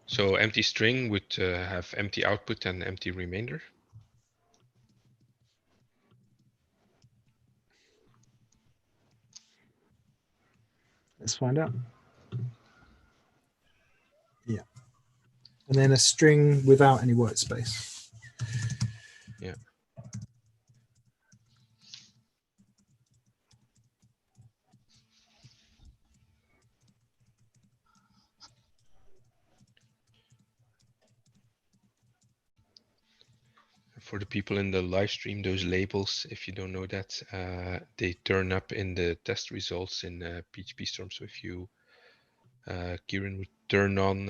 So empty string would have empty output and empty remainder. Let's find out. And then a string without any white space. Yeah. For the people in the live stream, those labels, if you don't know that, they turn up in the test results in Phpstorm. So if you, Kieran would turn on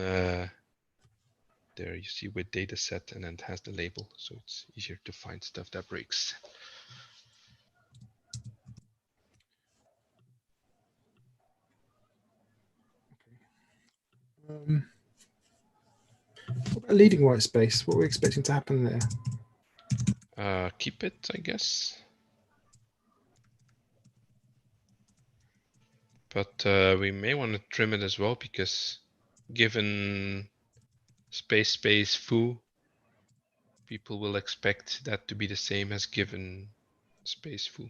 there, you see with data set, and then it has the label. So it's easier to find stuff that breaks. What about leading white space? What are we expecting to happen there? Keep it, I guess. But we may want to trim it as well, because given space foo, people will expect that to be the same as given space foo.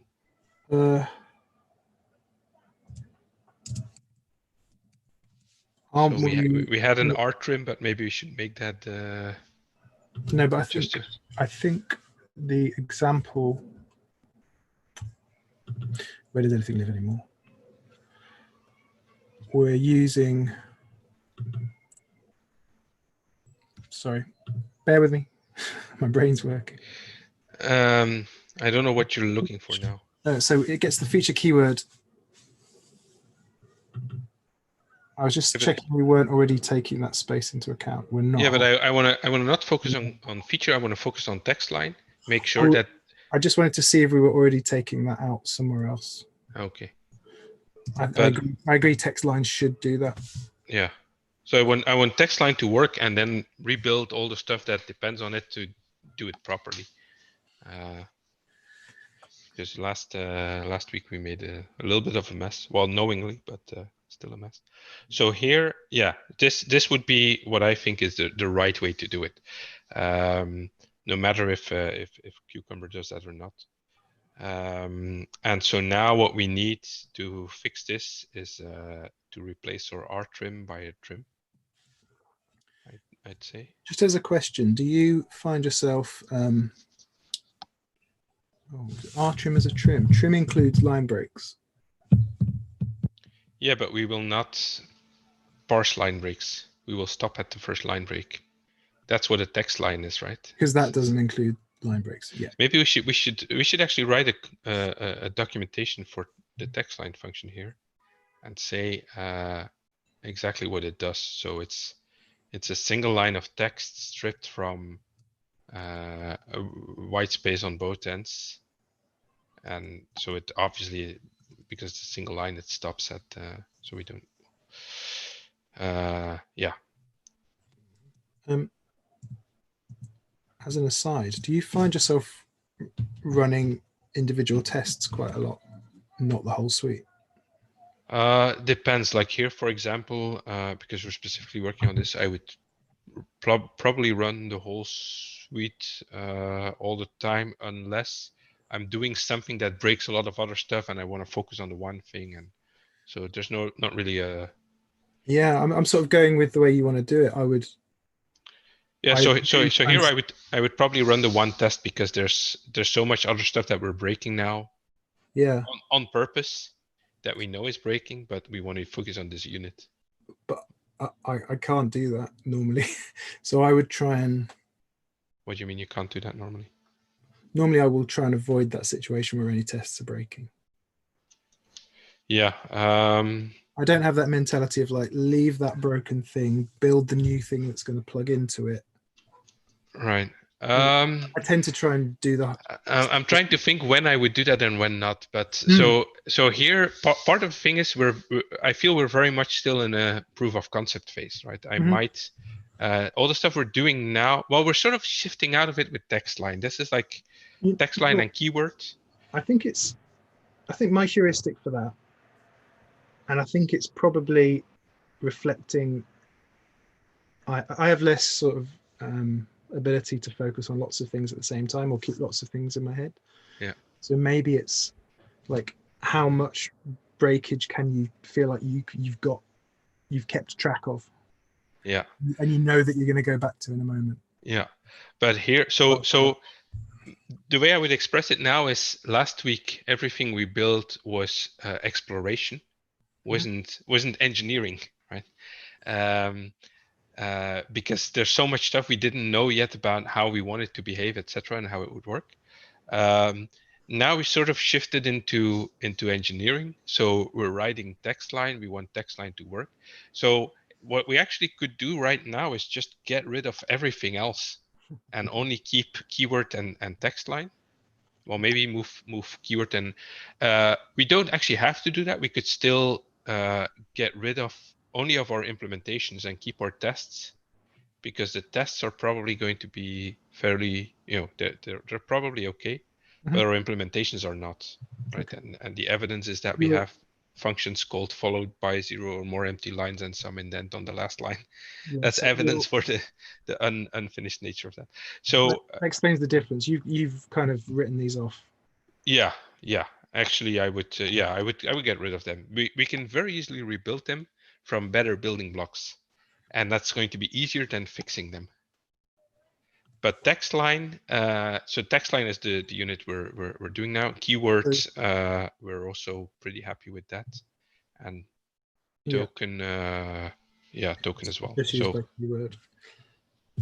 So we had an R trim, but maybe we should make that. No, but I think the example. Where does anything live anymore? We're using. Sorry, bear with me. My brain's working. I don't know what you're looking for now. So it gets the feature keyword. I was just checking we weren't already taking that space into account. We're not. Yeah, but I want to not focus on feature. I want to focus on text line. Make sure that. I just wanted to see if we were already taking that out somewhere else. Okay. I agree. Text line should do that. Yeah. So I want text line to work, and then rebuild all the stuff that depends on it to do it properly. Because last week we made a little bit of a mess, well, knowingly, but still a mess. So here, yeah, this would be what I think is the right way to do it, no matter if Cucumber does that or not. And so now what we need to fix this is to replace our R trim by a trim. I'd say. Just as a question, do you find yourself R trim as a trim? Trim includes line breaks. Yeah, but we will not parse line breaks. We will stop at the first line break. That's what a text line is, right? Because that doesn't include line breaks. Yeah. Maybe we should actually write a documentation for the text line function here, and say exactly what it does. So it's a single line of text stripped from a white space on both ends, and so it obviously, because it's a single line, it stops at so we don't. Yeah. As an aside, do you find yourself running individual tests quite a lot, not the whole suite? Depends. Like here, for example, because we're specifically working on this, I would probably run the whole suite all the time, unless I'm doing something that breaks a lot of other stuff and I want to focus on the one thing. And so there's not really a. Yeah, I'm sort of going with the way you want to do it. I would. Yeah, so here I would probably run the one test, because there's so much other stuff that we're breaking now. Yeah. On purpose, that we know is breaking, but we want to focus on this unit. But I can't do that normally. So I would try and. What do you mean you can't do that normally? Normally I will try and avoid that situation where any tests are breaking. Yeah. I don't have that mentality of like, leave that broken thing, build the new thing that's going to plug into it. Right. I tend to try and do that. I'm trying to think when I would do that and when not. But so here, part of the thing is I feel we're very much still in a proof of concept phase, right? I might all the stuff we're doing now. Well, we're sort of shifting out of it with text line. This is like text line and keywords. I think my heuristic for that, and I think it's probably reflecting. I have less sort of ability to focus on lots of things at the same time, or keep lots of things in my head. Yeah. So maybe it's like, how much breakage can you feel like you've kept track of? Yeah. And you know that you're going to go back to in a moment. Yeah. But here, so the way I would express it now is last week, everything we built was exploration, wasn't engineering, right? Because there's so much stuff we didn't know yet about how we wanted to behave, etc., and how it would work. Now we sort of shifted into engineering. So we're writing text line. We want text line to work. So what we actually could do right now is just get rid of everything else and only keep keyword and text line. Well, maybe move keyword and we don't actually have to do that. We could still get rid of only of our implementations and keep our tests, because the tests are probably going to be fairly, they're probably okay, but our implementations are not, right? Okay. And the evidence is that we have functions called followed by 0 or more empty lines and some indent on the last line. Yeah, that's so evidence for the unfinished nature of that. So that explains the difference. You've kind of written these off. Yeah. Actually, I would. I would get rid of them. We can very easily rebuild them from better building blocks, and that's going to be easier than fixing them. But text line, so text line is the unit we're doing now. Keywords, we're also pretty happy with that, and token, token as well. Just use by keyword.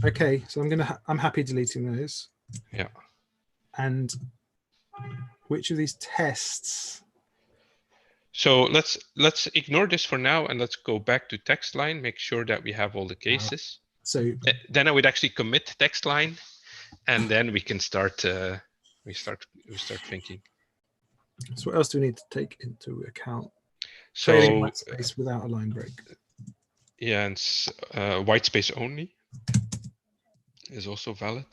Okay, so I'm happy deleting those. Yeah. And which of these tests? So let's ignore this for now, and let's go back to text line. Make sure that we have all the cases. So then I would actually commit text line, and then we can start. We start thinking. So what else do we need to take into account? So Whitespace without a line break. Yeah, and Whitespace only is also valid.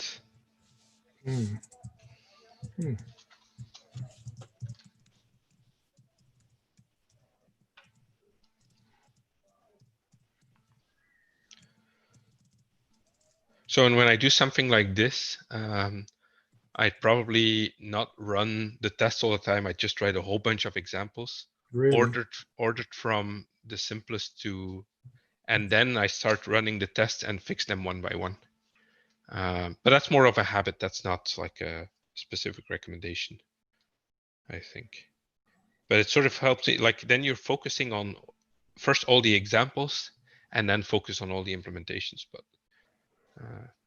So, and when I do something like this, I'd probably not run the test all the time. I just write a whole bunch of examples, ordered from the simplest to, and then I start running the tests and fix them one by one. But that's more of a habit. That's not like a specific recommendation, I think. But it sort of helps it, like then you're focusing on first all the examples and then focus on all the implementations. But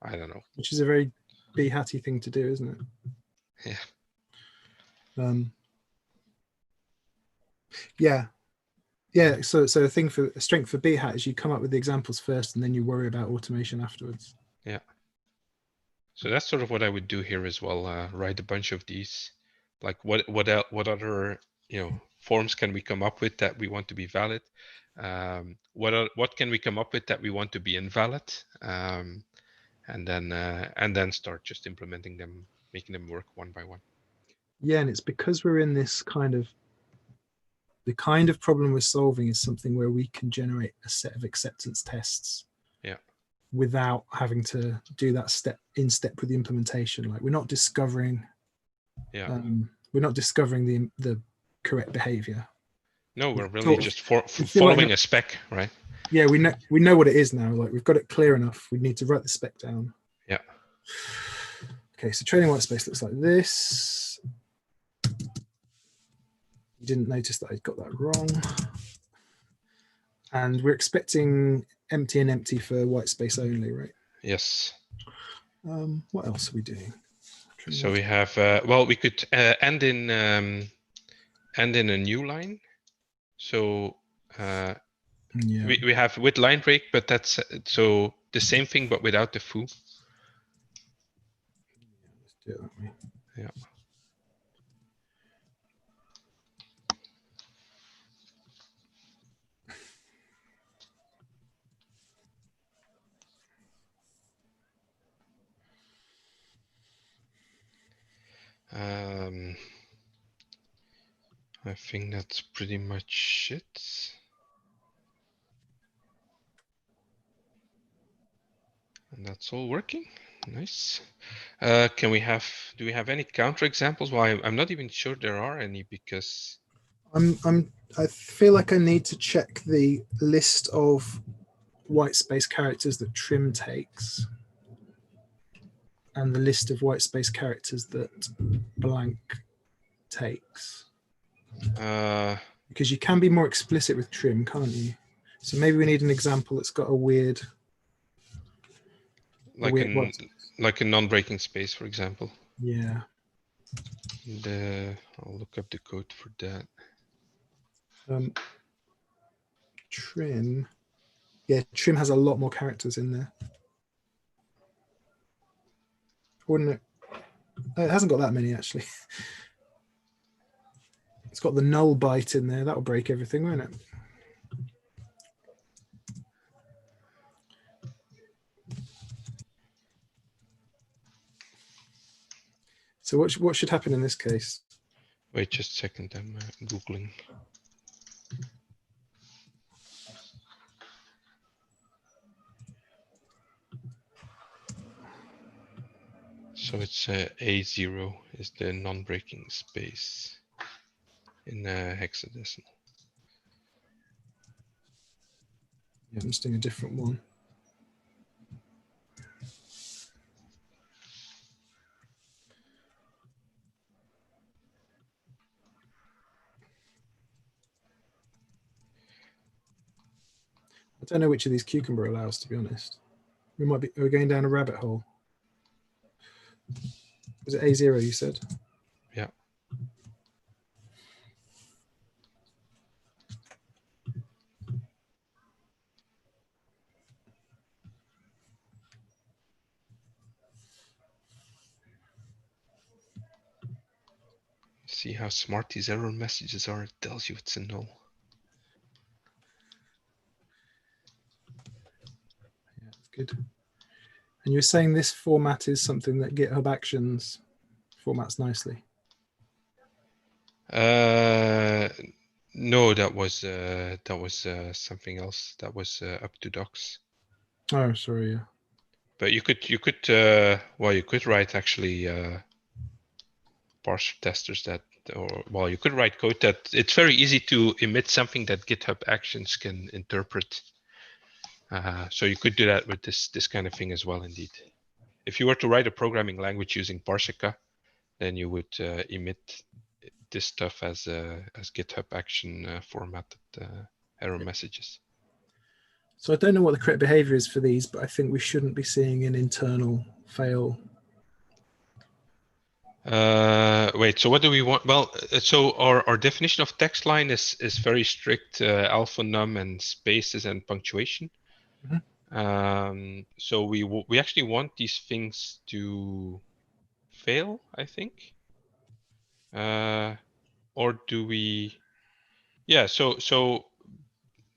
I don't know. Which is a very Behat-y thing to do, isn't it? Yeah. Yeah. So a strength for Behat is you come up with the examples first and then you worry about automation afterwards. Yeah. So that's sort of what I would do here as well. Write a bunch of these. Like what other forms can we come up with that we want to be valid? What can we come up with that we want to be invalid? And then start just implementing them, making them work one by one. Yeah, and it's because we're in this the kind of problem we're solving is something where we can generate a set of acceptance tests. Yeah. Without having to do that step with the implementation. Like we're not discovering. Yeah. We're not discovering the correct behavior. No, we're really just following a spec, right? Yeah, we know what it is now. Like we've got it clear enough. We need to write the spec down. Yeah. Okay, so training whitespace looks like this. You didn't notice that I got that wrong. And we're expecting empty and empty for whitespace only, right? Yes. What else are we doing? So we have well, we could end in a new line. So we have with line break, but that's so the same thing but without the foo. Let's do it that way. Yeah. I think that's pretty much it. And that's all working. Nice. Do we have any counterexamples? Well, I'm not even sure there are any because I feel like I need to check the list of whitespace characters that trim takes and the list of whitespace characters that blank takes? Because you can be more explicit with trim, can't you? So maybe we need an example that's got a weird, like a non-breaking space, for example. Yeah. I'll look up the code for that. Trim. Yeah, trim has a lot more characters in there. Wouldn't it? It hasn't got that many, actually. It's got the null byte in there. That'll break everything, won't it? So what should happen in this case? Wait just a second, I'm Googling. So it's A0 is the non-breaking space in hexadecimal. Yeah, I'm just doing a different one. I don't know which of these Cucumber allows, to be honest. We're going down a rabbit hole. Was it A0 you said? Yeah. See how smart these error messages are? It tells you it's a null. Yeah, that's good. And you're saying this format is something that GitHub Actions formats nicely? No, that was something else. That was up to docs. Oh, sorry. Yeah. But you could write actually parser testers that, or you could write code that it's very easy to emit something that GitHub Actions can interpret. So you could do that with this kind of thing as well, indeed. If you were to write a programming language using Parsica, then you would emit this stuff as GitHub Action formatted error messages. So I don't know what the correct behavior is for these, but I think we shouldn't be seeing an internal fail. Wait, so what do we want? Well, so our definition of text line is very strict, alpha num and spaces and punctuation. Mm-hmm. So we actually want these things to fail, I think. Or do we? Yeah. So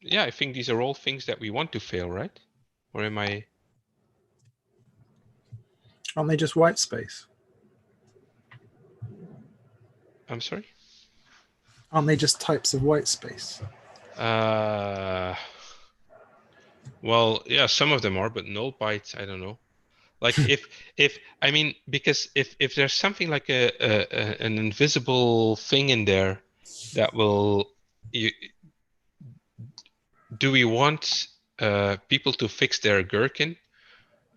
yeah, I think these are all things that we want to fail, right? Or am I? Aren't they just white space? I'm sorry? Aren't they just types of white space? Well, yeah, some of them are, but null bytes, I don't know. Like if I mean, because if there's something like an invisible thing in there that will, do we want people to fix their Gherkin,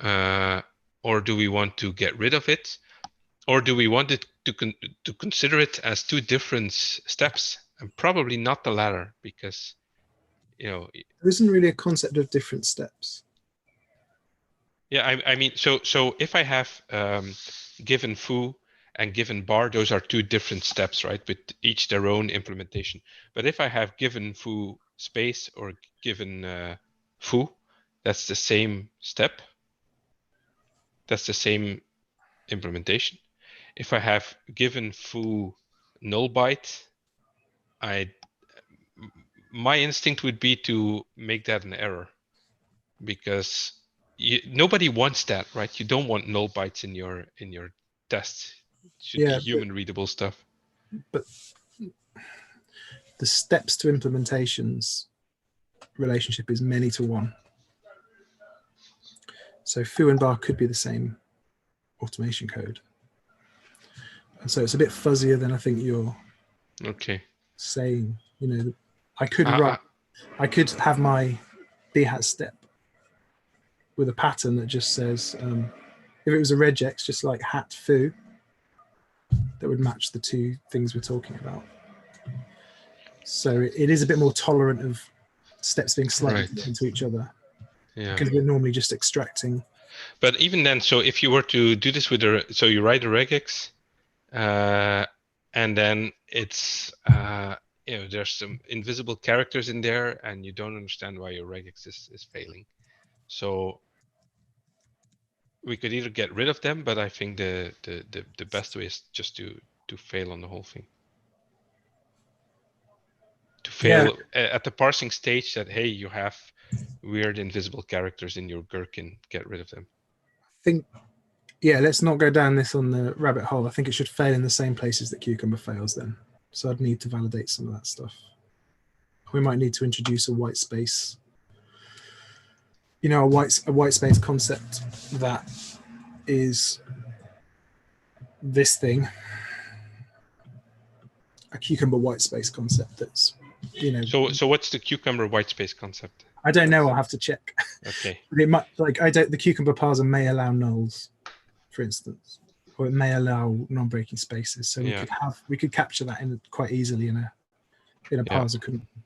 or do we want to get rid of it, or do we want it to consider it as two different steps? And probably not the latter, because there isn't really a concept of different steps. Yeah, I mean, so if I have given foo and given bar, those are two different steps, right? With each their own implementation. But if I have given foo space or given foo, that's the same step. That's the same implementation. If I have given foo null byte, my instinct would be to make that an error, because nobody wants that, right? You don't want null bytes in your tests. It should be human readable stuff. But the steps to implementations relationship is many to one. So foo and bar could be the same automation code. And so it's a bit fuzzier than I think you're saying. I could have my Behat step with a pattern that just says, if it was a regex, just like hat foo, that would match the two things we're talking about. So it is a bit more tolerant of steps being slightly into each other. Yeah. Because we're normally just extracting. But even then, so if you were to do this with so you write a regex, and then it's there's some invisible characters in there, and you don't understand why your regex is failing. So we could either get rid of them, but I think the best way is just to fail on the whole thing. To fail at the parsing stage that, hey, you have weird invisible characters in your Gherkin, get rid of them. I think, yeah, let's not go down this on the rabbit hole. I think it should fail in the same places that Cucumber fails then. So I'd need to validate some of that stuff. We might need to introduce a Whitespace, a Whitespace concept that is this thing, a Cucumber Whitespace concept that's, So what's the Cucumber Whitespace concept? I don't know. I'll have to check. Okay. But it might, the Cucumber parser may allow nulls, for instance, or it may allow non-breaking spaces. So we could capture that in quite easily in a parser, couldn't we?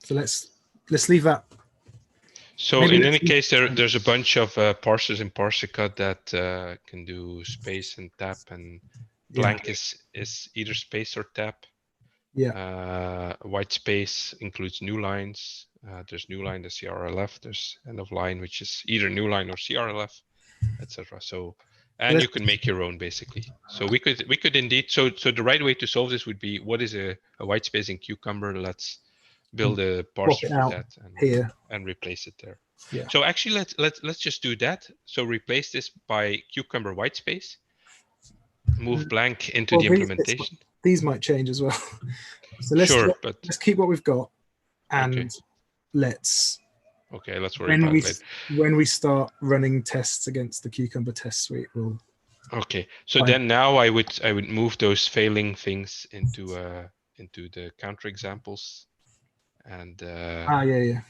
So let's leave that. So in any case, there's a bunch of parsers in Parsica that can do space and tab, and blank is either space or tab. Yeah. Whitespace includes new lines. There's new line, there's CRLF. There's end of line, which is either new line or CRLF, etc. So, and you can make your own basically. So we could indeed. So the right way to solve this would be, what is a Whitespace in Cucumber? Let's build a parser for that and replace it there. Yeah. So actually, let's just do that. So replace this by Cucumber Whitespace. Move blank into the implementation. These might change as well. So let's keep what we've got, and let's worry about it later. When we start running tests against the Cucumber test suite, we'll. Okay. So then now I would move those failing things into the counter examples, and yeah.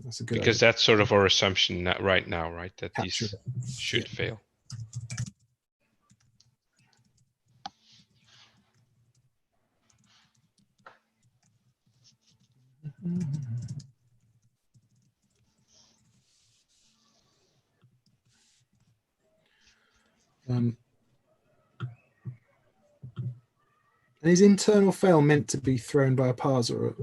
That's a good because idea. that's sort of our assumption right now, right? That these should fail. And is internal fail meant to be thrown by a parser?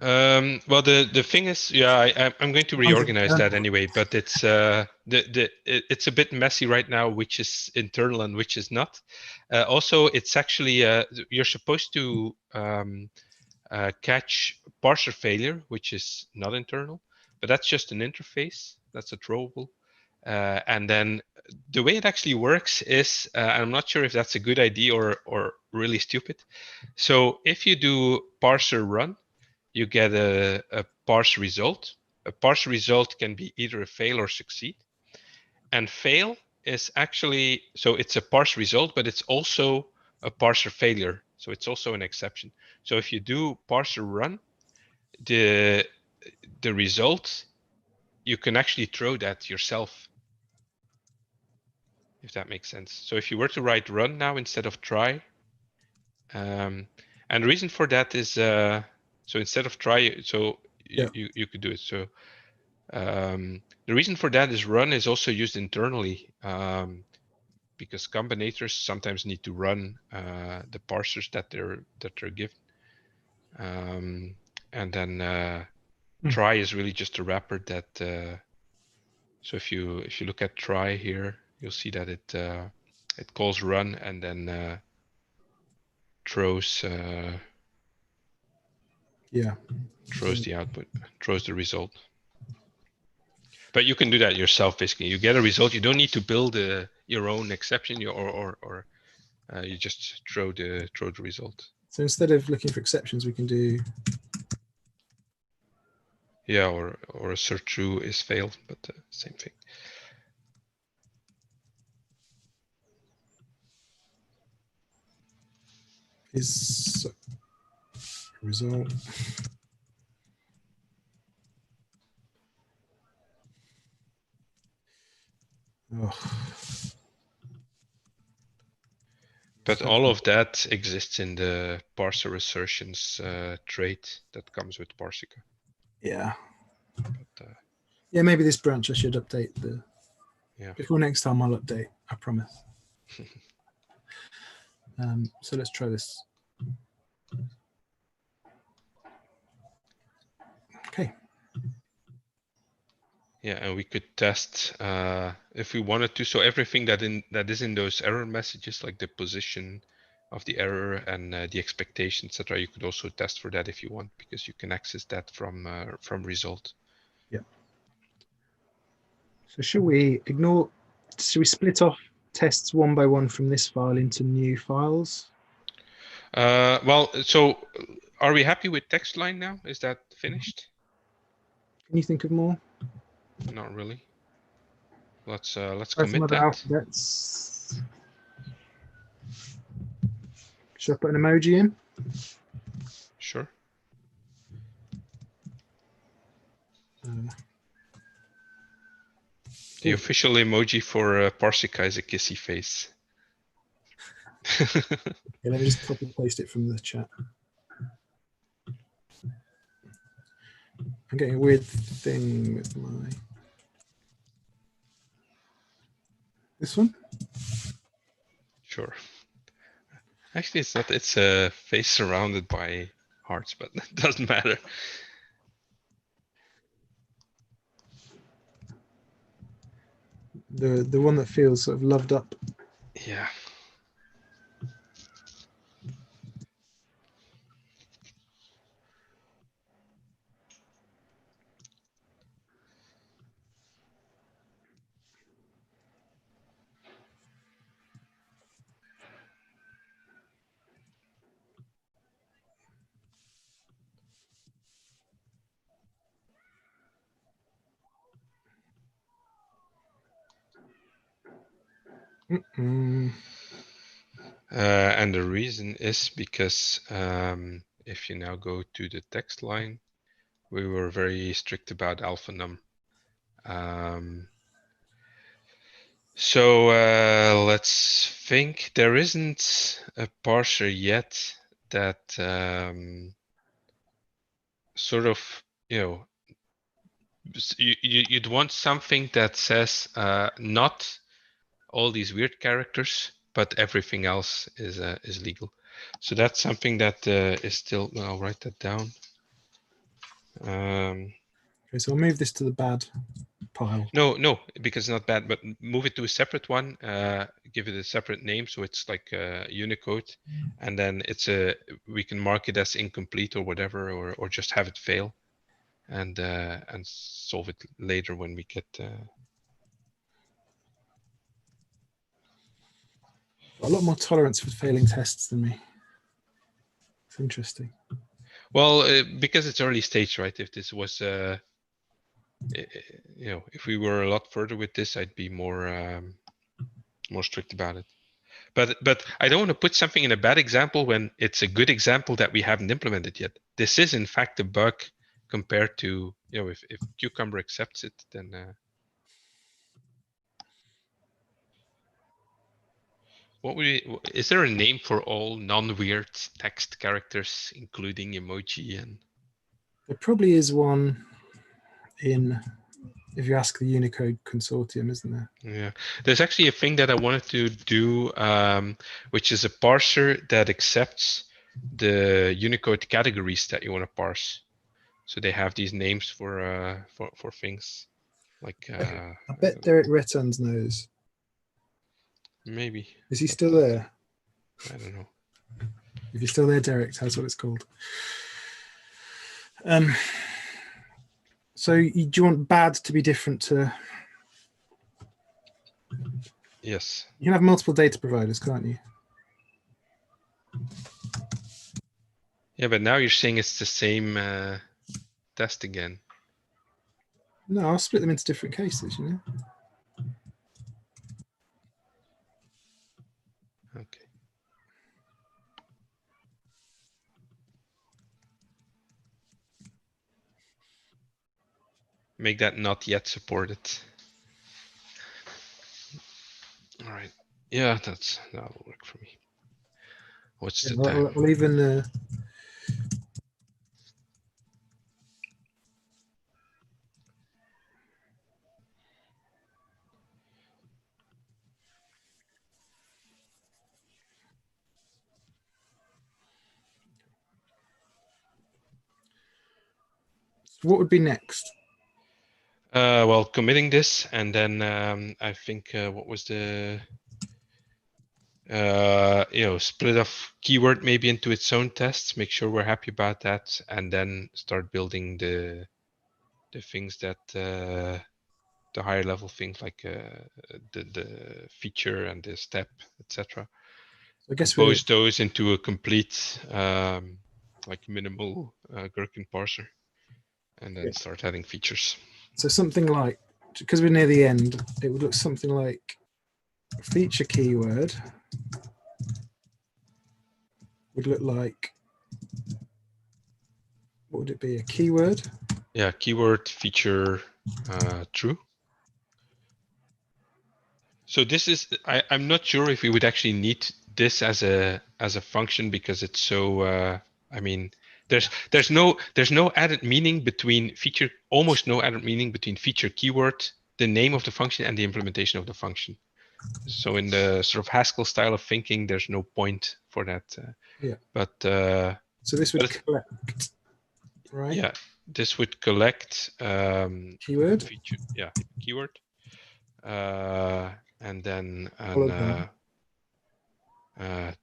Well, the thing is, I'm going to reorganize that anyway, but it's it's a bit messy right now, which is internal and which is not. Also, it's actually you're supposed to catch parser failure, which is not internal, but that's just an interface. That's a throwable. And then the way it actually works is, I'm not sure if that's a good idea or really stupid. So if you do parser run, you get a parse result. A parse result can be either a fail or succeed. And fail is actually, so it's a parse result, but it's also a parser failure. So it's also an exception. So if you do parser run, the result, you can actually throw that yourself, if that makes sense. So if you were to write run now instead of try, and the reason for that is, so instead of try, so you could do it. So the reason for that is run is also used internally, because combinators sometimes need to run the parsers that they're given, and then try is really just a wrapper that. So if you look at try here, you'll see that it calls run and then throws the output, throws the result. But you can do that yourself. Basically, you get a result. You don't need to build your own exception, or you just throw the result. So instead of looking for exceptions, we can do. Yeah, or a search true is failed, but same thing. Is result. Oh. But all of that exists in the parser assertions trait that comes with Parsica. Yeah. But, yeah, maybe this branch I should update the. Yeah. Before next time I'll update. I promise. So let's try this. Okay. Yeah, and we could test if we wanted to. So everything that is in those error messages, like the position of the error and the expectation, etc., you could also test for that if you want, because you can access that from result. Yeah. So should we ignore? Should we split off tests one by one from this file into new files? Well, so are we happy with text line now? Is that finished? Can you think of more? Not really. Let's Try commit some other that. alphabets. Should I put an emoji in? Sure. The official emoji for Parsica is a kissy face. Yeah, let me just copy and paste it from the chat. I'm getting a weird thing with my. This one? Sure. Actually, it's not. It's a face surrounded by hearts, but it doesn't matter. The one that feels sort of loved up. Yeah. And the reason is because if you now go to the text line, we were very strict about alpha num. So let's think. There isn't a parser yet that sort of, you'd want something that says not all these weird characters, but everything else is legal. So that's something that is still. I'll write that down. Okay, so I'll move this to the bad pile. No, because it's not bad, but move it to a separate one. Give it a separate name, so it's like Unicode, and then we can mark it as incomplete or whatever, or just have it fail, and solve it later when we get. A lot more tolerance for failing tests than me. It's interesting. Well, because it's early stage, right? If this was, if we were a lot further with this, I'd be more strict about it. But I don't want to put something in a bad example when it's a good example that we haven't implemented yet. This is in fact a bug compared to, if Cucumber accepts it, then. Is there a name for all non-weird text characters, including emoji and? There probably is one in, if you ask the Unicode consortium, isn't there? Yeah, there's actually a thing that I wanted to do, which is a parser that accepts the Unicode categories that you want to parse. So they have these names for things, like. I bet Derek Retans knows. Maybe. Is he still there? I don't know. If you're still there, Derek, that's what it's called. So do you want bad to be different to? Yes. You can have multiple data providers, can't you? Yeah, but now you're saying it's the same test again. No, I'll split them into different cases, Okay. Make that not yet supported. All right. Yeah, that'll work for me. What's the Yeah, time? I'll even what would be next? Well, committing this, and then I think what was the split off keyword maybe into its own tests. Make sure we're happy about that, and then start building the things that the higher level things like the feature and the step, etc. So I guess Compose those into a complete like minimal Gherkin parser, and then start adding features. So something like, because we're near the end, it would look something like feature keyword would look like, what would it be? A keyword? Yeah, keyword feature true. So this is, I'm not sure if we would actually need this as a function, because it's so I mean there's no added meaning between feature, almost no added meaning between feature keyword, the name of the function, and the implementation of the function. So in the sort of Haskell style of thinking, there's no point for that. Yeah. But so this would collect, right? Yeah, this would collect keyword. feature, yeah, keyword, and then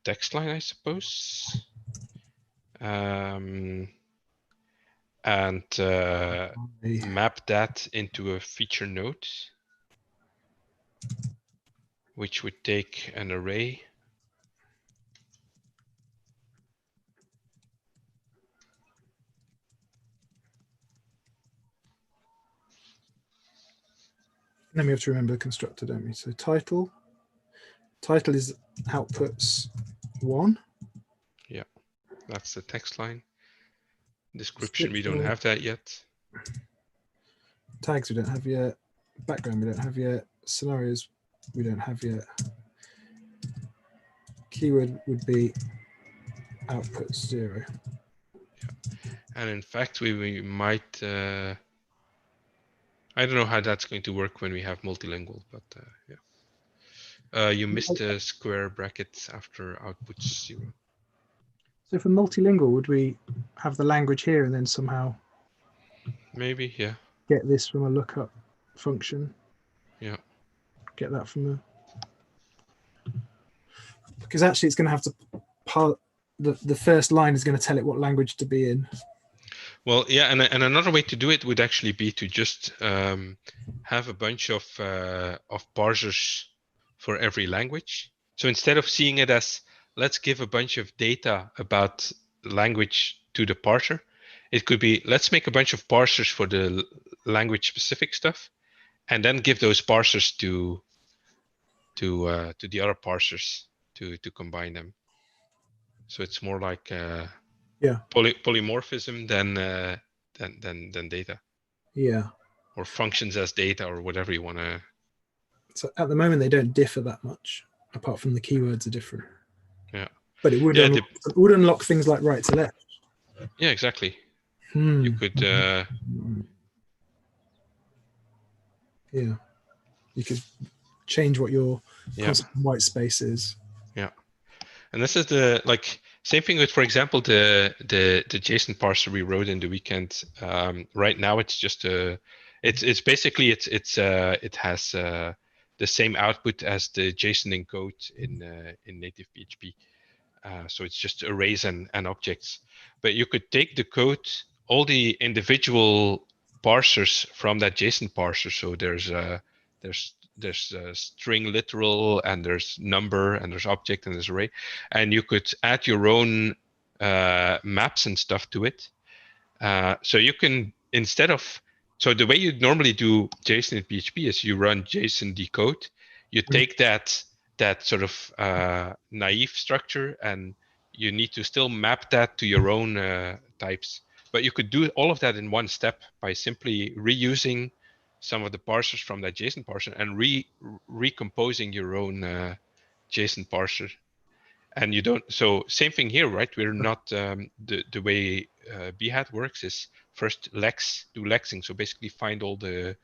text line, I suppose, and map that into a feature node, which would take an array. Then we have to remember the constructor, don't we? So title is outputs 1. Yeah, that's the text line. Description, we don't have that yet. Tags we don't have yet. Background we don't have yet. Scenarios we don't have yet. Keyword would be output 0. Yeah. And in fact, we might, I don't know how that's going to work when we have multilingual, but yeah. You missed the square brackets after output 0. So for multilingual, would we have the language here and then somehow maybe, yeah, get this from a lookup function? Yeah. Get that from because actually it's going to have to part the first line is going to tell it what language to be in. Well, yeah, and another way to do it would actually be to just have a bunch of parsers for every language. So instead of seeing it as let's give a bunch of data about language to the parser, it could be let's make a bunch of parsers for the language specific stuff, and then give those parsers to the other parsers to combine them. So it's more like polymorphism than data. Yeah. Or functions as data, or whatever you want to. So at the moment they don't differ that much, apart from the keywords are different. Yeah. But it would unlock things like right to left. Yeah, exactly. You could. Yeah. You could change what your white space is. Yeah. And this is the same thing with, for example, the Jsonparser we wrote in the weekend. Right now it's just it's basically it has the same output as the JSON encode in native PHP. So it's just arrays and objects. But you could take the code, all the individual parsers from that JSON parser. So there's string literal, and there's number, and there's object, and there's array, and you could add your own maps and stuff to it. So you can, instead of, so the way you normally do JSON in PHP is you run JSON decode. You take that sort of naive structure, and you need to still map that to your own types. But you could do all of that in one step by simply reusing some of the parsers from that JSON parser and recomposing your own JSON parser. And you don't, so same thing here, right? We're not, the way Behat works is first do lexing. So basically find all the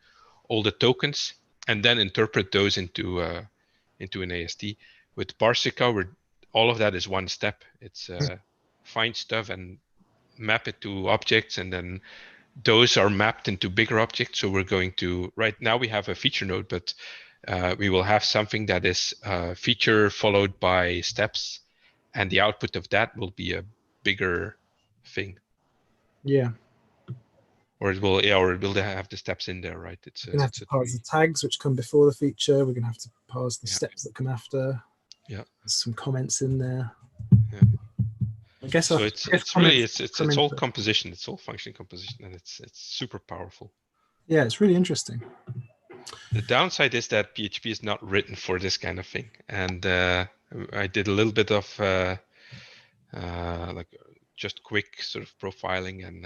tokens and then interpret those into an AST. With Parsica, where all of that is one step. It's find stuff and map it to objects, and then those are mapped into bigger objects. So we're going to, right now we have a feature node, but we will have something that is feature followed by steps, and the output of that will be a bigger thing. Yeah. Or it will, yeah, or it will have the steps in there, right? It's we're going to have to parse the tags which come before the feature. We're going to have to parse the steps that come after. Yeah. There's some comments in there. Yeah. I guess so it's really it's all composition. It's all function composition, and it's super powerful. Yeah, it's really interesting. The downside is that PHP is not written for this kind of thing, and I did a little bit of like just quick sort of profiling, and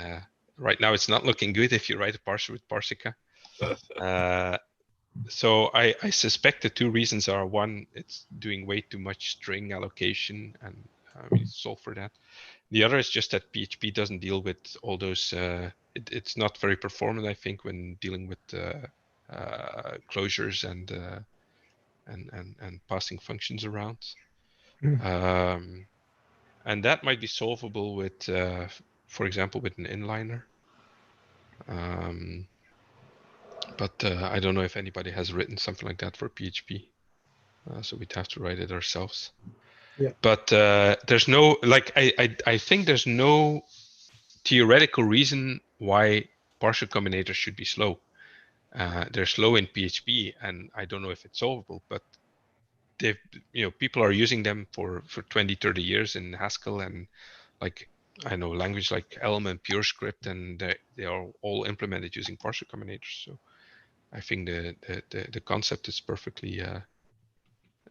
right now it's not looking good if you write a parser with Parsica. So I suspect the two reasons are: one, it's doing way too much string allocation, and we need to solve for that. The other is just that PHP doesn't deal with all those. It's not very performant, I think, when dealing with closures and passing functions around. And that might be solvable with, for example, with an inliner. But I don't know if anybody has written something like that for PHP. So we'd have to write it ourselves. Yeah. But there's no, like, I think there's no theoretical reason why partial combinators should be slow. They're slow in PHP, and I don't know if it's solvable, but they've, people are using them for 20, 30 years in Haskell, and like, I know language like Elm and PureScript, and they are all implemented using partial combinators. So I think the concept is perfectly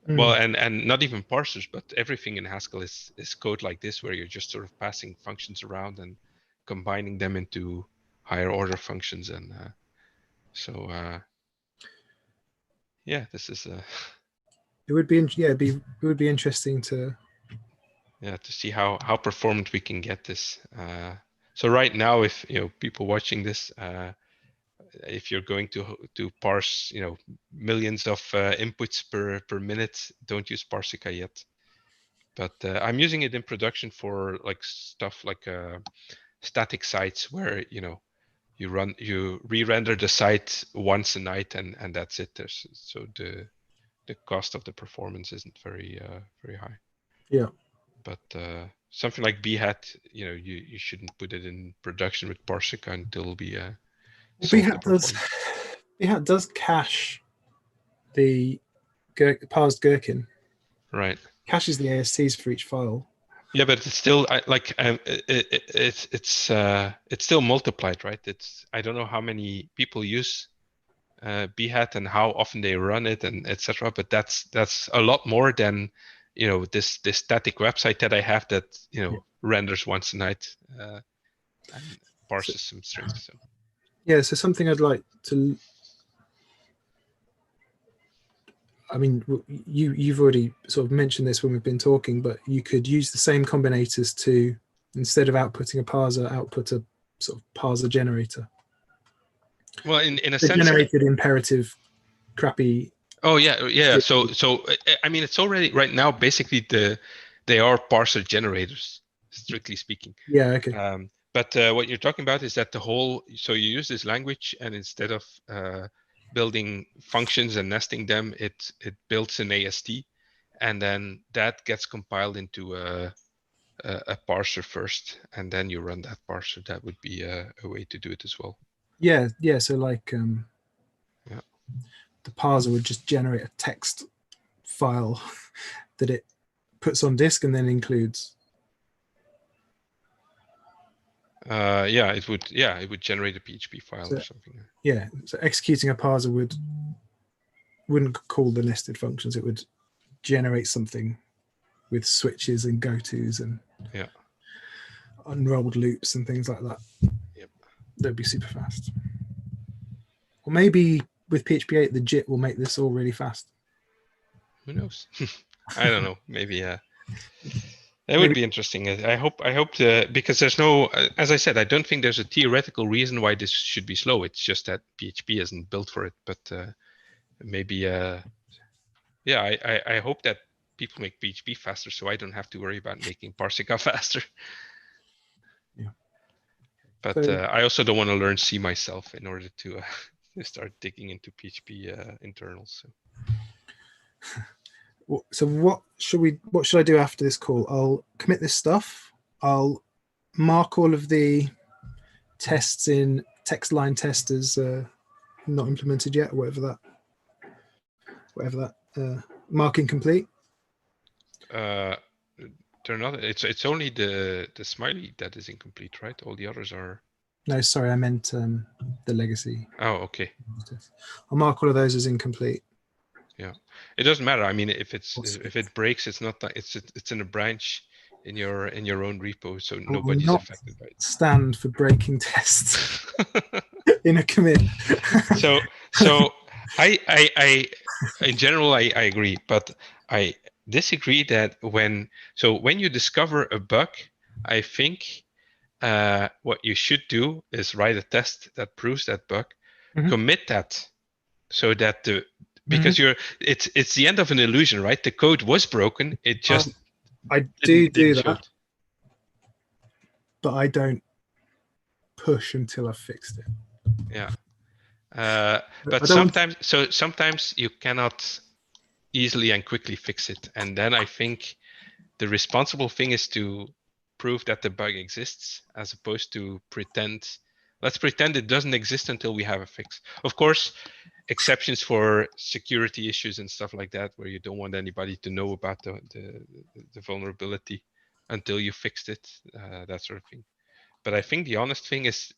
well, and not even parsers, but everything in Haskell is code like this, where you're just sort of passing functions around and combining them into higher order functions, and so yeah, this is it would be it would be interesting to see how performant we can get this. So right now, if people watching this, if you're going to parse millions of inputs per minute, don't use Parsica yet. But I'm using it in production for like stuff like static sites where you re-render the site once a night, and that's it. So the cost of the performance isn't very high. Yeah. But something like Behat, you shouldn't put it in production with Parsica until we Behat does cache the parsed Gherkin. Right. Caches the ASTs for each file. Yeah, but it's still it's still multiplied, right? I don't know how many people use Behat and how often they run it, and etc. But that's a lot more than this static website that I have that renders once a night and parses some strings. So yeah, so something I'd like to. I mean, you've already sort of mentioned this when we've been talking, but you could use the same combinators to, instead of outputting a parser, output a sort of parser generator. Well, in a sense, generated imperative, crappy. Oh yeah. So I mean, it's already right now. Basically, they are parser generators, strictly speaking. Yeah. Okay. But what you're talking about is that so you use this language, and instead of building functions and nesting them, it builds an AST, and then that gets compiled into a parser first, and then you run that parser. That would be a way to do it as well. Yeah. So like, the parser would just generate a text file that it puts on disk and then includes. It would generate a PHP file or something. Yeah, so executing a parser wouldn't call the nested functions. It would generate something with switches and go-tos and unrolled loops and things like that. Yep. That'd be super fast. Or maybe with PHP 8, the JIT will make this all really fast. Who knows? I don't know. Maybe that would Maybe. be interesting. I hope because there's no, as I said, I don't think there's a theoretical reason why this should be slow. It's just that PHP isn't built for it. But maybe, yeah, I hope that people make PHP faster, so I don't have to worry about making Parsica faster. Yeah. But So, I also don't want to learn C myself in order to start digging into PHP internals. so what should I do after this call? I'll commit this stuff. I'll mark all of the tests in text line test as not implemented yet, or whatever that mark incomplete. They're not. It's only the smiley that is incomplete, right? All the others are. No, sorry, I meant the legacy. Oh, okay. I'll mark all of those as incomplete. Yeah, it doesn't matter. I mean, if it breaks, it's not that it's in a branch in your own repo, so nobody's affected by it. Stand for breaking tests in a commit. so I in general I agree, but I disagree that when you discover a bug, I think what you should do is write a test that proves that bug, commit that, so that because it's the end of an illusion, right? The code was broken. It just I do that, that, but I don't push until I've fixed it. Yeah, but sometimes you cannot easily and quickly fix it, and then I think the responsible thing is to prove that the bug exists, as opposed to let's pretend it doesn't exist until we have a fix. Of course, exceptions for security issues and stuff like that, where you don't want anybody to know about the vulnerability until you fixed it, that sort of thing. But I think the honest thing is,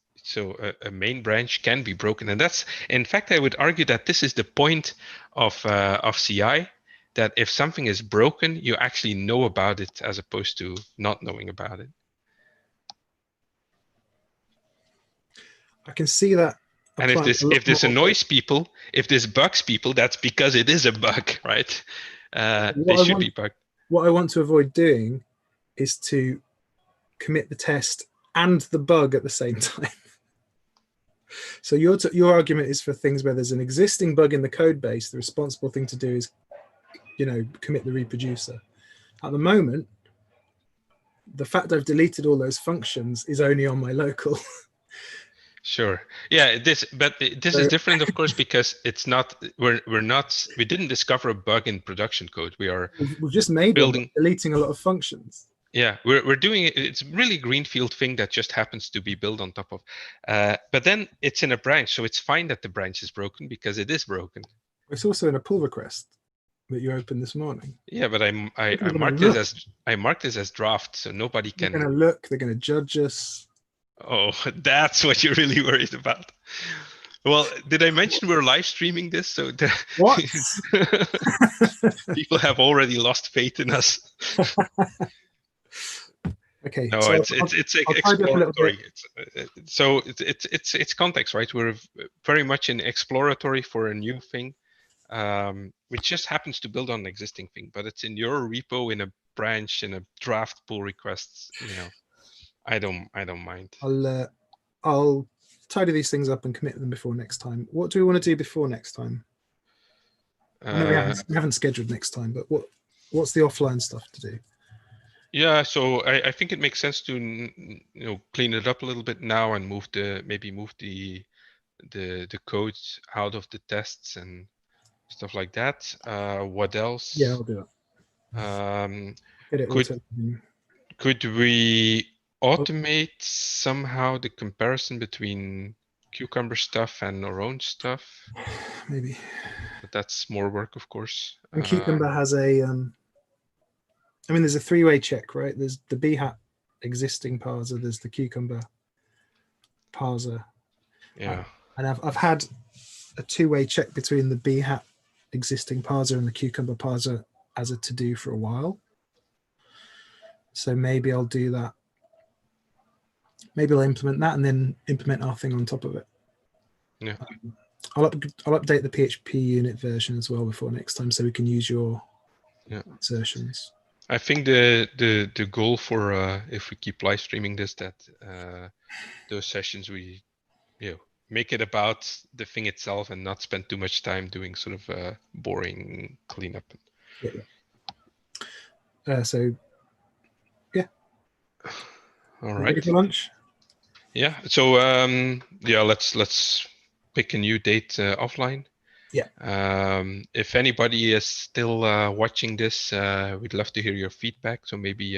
a main branch can be broken, and that's, in fact, I would argue that this is the point of CI, that if something is broken, you actually know about it as opposed to not knowing about it. I can see that. And if this annoys people, if this bugs people, that's because it is a bug, right? They should be bugged. What I want to avoid doing is to commit the test and the bug at the same time. So your argument is for things where there's an existing bug in the code base. The responsible thing to do is, commit the reproducer. At the moment, the fact I've deleted all those functions is only on my local. Sure. Yeah. This is different, of course, because it's not. We didn't discover a bug in production code. We've just made building, deleting a lot of functions. Yeah, we're doing it. It's really a greenfield thing that just happens to be built on top of. But then it's in a branch, so it's fine that the branch is broken because it is broken. It's also in a pull request that you opened this morning. Yeah, but I marked this as draft, so nobody can. They're going to look. They're going to judge us. Oh, that's what you're really worried about. Well, did I mention we're live streaming this? So what? People have already lost faith in us. Okay. No, so it's exploratory. It's context, right? We're very much in exploratory for a new thing, which just happens to build on an existing thing, but it's in your repo, in a branch, in a draft pull requests. I don't mind. I'll tidy these things up and commit them before next time. What do we want to do before next time? I know we haven't scheduled next time, but what's the offline stuff to do? Yeah, so I think it makes sense to clean it up a little bit now and move the codes out of the tests and stuff like that. What else? Yeah, I'll do that. Could we automate somehow the comparison between Cucumber stuff and our own stuff? Maybe. But that's more work, of course. And Cucumber has there's a three-way check, right? There's the Behat existing parser, there's the Cucumber parser. Yeah. And I've had a two-way check between the Behat existing parser and the Cucumber parser as a to-do for a while. So maybe I'll do that. Maybe I'll implement that and then implement our thing on top of it. Yeah. I'll update the PHP unit version as well before next time, so we can use your insertions. I think the goal for if we keep live streaming this, that those sessions we make it about the thing itself and not spend too much time doing sort of boring cleanup. So yeah. All right. Ready for lunch? Yeah. So let's pick a new date offline. Yeah. If anybody is still watching this, we'd love to hear your feedback. So maybe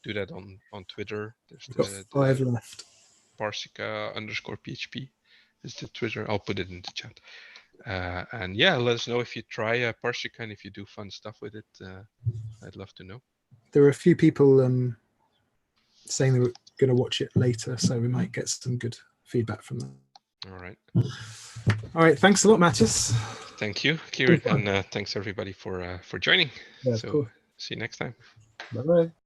do that on Twitter. There's the 5 left. Parsica _PHP is the Twitter. I'll put it in the chat. And yeah, let us know if you try Parsica and if you do fun stuff with it. I'd love to know. There are a few people saying they were going to watch it later, so we might get some good feedback from them. All right. All right. Thanks a lot, Matthias. Thank you, Kieran, and thanks everybody for joining. Yeah, so see you next time. Bye-bye.